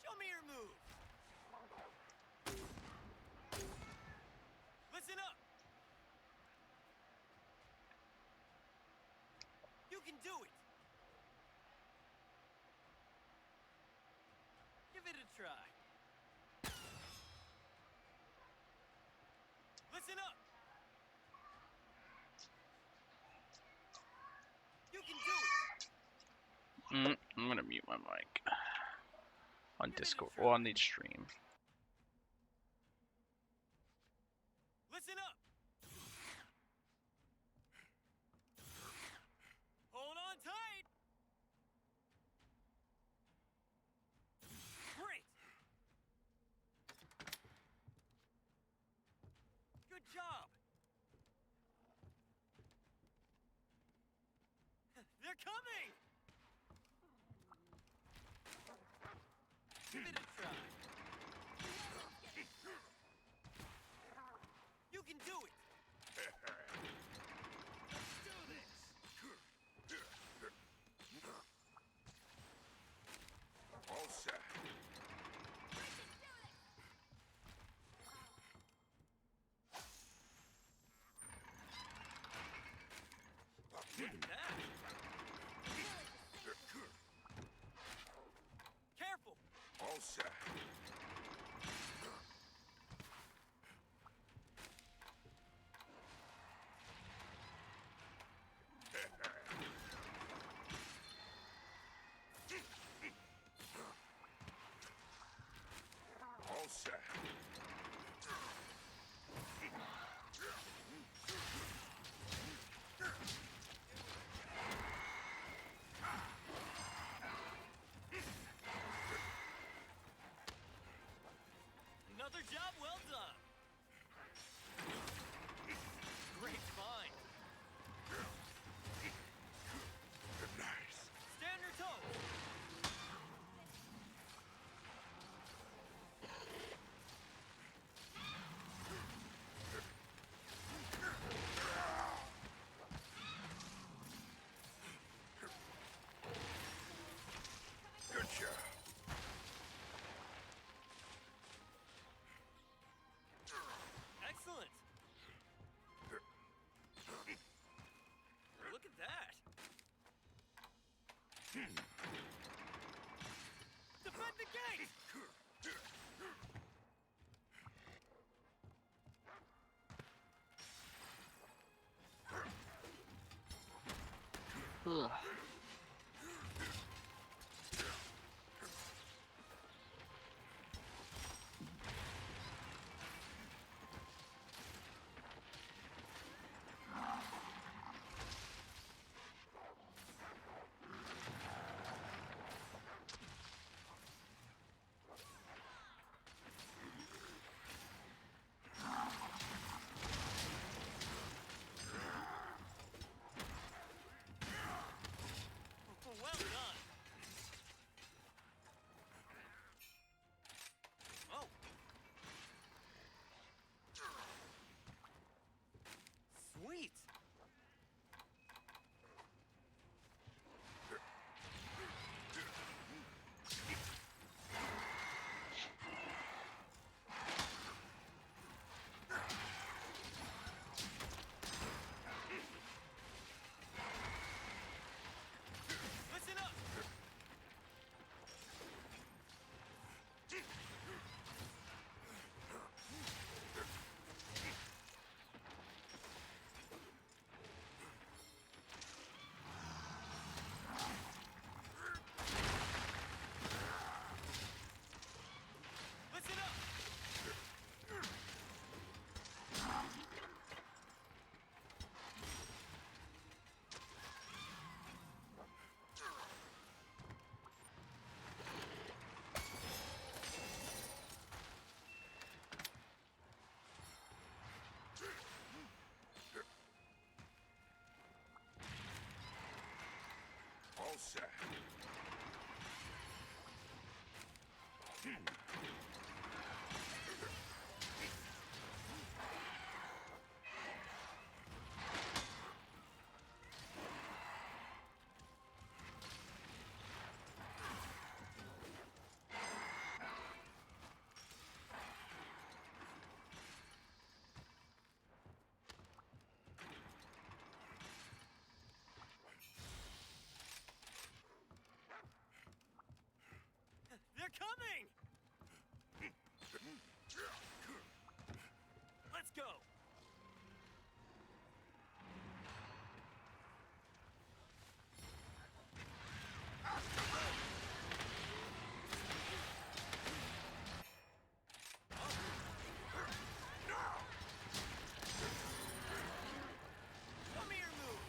Show me your move! Listen up! You can do it! Give it a try. Listen up! You can do it!
I'm gonna mute my mic. On Discord, or on the stream.
Listen up! Hold on tight! Great! Good job! They're coming! Give it a try. You can do it! Let's do this!
All set.
Look at that!
All set. All set.
Another job well done. Great find.
Nice.
Stand your toes.
Good job.
Excellent. Look at that. Defend the gate.
Ugh.
Well done. Oh. Sweet. Listen up. Listen up.
All set.
They're coming. Let's go. Come here, move.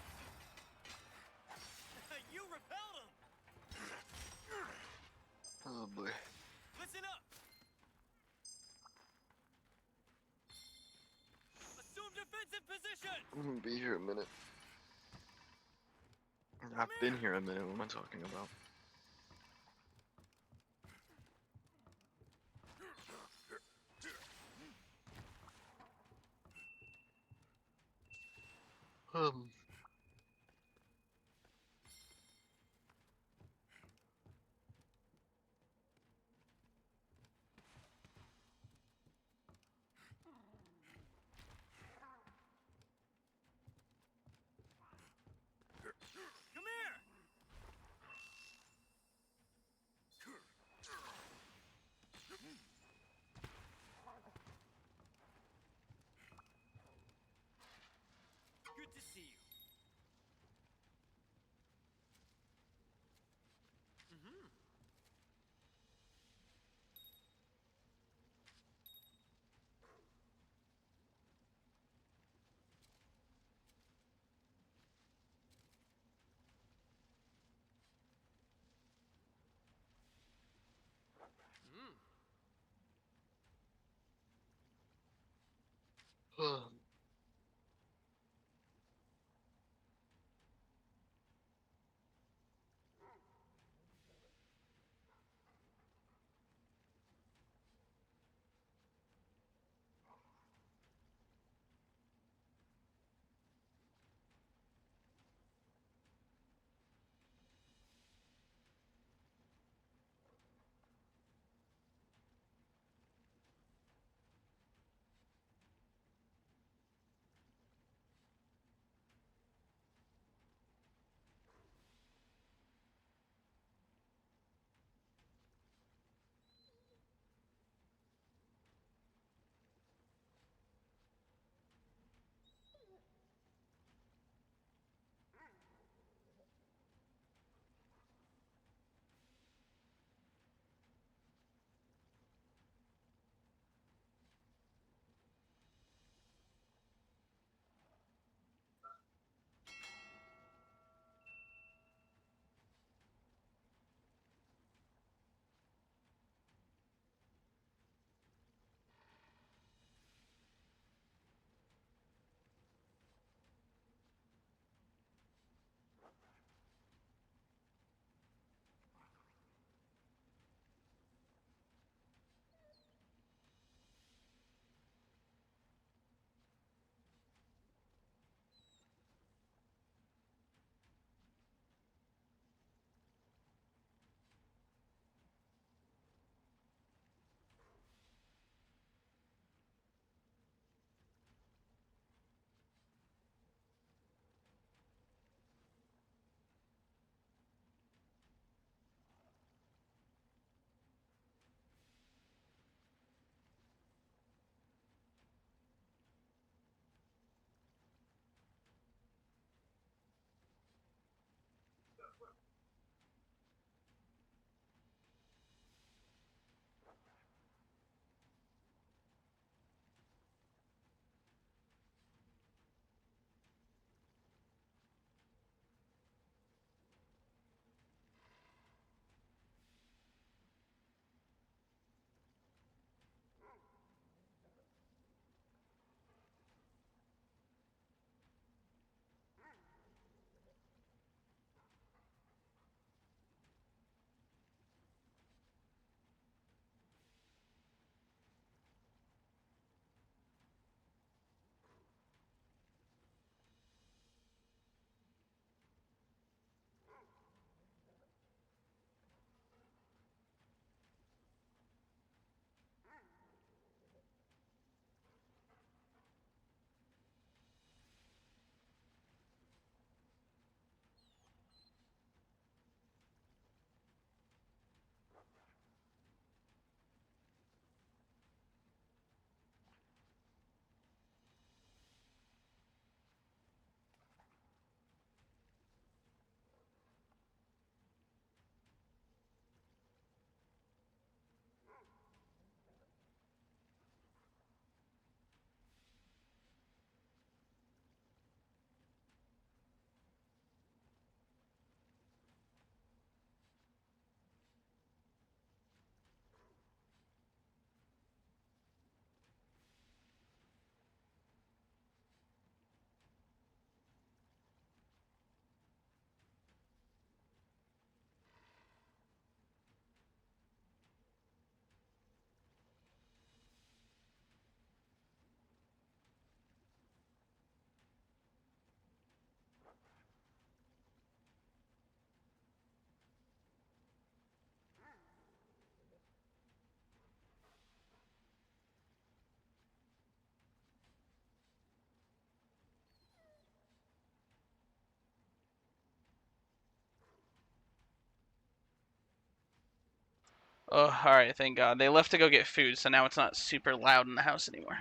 You repelled him.
Oh boy.
Listen up. Assume defensive position.
I'm gonna be here a minute. I've been here a minute. What am I talking about? Um.
Come here.
Oh, alright, thank God. They left to go get food, so now it's not super loud in the house anymore.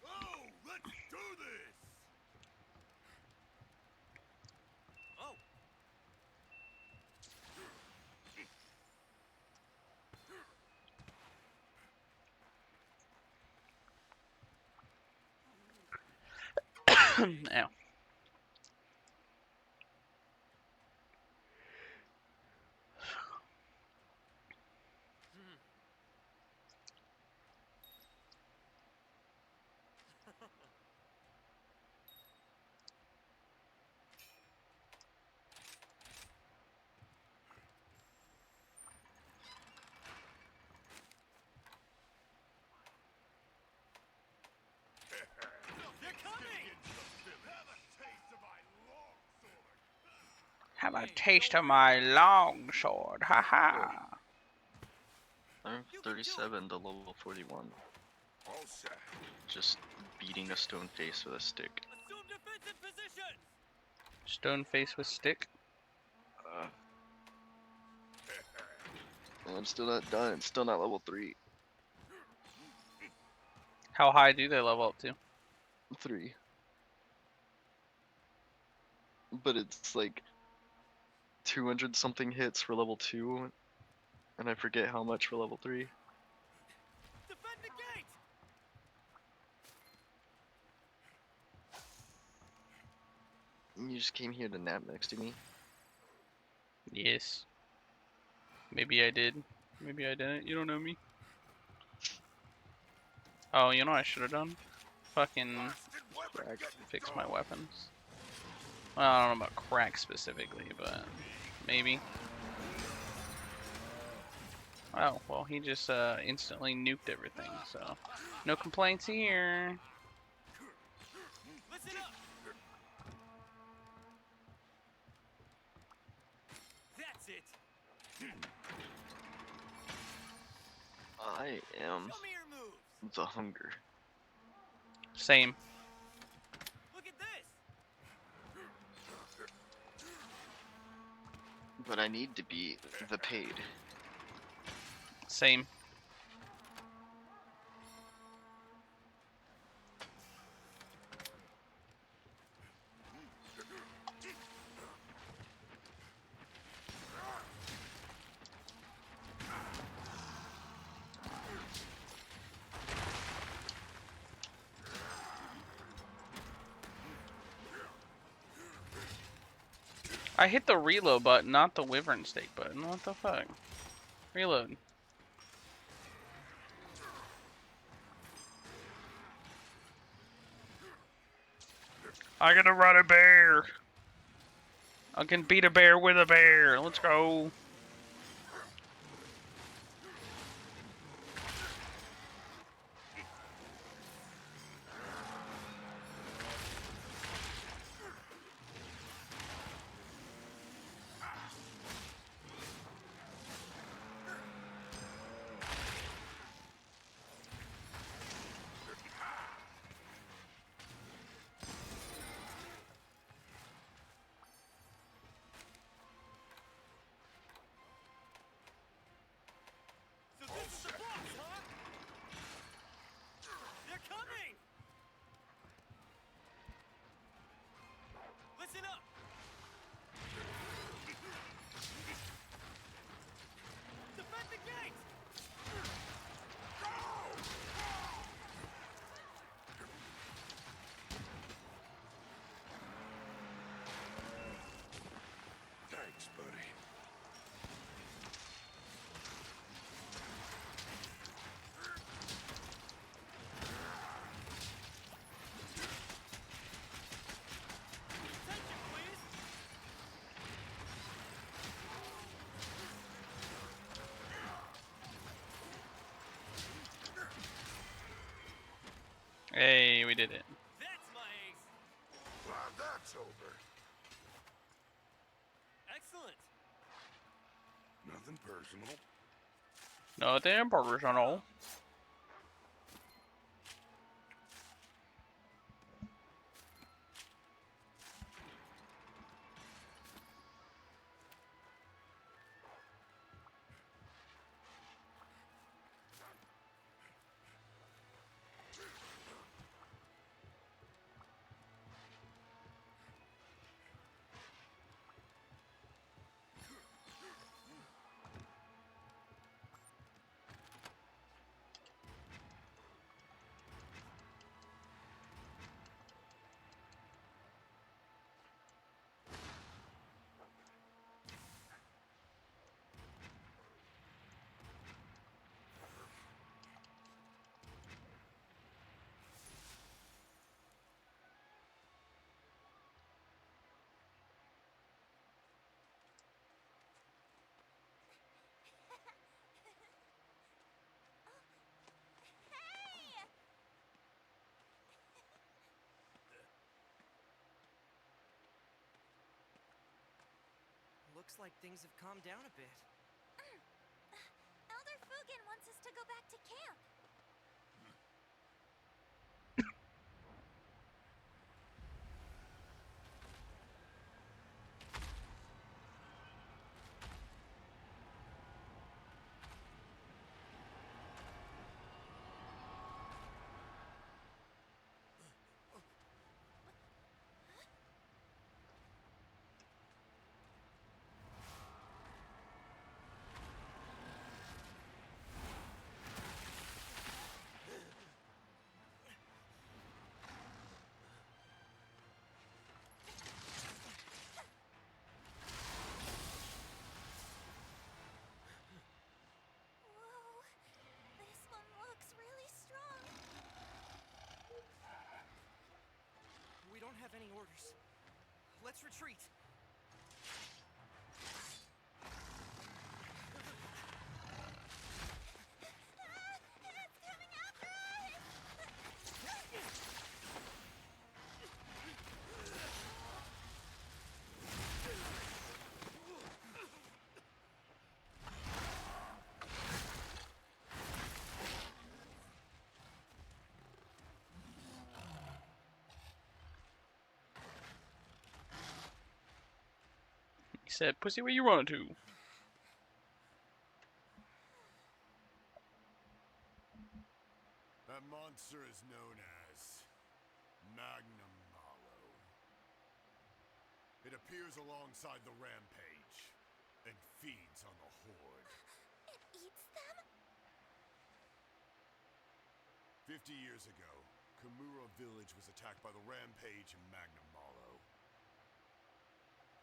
Oh, let's do this!
Oh,
Ow.
They're coming! Have a taste of my long sword!
Have a taste of my long sword. Ha ha.
I'm 37 to level 41.
All set.
Just beating a stone face with a stick.
Assume defensive positions!
Stone face with stick.
I'm still not done. Still not level 3.
How high do they level up to?
3. But it's like 200 something hits for level 2, and I forget how much for level 3.
Defend the gate!
You just came here to nap next to me.
Yes. Maybe I did. Maybe I didn't. You don't know me. Oh, you know what I should have done? Fucking fix my weapons. Well, I don't know about crack specifically, but maybe. Oh, well, he just instantly nuked everything, so no complaints here.
Listen up! That's it!
I am
Show me your moves!
the hunger.
Same.
Look at this!
But I need to be the paid.
Same. I hit the reload button, not the wyvern stake button. What the fuck? Reload. I gotta run a bear. I can beat a bear with a bear. Let's go.
So this is the boss, huh? They're coming! Listen up! Defend the gate!
Thanks, buddy.
Attention, please!
Hey, we did it.
That's my ace!
Glad that's over.
Excellent!
Nothing personal.
Nothing personal.
looks like things have calmed down a bit.
Elder Fugen wants us to go back to camp. Whoa, this one looks really strong.
We don't have any orders. Let's retreat.
It's coming after us!
He said, "Pussy, where you running to?"
That monster is known as Magnum Malo. It appears alongside the Rampage and feeds on the Horde.
It eats them?
50 years ago, Kamura Village was attacked by the Rampage and Magnum Malo.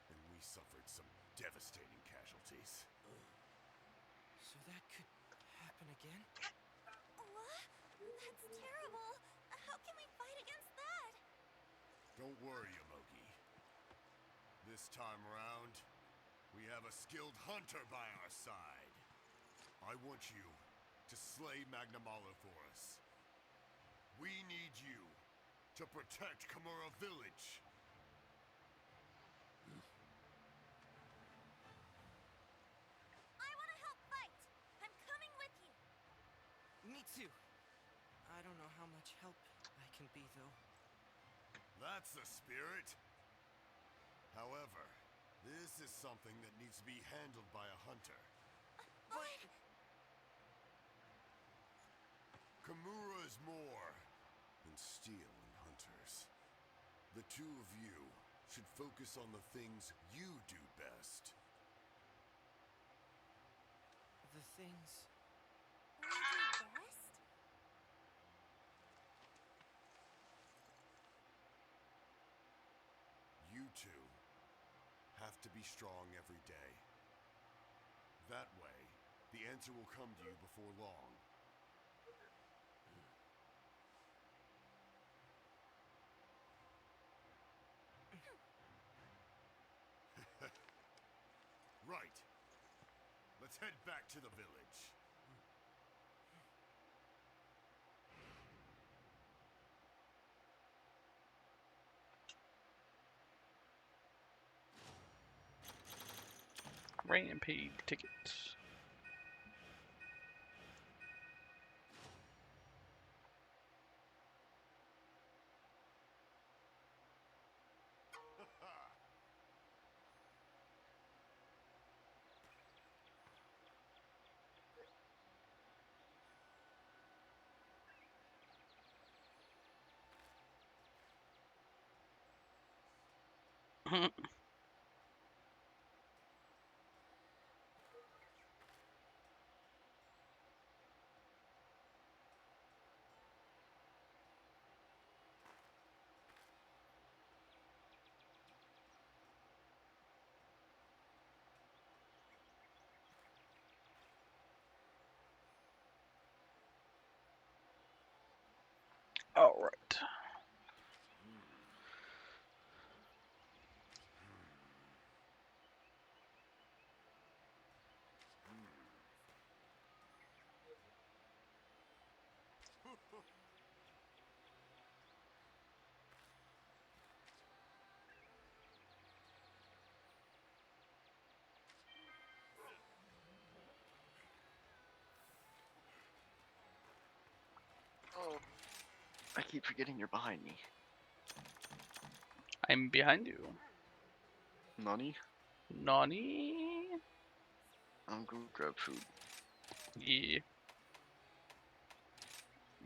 And we suffered some devastating casualties.
So that could happen again?
What? That's terrible. How can we fight against that?
Don't worry, Yomogi. This time around, we have a skilled hunter by our side. I want you to slay Magnum Malo for us. We need you to protect Kamura Village.
I want to help fight. I'm coming with you.
Me too. I don't know how much help I can be, though.
That's the spirit. However, this is something that needs to be handled by a hunter.
But
Kamura is more than steel and hunters. The two of you should focus on the things you do best.
The things...
we do best?
You two have to be strong every day. That way, the answer will come to you before long. Right. Let's head back to the village.
Rampage tickets. All right.
I keep forgetting you're behind me.
I'm behind you.
Nani?
Nani?
I'm gonna grab food.
Yeah.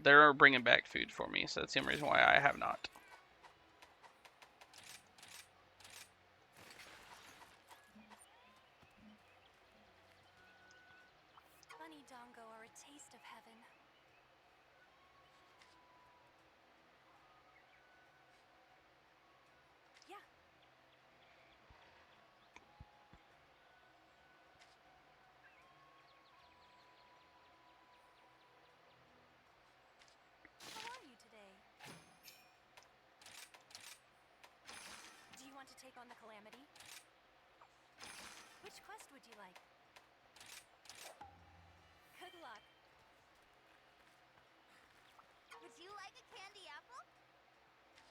They're bringing back food for me, so that's the only reason why I have not.
Bunny Dongo are a taste of heaven. Yeah. How are you today? Do you want to take on the Calamity? Which quest would you like? Good luck. Would you like a candy apple?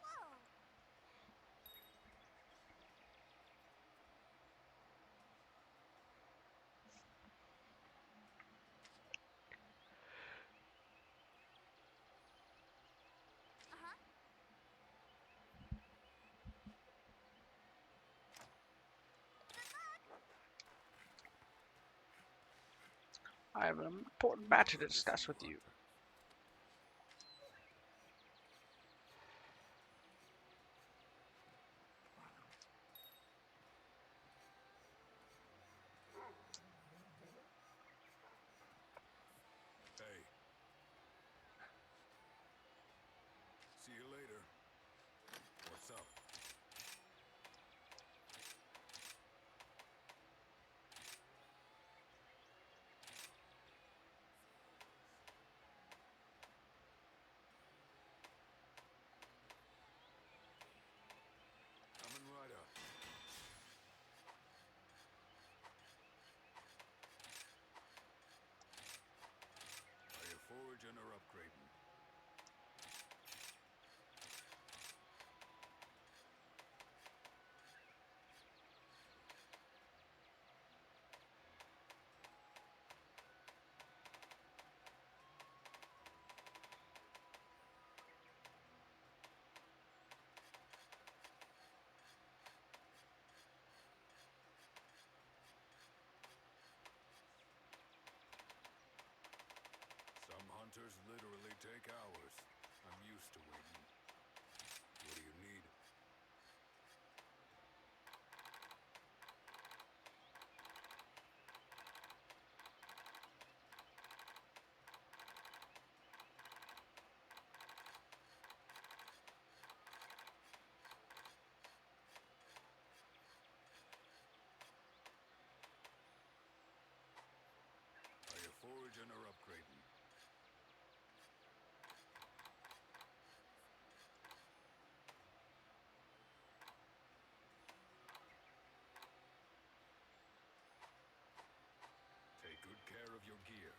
Whoa. Uh-huh.
I have an important matter to discuss with you.
Hey. See you later. What's up? Coming right up. Are you foraging or upgrading? Some hunters literally take hours. I'm used to waiting. What do you need? Are you foraging or upgrading? Take good care of your gear.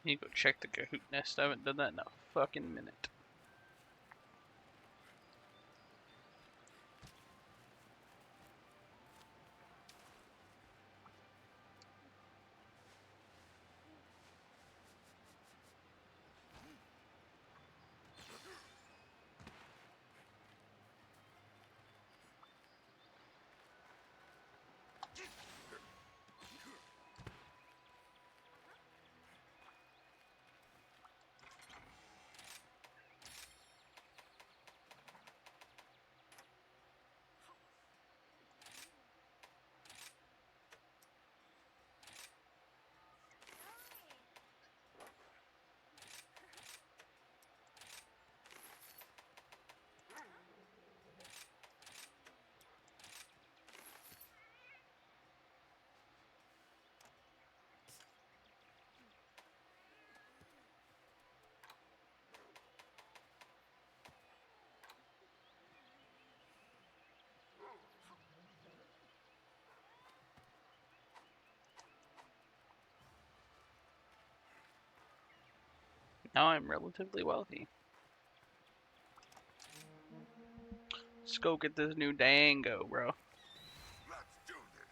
You go check the Kahoot nest. I haven't done that in a fucking minute. Now I'm relatively wealthy. Let's go get this new Dango, bro.
Let's do this.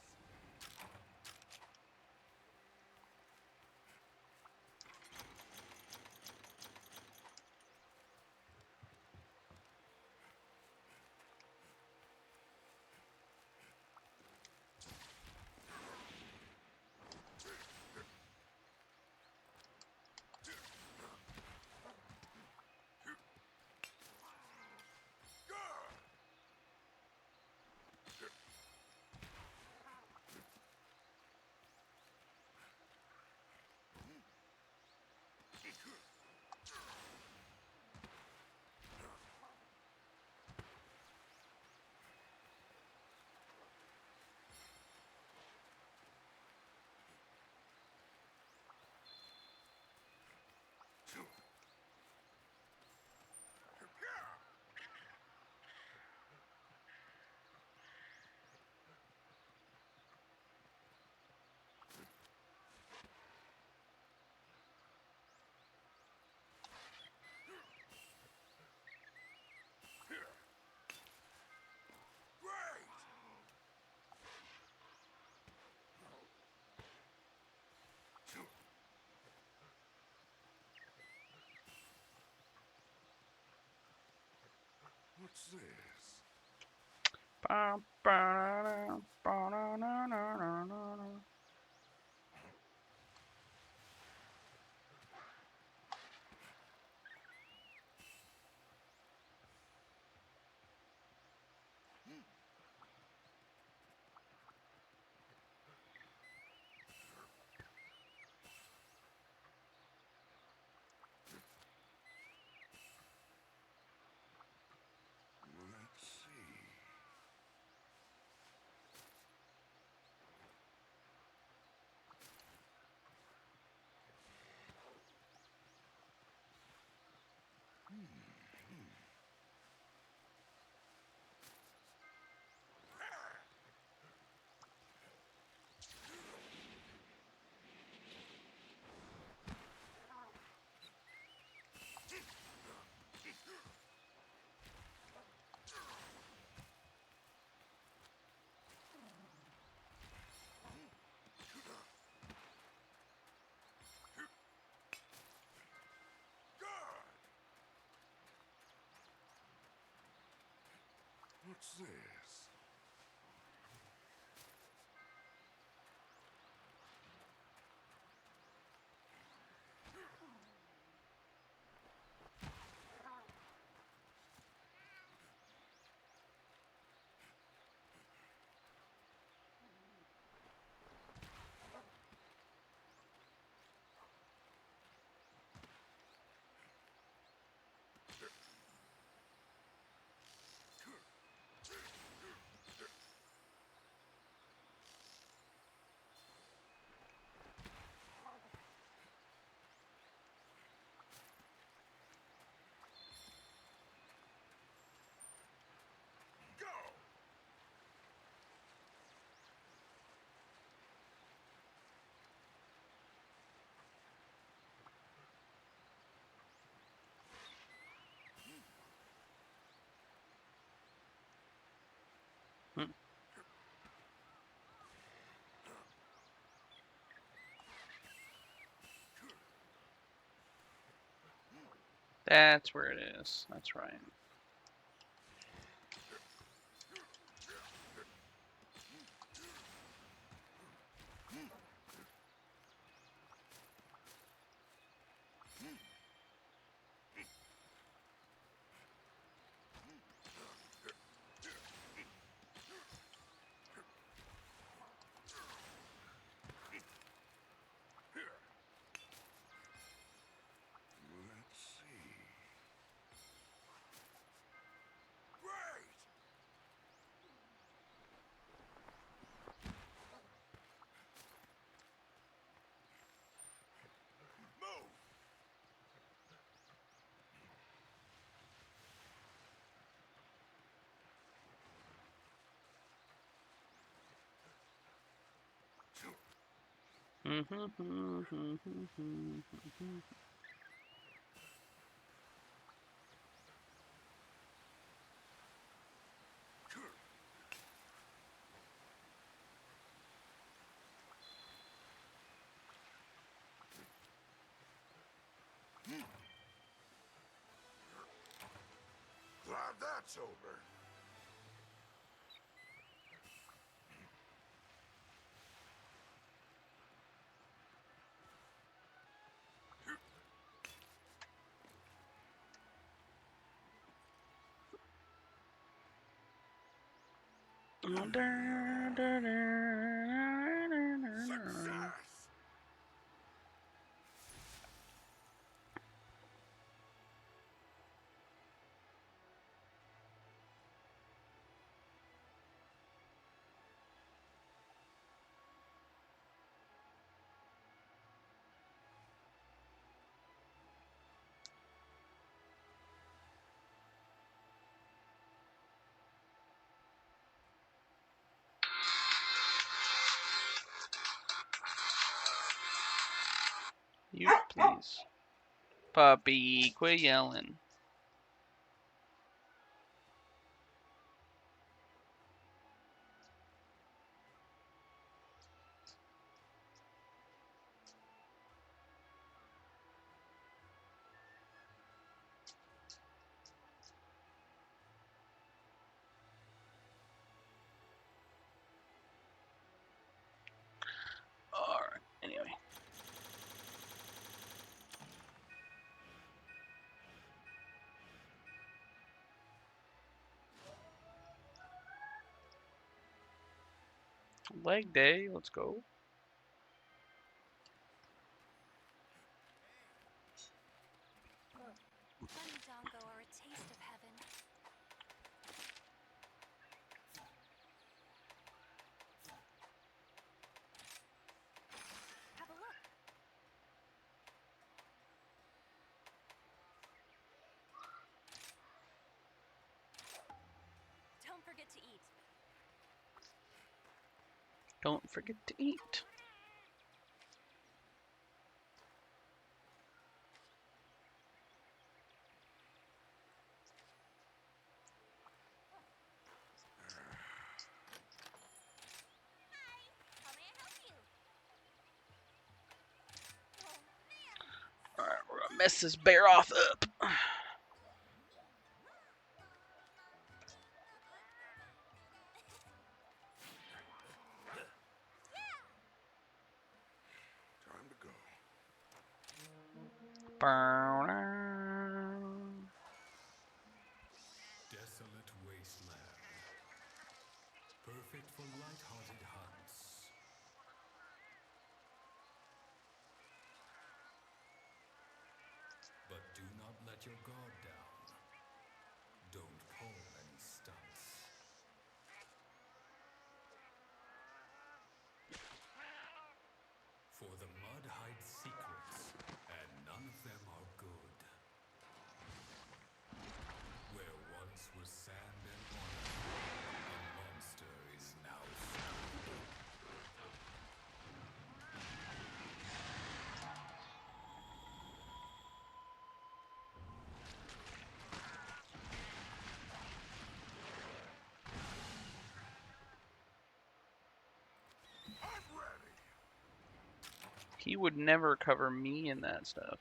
What's this? Let's see. What's this?
That's where it is. That's right.
Let's see. Great! Move! that's over. Success!
You please. Puppy, quit yelling. Alright, anyway. Leg day, let's go.
Bunny Dongo are a taste of heaven. Have a look. Don't forget to eat.
Don't forget to eat.
How may I help you?
Alright, we're gonna mess this bear off up.
Time to go.
Desolate wasteland. Perfect for light-hearted hunts. But do not let your guard down. Don't pull any stunts. For the mud hides secrets, and none of them are good. Where once was sand and water, a monster is now found.
I'm ready.
He would never cover me in that stuff.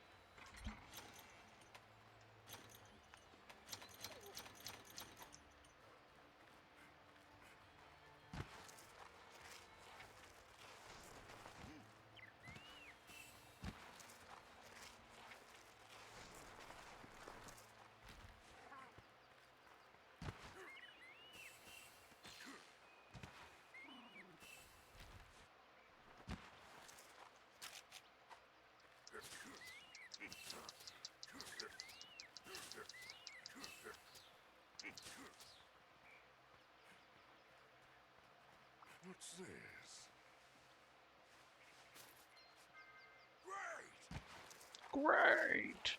What's this? Great!
Great.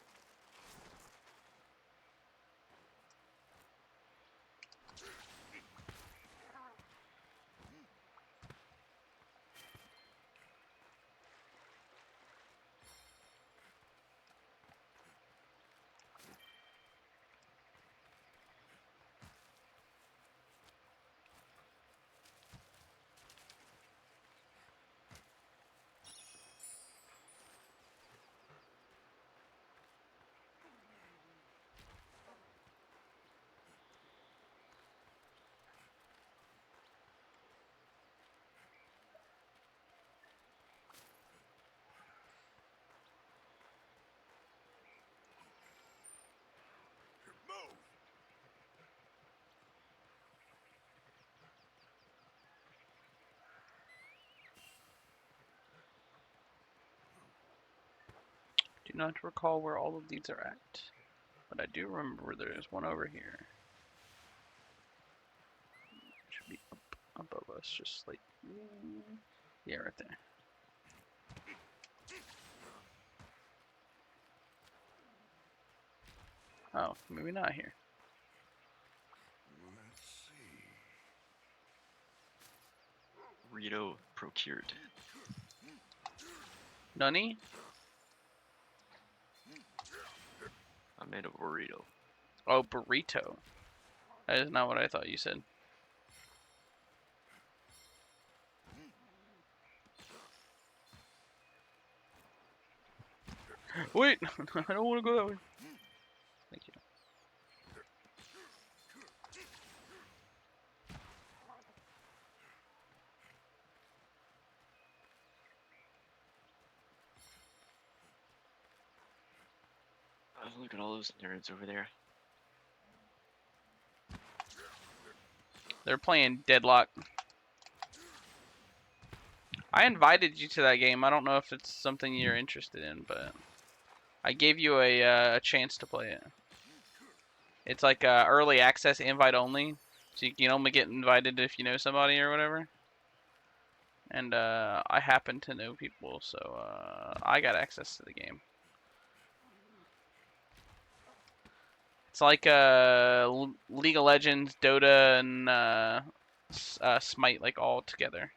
Do not recall where all of these are at, but I do remember there is one over here. Should be up above us, just like, yeah, right there. Oh, maybe not here.
Burrito procured.
Nunny?
I made a burrito.
Oh, burrito. That is not what I thought you said. Wait! I don't want to go that way. Thank you.
Oh, look at all those nerds over there.
They're playing Deadlock. I invited you to that game. I don't know if it's something you're interested in, but I gave you a chance to play it. It's like early access, invite only, so you can only get invited if you know somebody or whatever. And I happen to know people, so I got access to the game. It's like League of Legends, Dota, and Smite, like all together.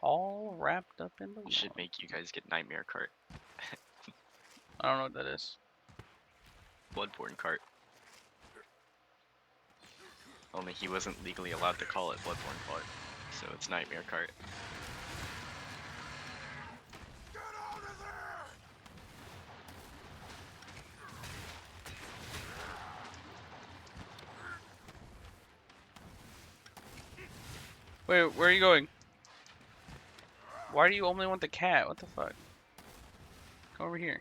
All wrapped up in the
We should make you guys get Nightmare Cart.
I don't know what that is.
Bloodborne Cart. Only he wasn't legally allowed to call it Bloodborne Cart, so it's Nightmare Cart.
Wait, where are you going? Why do you only want the cat? What the fuck? Come over here.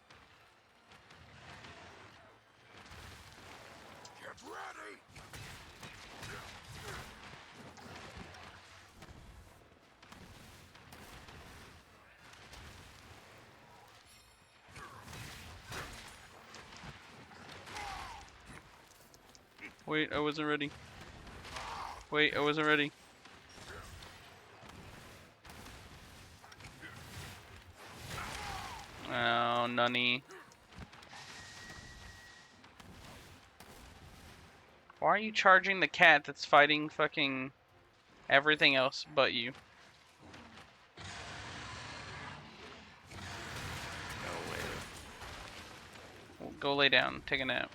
Get ready!
Wait, I wasn't ready. Wait, I wasn't ready. Oh, nunny. Why are you charging the cat that's fighting fucking everything else but you?
No way.
Well, go lay down, take a nap.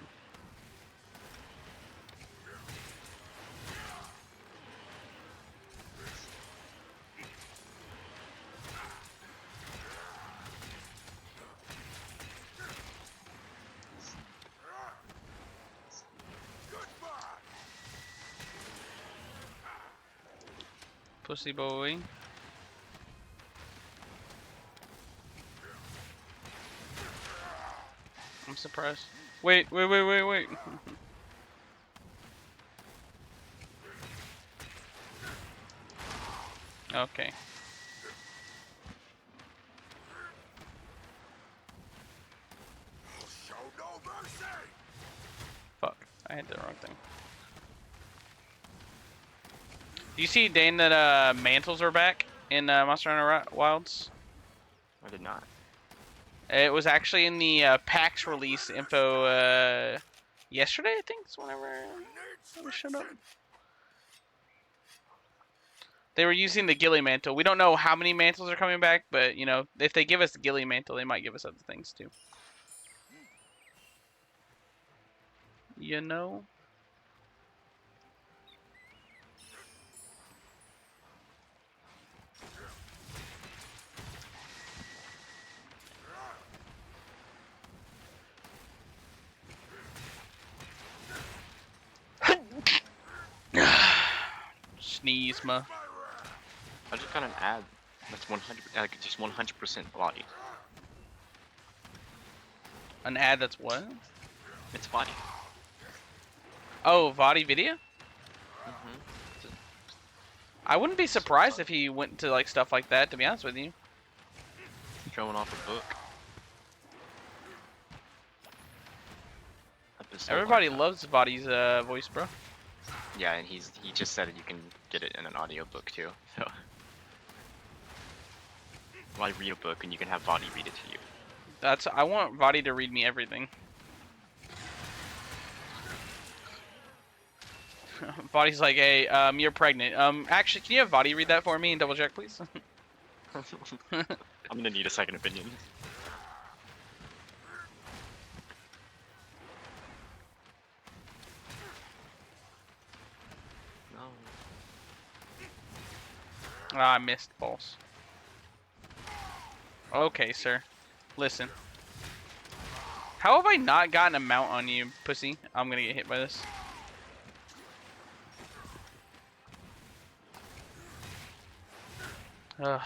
Pussy boy. I'm surprised. Wait. Okay.
Show no mercy!
Fuck. I hit the wrong thing. You see, Dane, that mantles are back in Monster Hunter Wilds?
I did not.
It was actually in the PAX release info yesterday, I think. It's whenever it showed up. They were using the Ghillie Mantle. We don't know how many mantles are coming back, but, you know, if they give us the Ghillie Mantle, they might give us other things, too. You know? sneeze, ma.
I just got an ad that's 100, just 100% body.
An ad that's what?
It's body.
Oh, Vadi video? I wouldn't be surprised if he went to like stuff like that, to be honest with you.
Showing off a book. Episode
Everybody
like
loves Vadi's voice, bro.
Yeah, and he just said you can get it in an audiobook too. So why read a book and you can have Vadi read it to you?
I want Vadi to read me everything. Vadi's like, hey, you're pregnant. Actually, can you have Vadi read that for me and double check, please?
I'm gonna need a second opinion. No.
Ah, I missed balls. Okay, sir. Listen. How have I not gotten a mount on you, pussy? I'm gonna get hit by this. Ugh.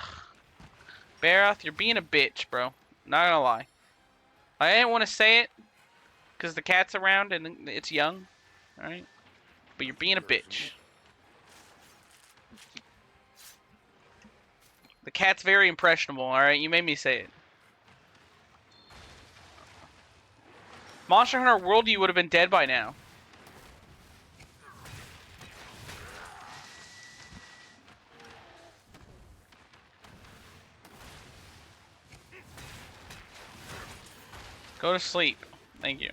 Barath, you're being a bitch, bro. Not gonna lie. I didn't want to say it, because the cat's around and it's young. Alright? But you're being a bitch. The cat's very impressionable, alright? You made me say it. Monster Hunter World, you would have been dead by now. Go to sleep. Thank you.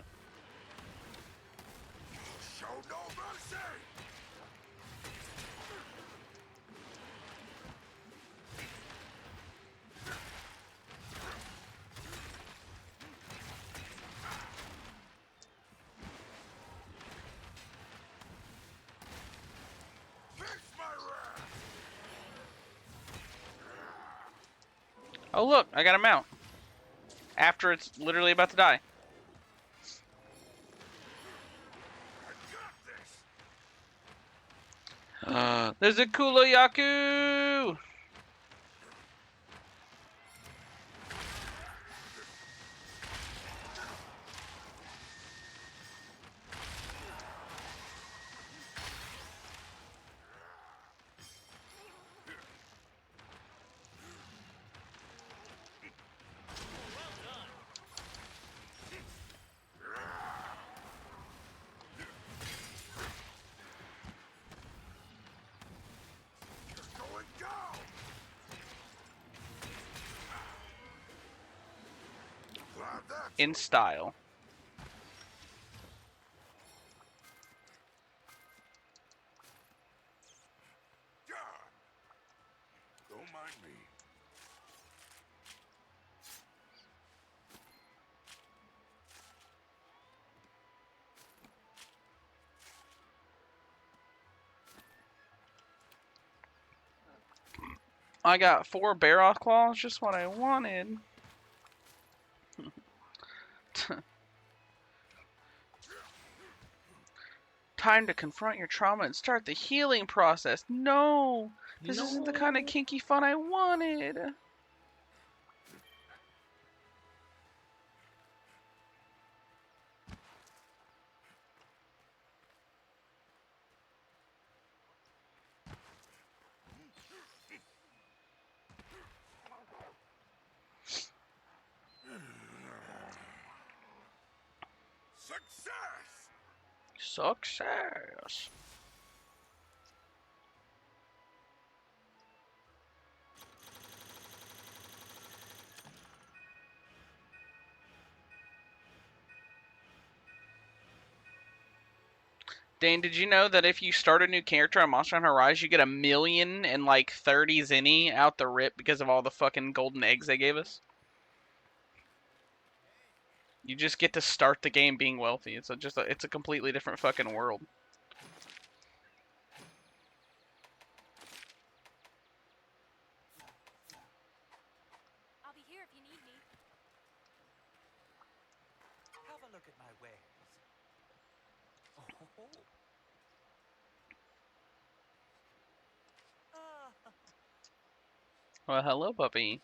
Show no mercy!
Oh look, I got a mount. After it's literally about to die. There's a Kuloyaku! In style.
Don't mind me.
I got 4 Baroth claws, just what I wanted. Time to confront your trauma and start the healing process. No! This isn't the kind of kinky fun I wanted.
Success!
Success! Dane, did you know that if you start a new character on Monster Hunter Rise, you get 1,000,000 and like 30 zenny out the rip because of all the fucking golden eggs they gave us? You just get to start the game being wealthy. It's it's a completely different fucking world.
I'll be here if you need me. Have a look at my wares. Oh.
Well, hello, puppy.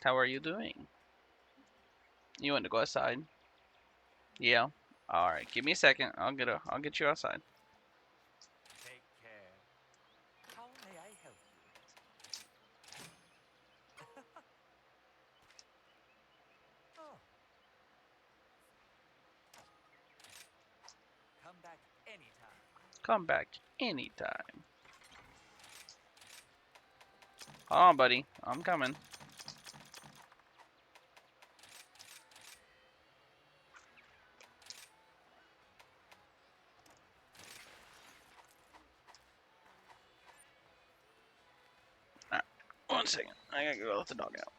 How are you doing? You want to go outside? Yeah. All right. Give me a second. I'll get you outside.
Take care. How may I help you? Oh. Come back anytime.
Come back anytime. Hold on, buddy. I'm coming. Alright. 1 second. I gotta go let the dog out.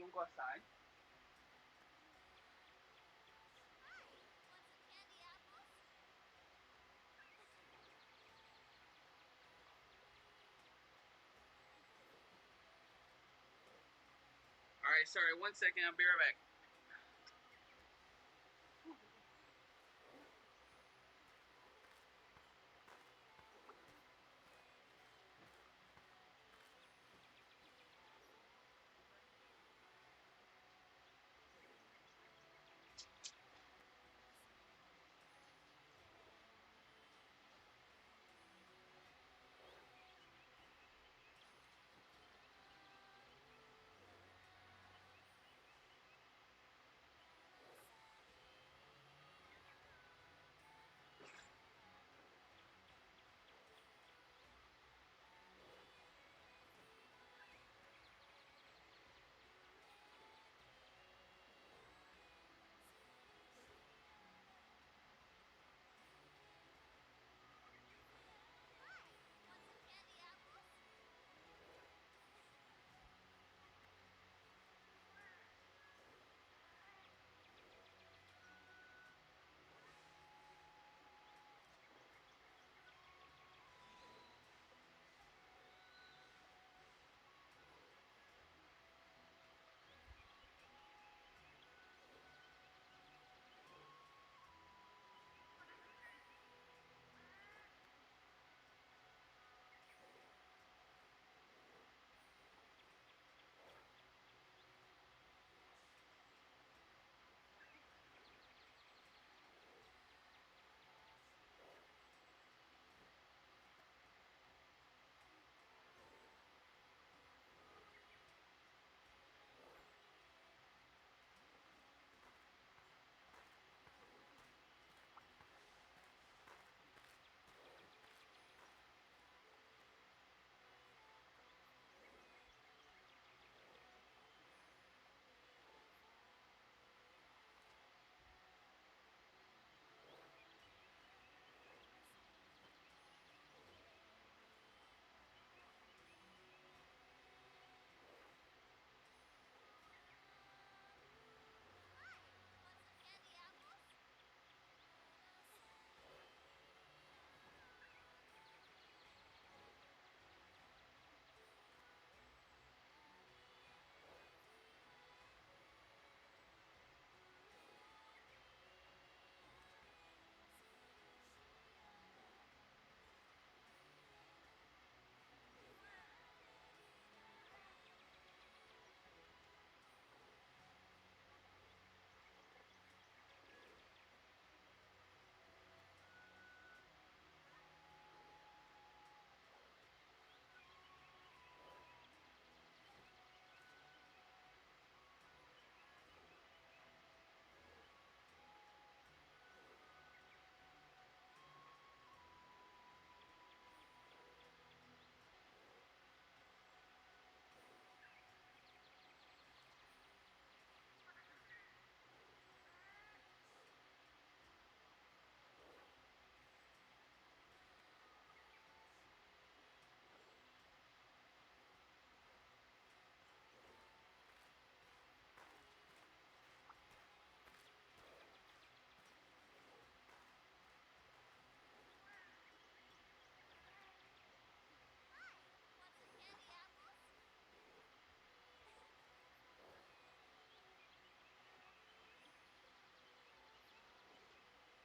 You wanna go outside? Alright, sorry, 1 second, I'll be right back.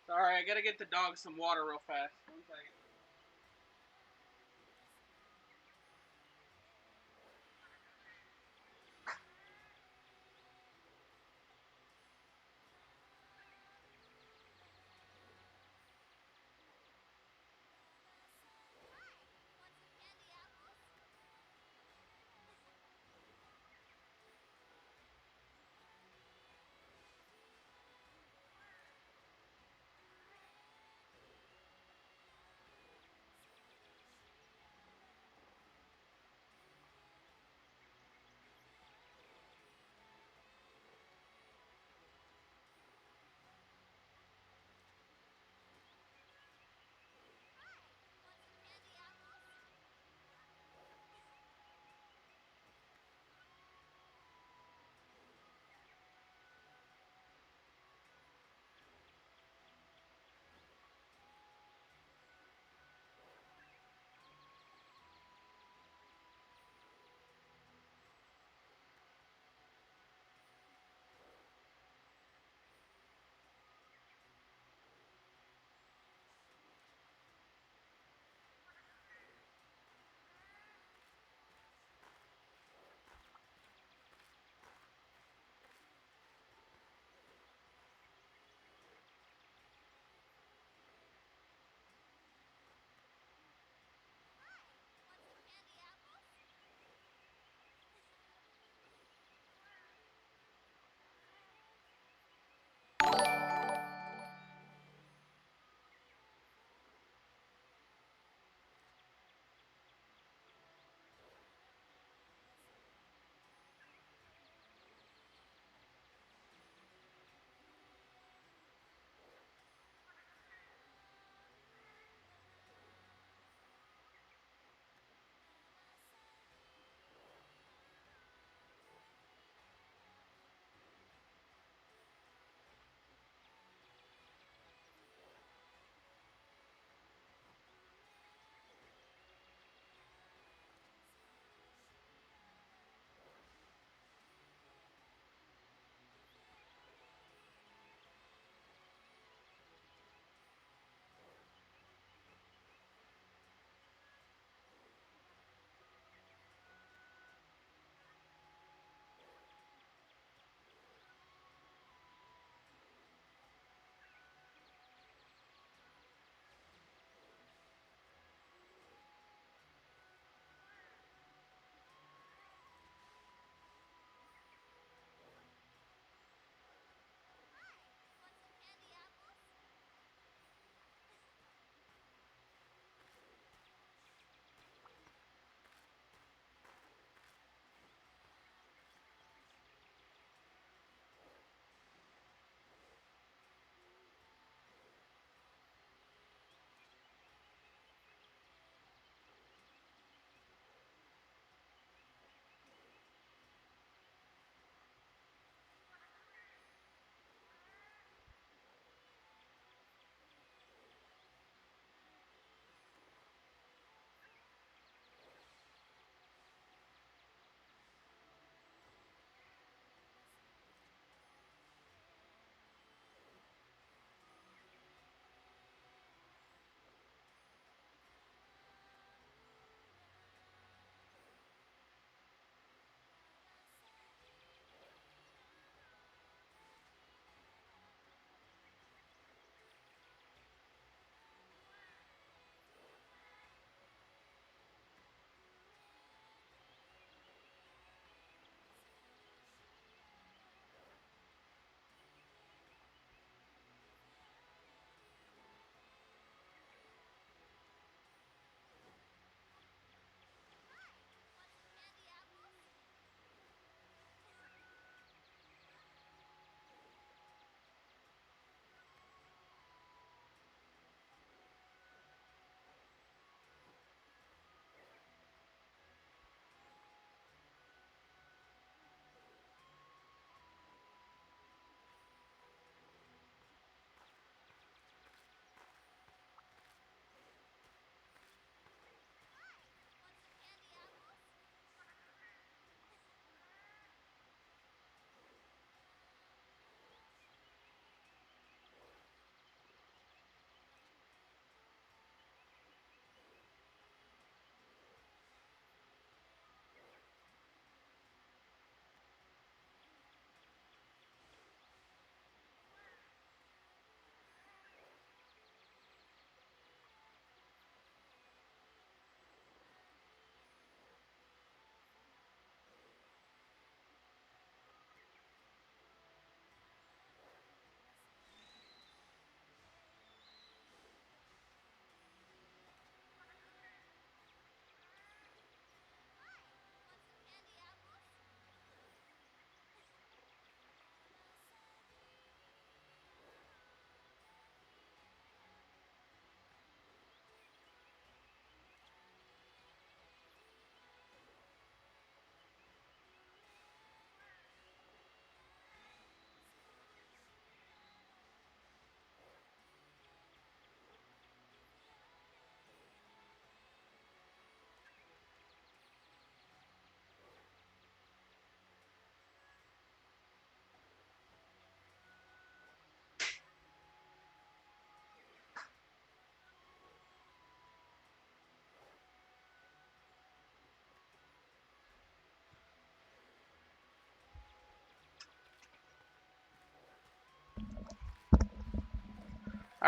Sorry, I gotta get the dog some water real fast. 1 second.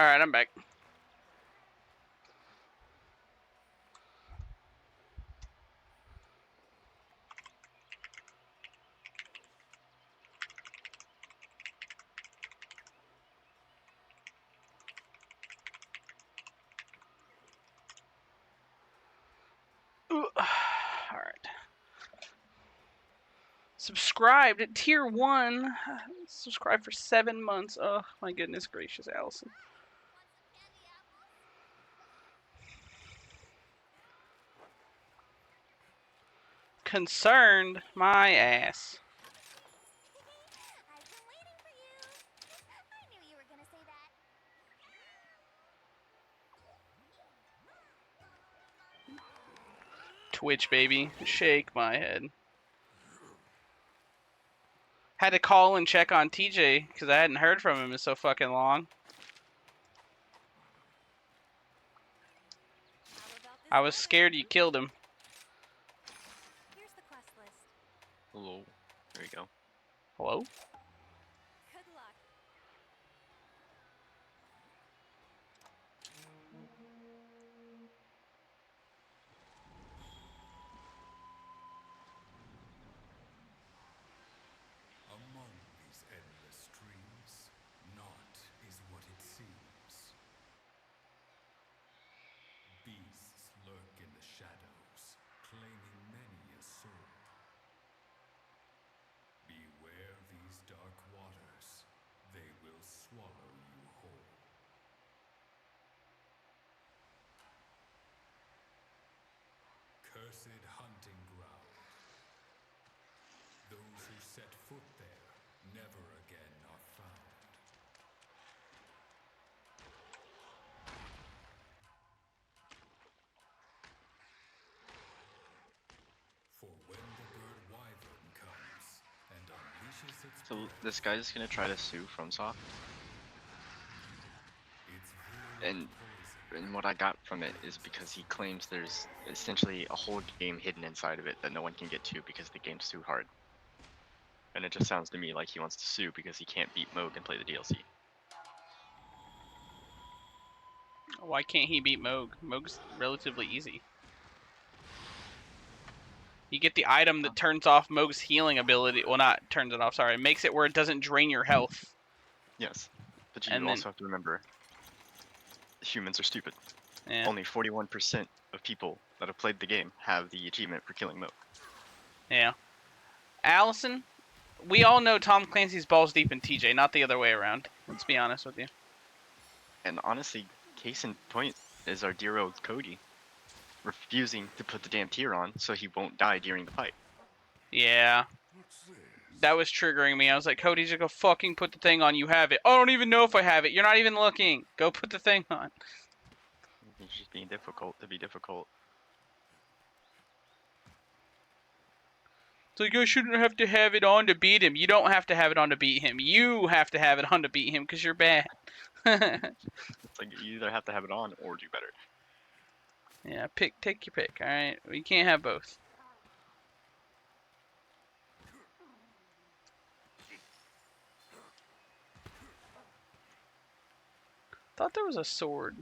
Alright, I'm back. Alright. Subscribed at tier 1. Subscribe for 7 months. Oh, my goodness gracious, Allison. Concerned my ass.
I've been waiting for you. I knew you were gonna say that.
Twitch, baby. Shake my head. Had to call and check on TJ because I hadn't heard from him in so fucking long. I was scared you killed him.
Here's the quest list.
Hello. There you go.
Hello?
Good luck.
Among these endless streams, naught is what it seems. Beasts lurk in the shadows, claiming many a soul. Beware these dark waters, they will swallow you whole. Cursed hunting ground. Those who set foot there never again are found. For when the bird wyvern comes and unleashes its
So
prey,
this guy's gonna try to sue FromSoft,
its virulent
and what I got from it is because he claims there's essentially a whole game hidden inside of it that no one can get to because the game's too hard. And it just sounds to me like he wants to sue because he can't beat Moog and play the DLC.
Why can't he beat Moog? Moog's relatively easy. You get the item that turns off Moog's healing ability. Well, not turns it off, sorry. It makes it where it doesn't drain your health.
Yes, but you
And
also
then-
have to remember, humans are stupid.
Yeah.
Only 41% of people that have played the game have the achievement for killing Moog.
Yeah. Allison, we all know Tom Clancy's balls deep in TJ, not the other way around. Let's be honest with you.
And honestly, case in point is our dear old Cody, refusing to put the damn tier on so he won't die during the fight.
Yeah. That was triggering me. I was like, Cody, just go fucking put the thing on. You have it. I don't even know if I have it. You're not even looking. Go put the thing on.
He's just being difficult to be difficult.
It's like, I shouldn't have to have it on to beat him. You don't have to have it on to beat him. You have to have it on to beat him because you're bad.
It's like you either have to have it on or do better.
Yeah, take your pick, alright? We can't have both. Thought there was a sword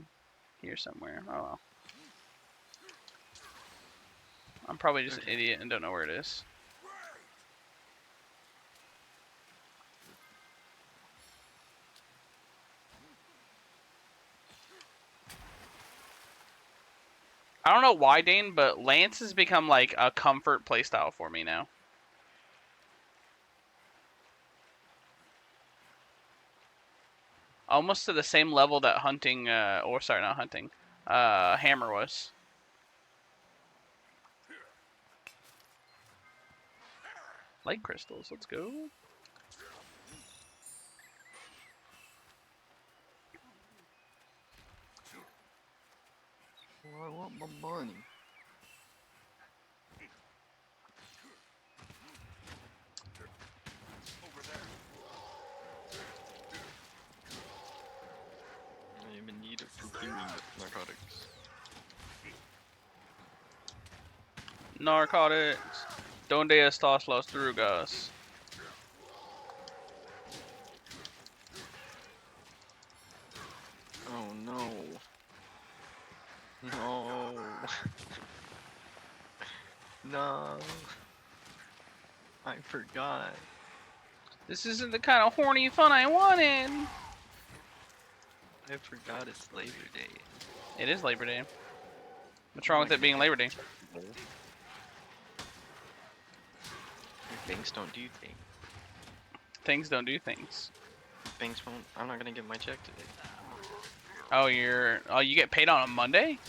here somewhere. Oh well. I'm probably just an idiot and don't know where it is. I don't know why, Dane, but Lance has become like a comfort playstyle for me now. Almost to the same level that hunting, or sorry, not hunting, hammer was. Light crystals, let's go.
Well, I want my money. I am in need of procuring narcotics.
Narcotics. Donde estas las drogas?
No. I forgot.
This isn't the kind of horny fun I wanted.
I forgot it's Labor Day.
It is Labor Day. What's wrong with it being Labor Day?
Things don't do things.
Things don't do things.
Things won't. I'm not gonna get my check today.
Oh, you get paid on a Monday?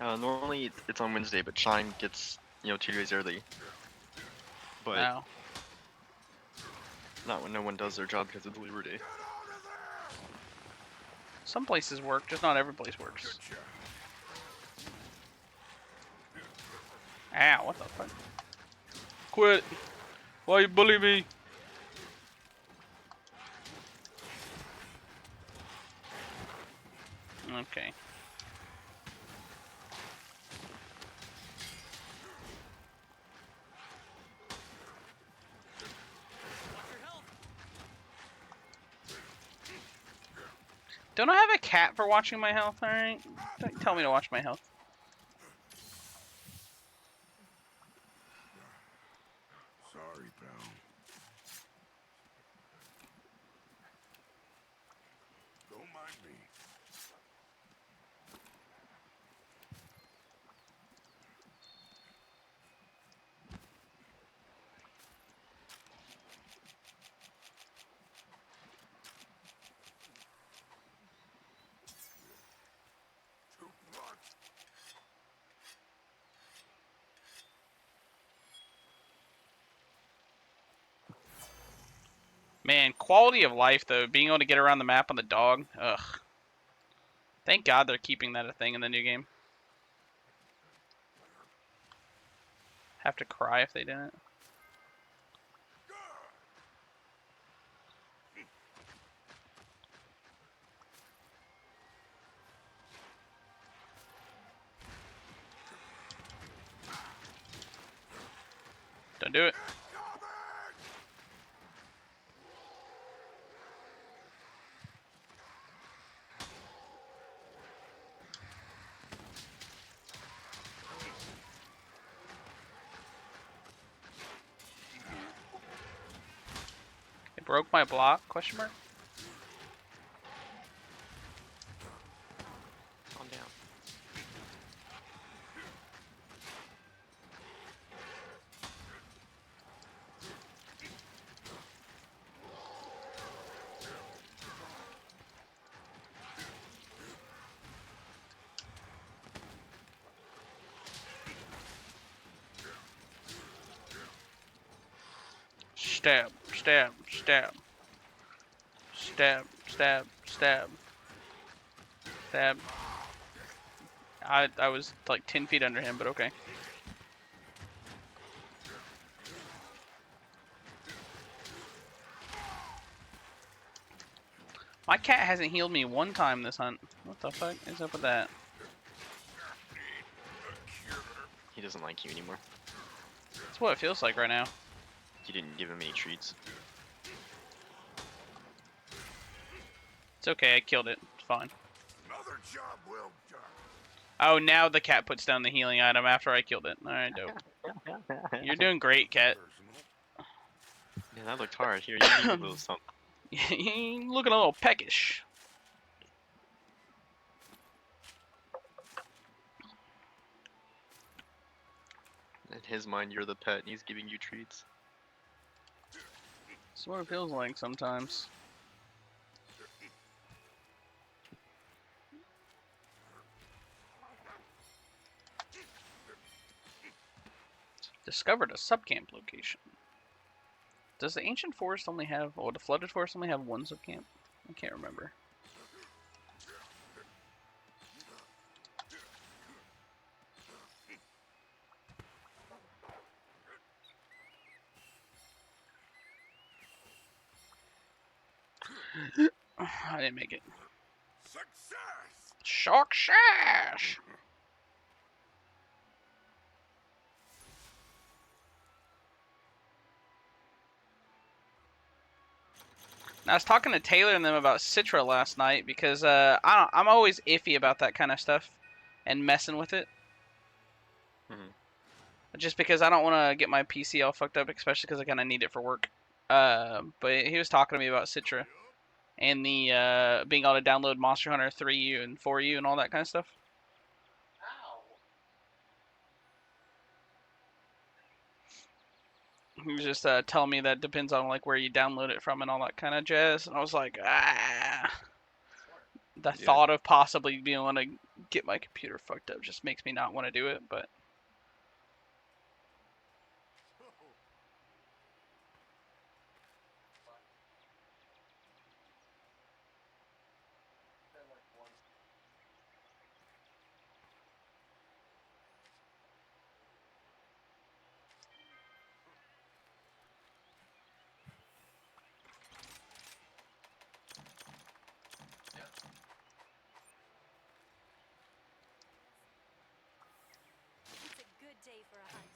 Normally it's on Wednesday, but Shine gets 2 days early. But
No.
not when no one does their job because it's Labor Day.
Some places work, just not every place works. Ow, what the fuck? Quit! Why you bully me? Okay. Don't I have a cat for watching my health? Alright? Don't tell me to watch my health.
Sorry, pal. Don't mind me. Too much.
Man, quality of life though, being able to get around the map on the dog. Ugh. Thank God they're keeping that a thing in the new game. Have to cry if they didn't. Don't do it. It broke my block? Question mark?
Calm down.
Stab, stab, stab. Stab, stab, stab. Stab. I was like 10 feet under him, but okay. My cat hasn't healed me one time this hunt. What the fuck is up with that?
He doesn't like you anymore.
That's what it feels like right now.
You didn't give him any treats.
It's okay, I killed it. It's fine.
Another job well done.
Oh, now the cat puts down the healing item after I killed it. Alright, dope. You're doing great, cat.
Yeah, that looked hard. Here, you need a little something.
You're looking a little peckish.
In his mind, you're the pet, and he's giving you treats.
That's what it feels like sometimes. Discovered a subcamp location. Does the ancient forest only have, or the flooded forest only have one subcamp? I can't remember. I didn't make it.
Success!
Success! I was talking to Taylor and them about Citra last night because I'm always iffy about that kind of stuff, and messing with it.
Mhm.
Just because I don't want to get my PC all fucked up, especially because I kind of need it for work. But he was talking to me about Citra and the being able to download Monster Hunter 3U and 4U and all that kind of stuff. He was just telling me that depends on like where you download it from and all that kind of jazz. And I was like, the thought of possibly being able to get my computer fucked up just makes me not want to do it. But
It's a good day for a hunt.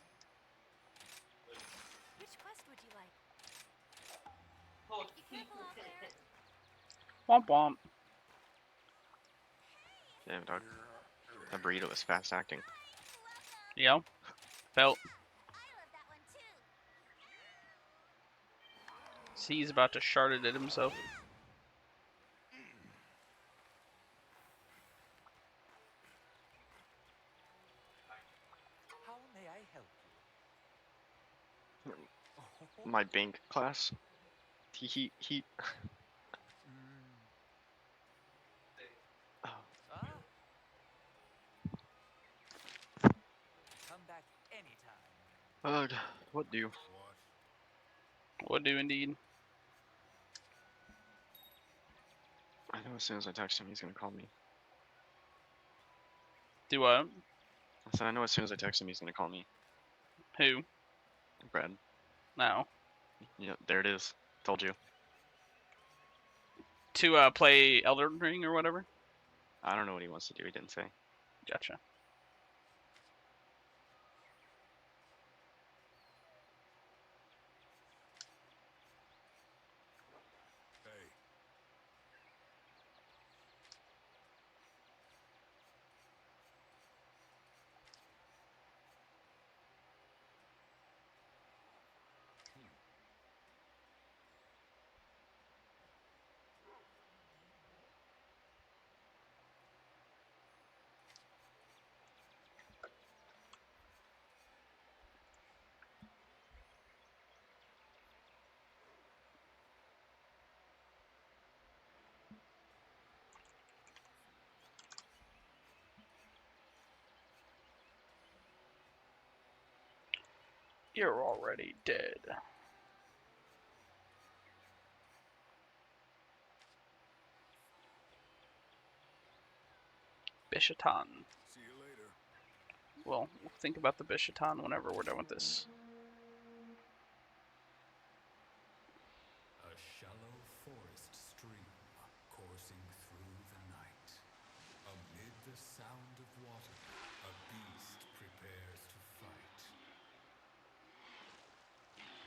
Which quest would you like? Be careful out there.
womp womp.
Damn, dog. That burrito was fast acting.
Yeah, felt. See, he's about to shard it at himself.
How may I help you?
My bank class. He.
Come back anytime.
What do?
Would do indeed.
I know as soon as I text him, he's gonna call me.
Do what?
I said I know as soon as I text him, he's gonna call me.
Who?
Brad.
No.
Yeah, there it is. Told you.
To play Elden Ring or whatever?
I don't know what he wants to do. He didn't say.
Gotcha. You're already dead. Bishaton.
See you later.
Well, we'll think about the Bishaton whenever we're done with this.
A shallow forest stream coursing through the night. Amid the sound of water, a beast prepares to fight.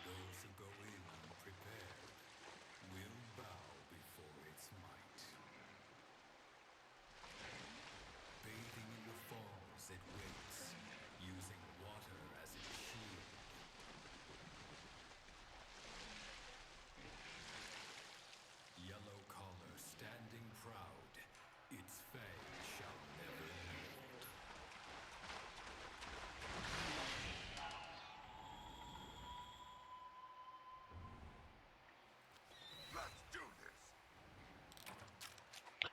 Those who go in unprepared will bow before its might. Bathing in the falls, it waits, using water as its shield. Yellow collar standing proud, its fangs shall never yield.
Let's do this.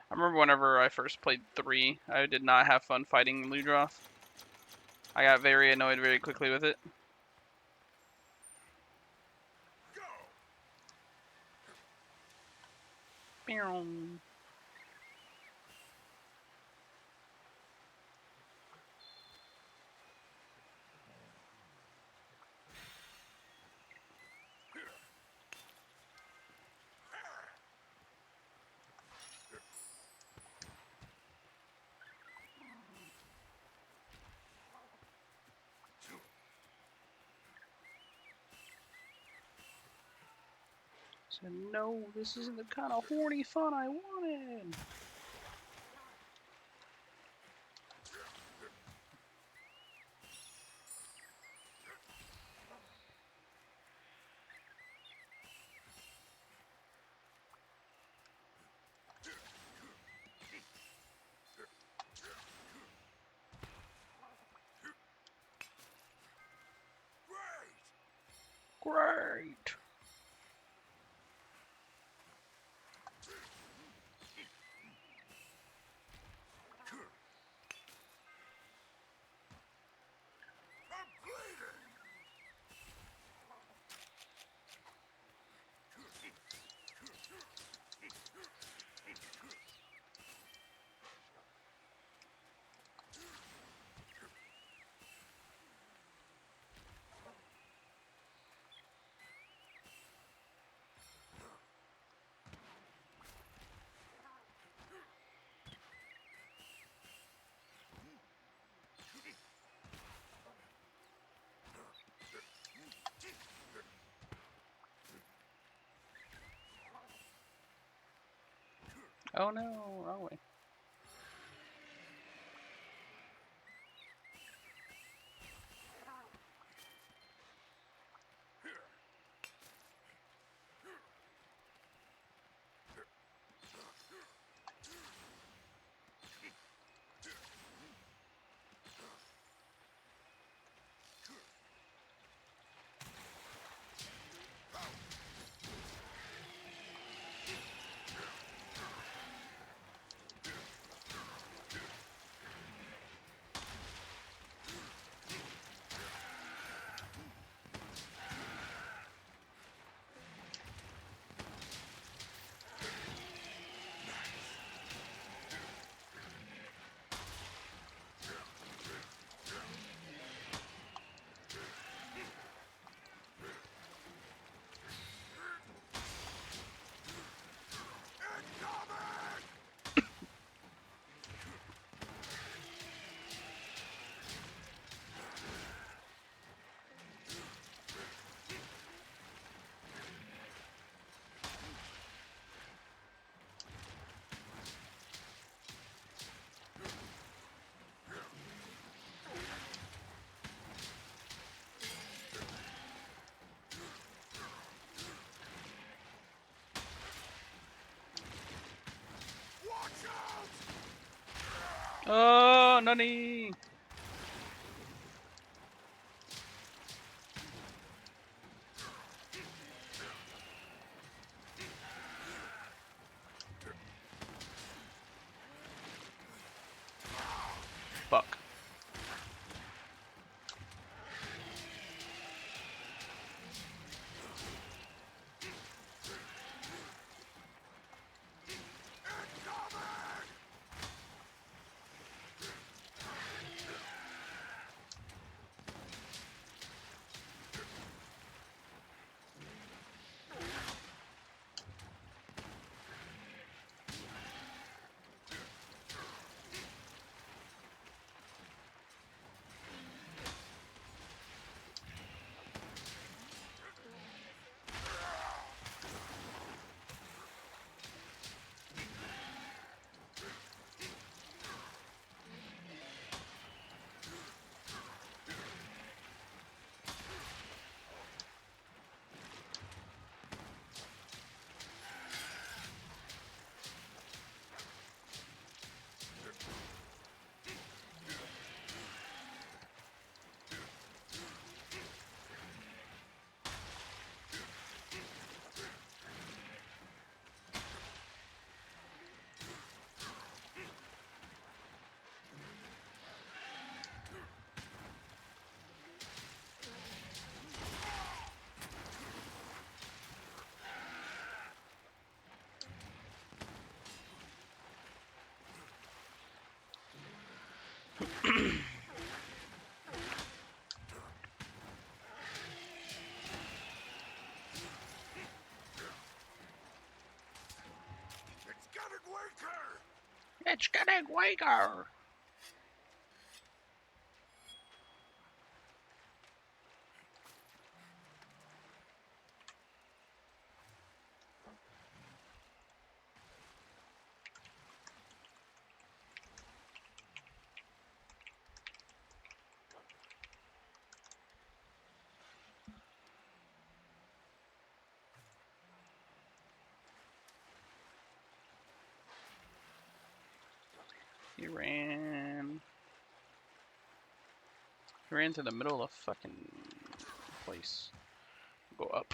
I remember whenever I first played 3, I did not have fun fighting Ludroth. I got very annoyed very quickly with it. Meow. So no, this isn't the kind of horny fun I wanted. Oh no, wrong way. Oh, Nani! Fuck. It's getting weaker! He ran to the middle of the fucking place. Go up.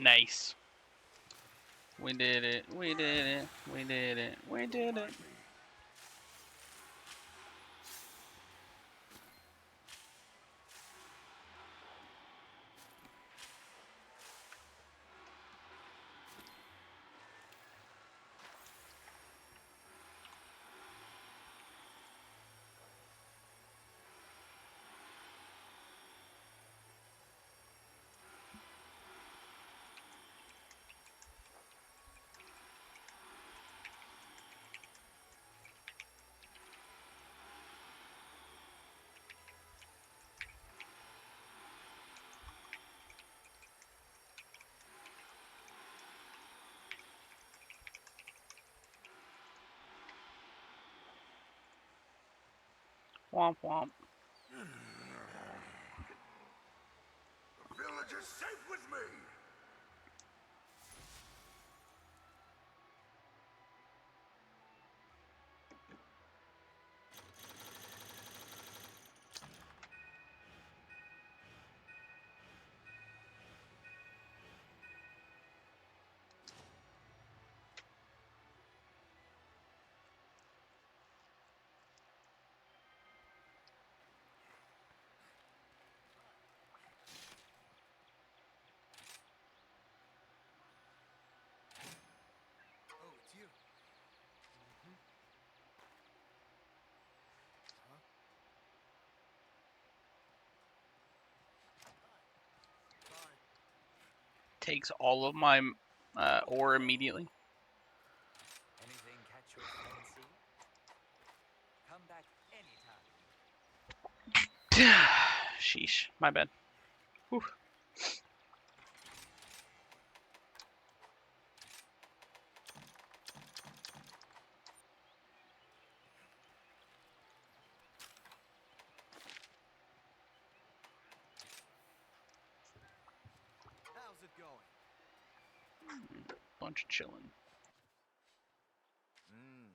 Nice. We did it. We did it. We did it. We did it. Womp womp.
The village is safe with me.
Oh, it's you.
Takes all of my ore immediately.
Anything catch your fancy? Come back anytime.
Sheesh. My bad. Whew.
How's it going?
Bunch of chilling.
Mmm.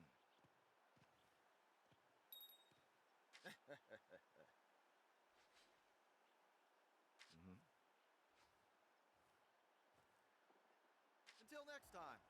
Until next time.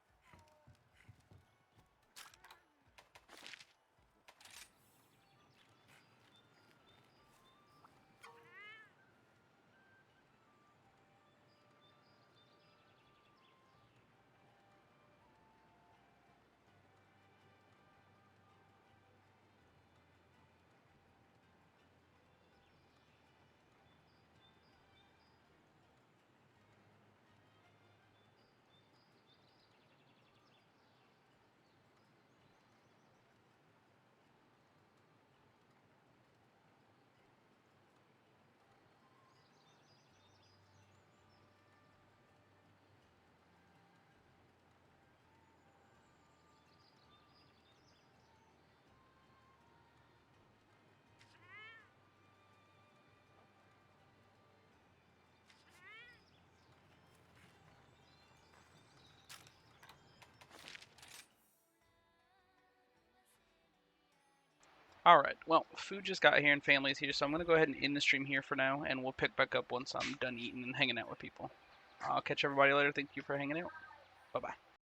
Alright, well, food just got here and family's here, so I'm going to go ahead and end the stream here for now, and we'll pick back up once I'm done eating and hanging out with people. I'll catch everybody later. Thank you for hanging out. Bye-bye.